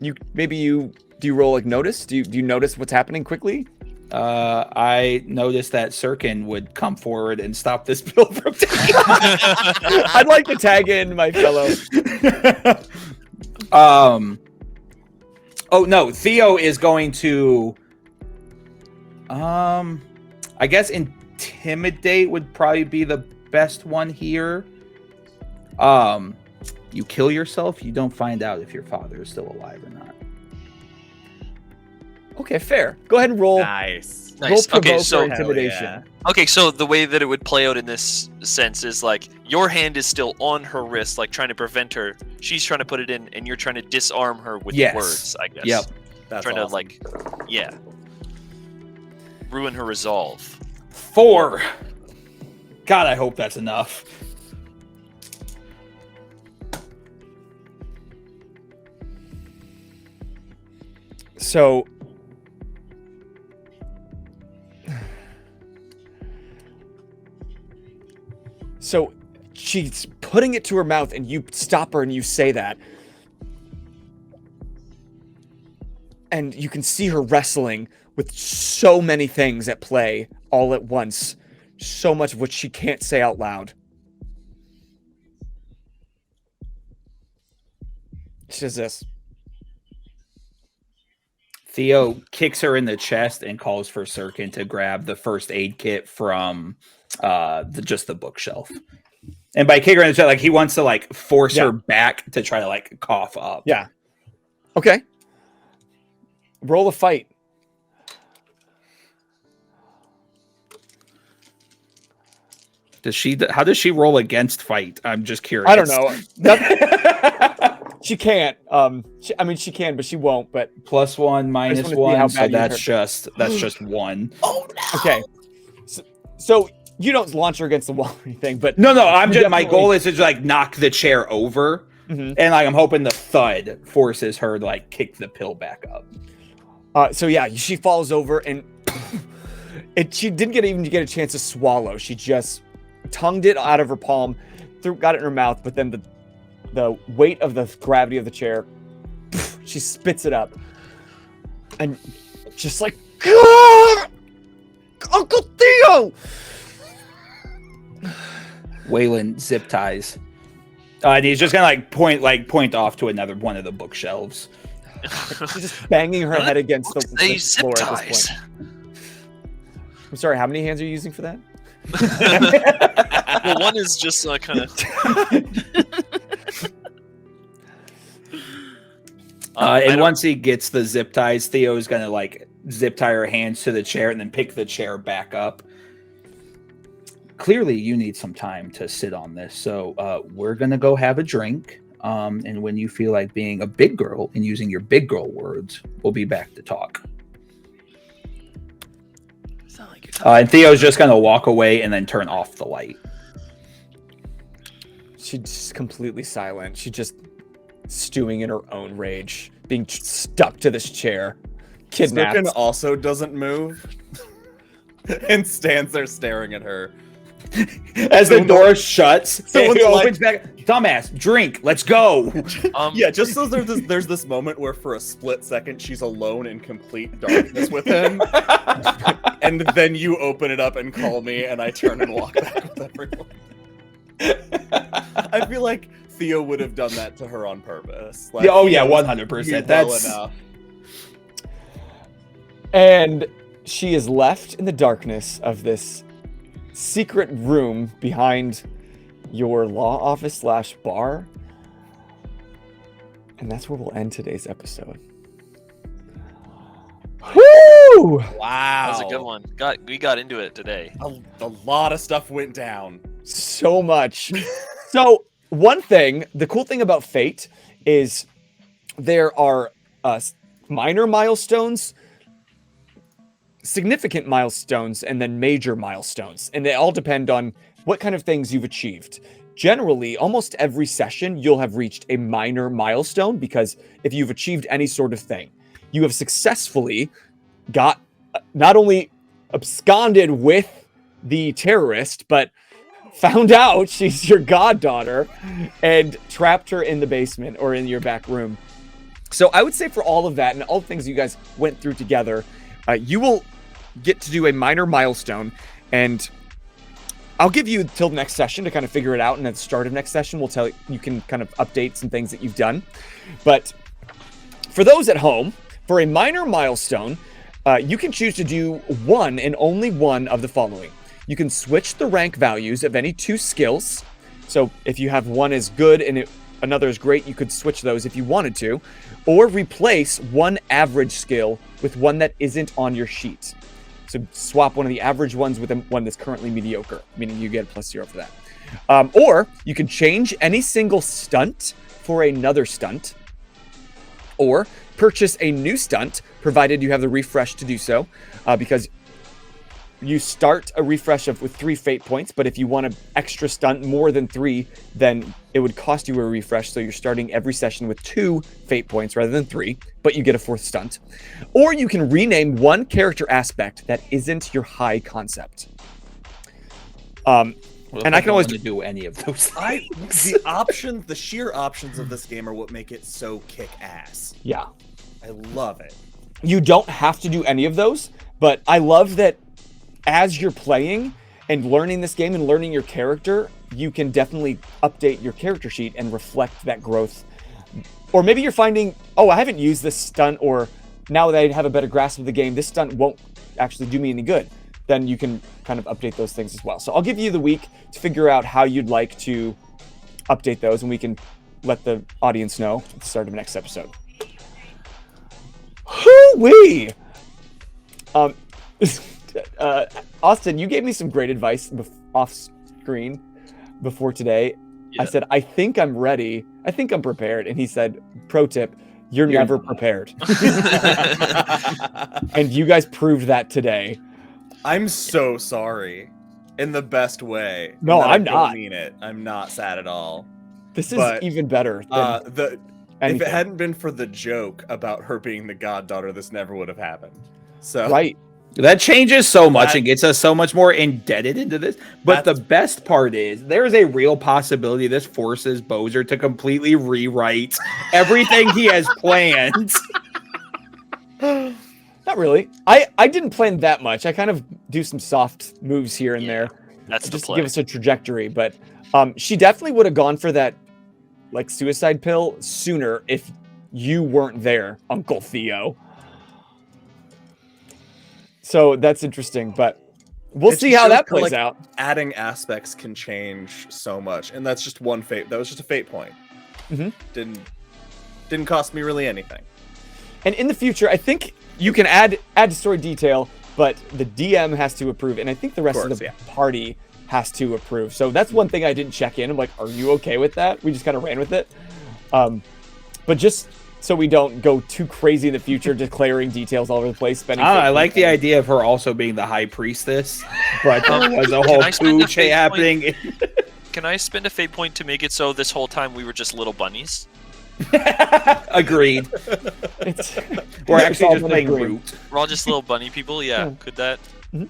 do you roll like notice? Do you notice what's happening quickly? I noticed that Sirkin would come forward and stop this bill from taking. I'd like to tag in my fellow. Oh no, Theo is going to. I guess intimidate would probably be the best one here. You kill yourself, you don't find out if your father is still alive or not. Okay, fair. Go ahead and roll. Nice. Roll Nice. Okay, provoke so or intimidation. yeah. Okay, so the way that it would play out in this sense is like your hand is still on her wrist, like trying to prevent her. She's trying to put it in, and you're trying to disarm her with Yes. words, I guess. Yep. That's Trying awesome. to like, yeah, ruin her resolve. 4. God, I hope that's enough. So she's putting it to her mouth, and you stop her and you say that. And you can see her wrestling with so many things at play all at once. So much of which she can't say out loud. She says this. Theo kicks her in the chest and calls for Sirkin to grab the first aid kit from just the bookshelf. And by kick her in the chest, like he wants to like force her back to try to like cough up. Yeah. Okay. Roll a fight. How does she roll against fight? I'm just curious. I don't know. She can't. She can, but she won't. But +1, wanna see -1, how so bad you that's hurt. just 1. Oh no. okay. So you don't launch her against the wall or anything, but No, I'm You just my definitely- goal is to just like knock the chair over, Mhm. and like I'm hoping the thud forces her to like kick the pill back up. So yeah, she falls over and she didn't even get a chance to swallow. She just tongued it out of her palm, got it in her mouth, but then the weight of the gravity of the chair, she spits it up, and just like, "God! Uncle Theo!" Waylon zip ties. And he's just gonna point off to another one of the bookshelves. She's just banging her head against the They zip floor at ties. this point. I'm sorry, how many hands are you using for that? Well, one is just kind of. And once he gets the zip ties, Theo's gonna like zip tie her hands to the chair and then pick the chair back up. Clearly, you need some time to sit on this, so we're gonna go have a drink. And when you feel like being a big girl and using your big girl words, we'll be back to talk. Sound like you're talking. And Theo's just gonna walk away and then turn off the light. She's just completely silent. She's just stewing in her own rage, being stuck to this chair, kidnapped. Sirkin also doesn't move and stands there staring at her. As the door shuts, someone's it like- opens back. Dumbass, drink. Let's go. Yeah, just so there's this moment where for a split second she's alone in complete darkness with him, and then you open it up and call me, and I turn and walk back with everyone. I feel like Theo would have done that to her on purpose. Like, Yeah, oh yeah, he knows 100%. you well That's enough. And she is left in the darkness of this secret room behind your law office / bar. And that's where we'll end today's episode. Woo! Wow, That was a good one. We got into it today. A lot of stuff went down. So much. So one thing, the cool thing about Fate is there are minor milestones, significant milestones, and then major milestones. And they all depend on what kind of things you've achieved. Generally, almost every session, you'll have reached a minor milestone because if you've achieved any sort of thing, you have successfully got not only absconded with the terrorist, but found out she's your goddaughter and trapped her in the basement or in your back room. So I would say for all of that and all the things you guys went through together, you will get to do a minor milestone, and I'll give you till next session to kind of figure it out, and at the start of next session, we'll tell you can kind of update some things that you've done. But for those at home, for a minor milestone, you can choose to do one and only one of the following. You can switch the rank values of any 2 skills. So if you have one is good and another is great, you could switch those if you wanted to, or replace one average skill with one that isn't on your sheet. So swap one of the average ones with one that's currently mediocre, meaning you get a +0 for that. Or you can change any single stunt for another stunt, or purchase a new stunt, provided you have the refresh to do so, because you start a refresh with 3 fate points, but if you want an extra stunt more than 3, then it would cost you a refresh, so you're starting every session with 2 fate points rather than 3, but you get a 4th stunt. Or you can rename one character aspect that isn't your high concept. Well, and I can always do any of those. The sheer options of this game are what make it so kick-ass. Yeah. I love it. You don't have to do any of those, but I love that as you're playing and learning this game and learning your character, you can definitely update your character sheet and reflect that growth. Or maybe you're finding, oh, I haven't used this stunt, or now that I have a better grasp of the game, this stunt won't actually do me any good. Then you can kind of update those things as well. So I'll give you the week to figure out how you'd like to update those, and we can let the audience know at the start of the next episode. Hoo-wee! Austin, you gave me some great advice off screen before today. Yeah. I said, I think I'm ready. I think I'm prepared. And he said, pro tip, you're never prepared. And you guys proved that today. I'm so sorry. In the best way. No, I'm not. I mean it. I'm not sad at all. This is even better. If it hadn't been for the joke about her being the goddaughter, this never would have happened. So right. That changes so much and gets us so much more indebted into this. But the best part is there's a real possibility this forces Bozer to completely rewrite everything he has planned. Not really. I didn't plan that much. I kind of do some soft moves here and there. That's just to give us a trajectory. But she definitely would have gone for that like suicide pill sooner if you weren't there, Uncle Theo. So that's interesting, but we'll see how that plays out. Adding aspects can change so much, and that's just one fate. That was just a fate point. Mm-hmm. Didn't cost me really anything. And in the future, I think you can add story detail, but the DM has to approve, and I think the rest of the party has to approve. So that's one thing I didn't check in. I'm like, are you okay with that? We just kind of ran with it. But just so we don't go too crazy in the future, declaring details all over the place. I like the idea of her also being the high priestess, but there was a whole pooch happening. Can I spend a fate point to make it so this whole time we were just little bunnies? Agreed. We're actually just playing root. We're all just little bunny people. Yeah. Could that? Mm-hmm.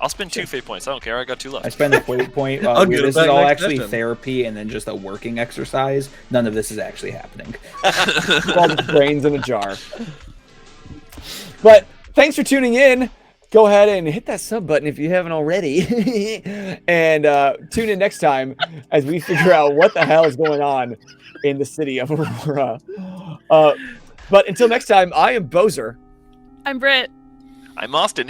I'll spend 2 fate points. I don't care. I got 2 left. I spend a fate point. This is all actually therapy and then just a working exercise. None of this is actually happening. All the brains in a jar. But thanks for tuning in. Go ahead and hit that sub button if you haven't already. And tune in next time as we figure out what the hell is going on in the city of Aurora. But until next time, I am Bozer. I'm Britt. I'm Austin.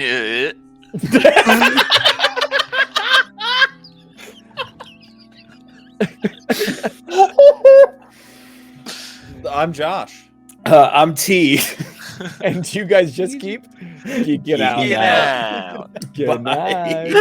I'm Josh. I'm T. And you guys just keep get out. Get out. Good night.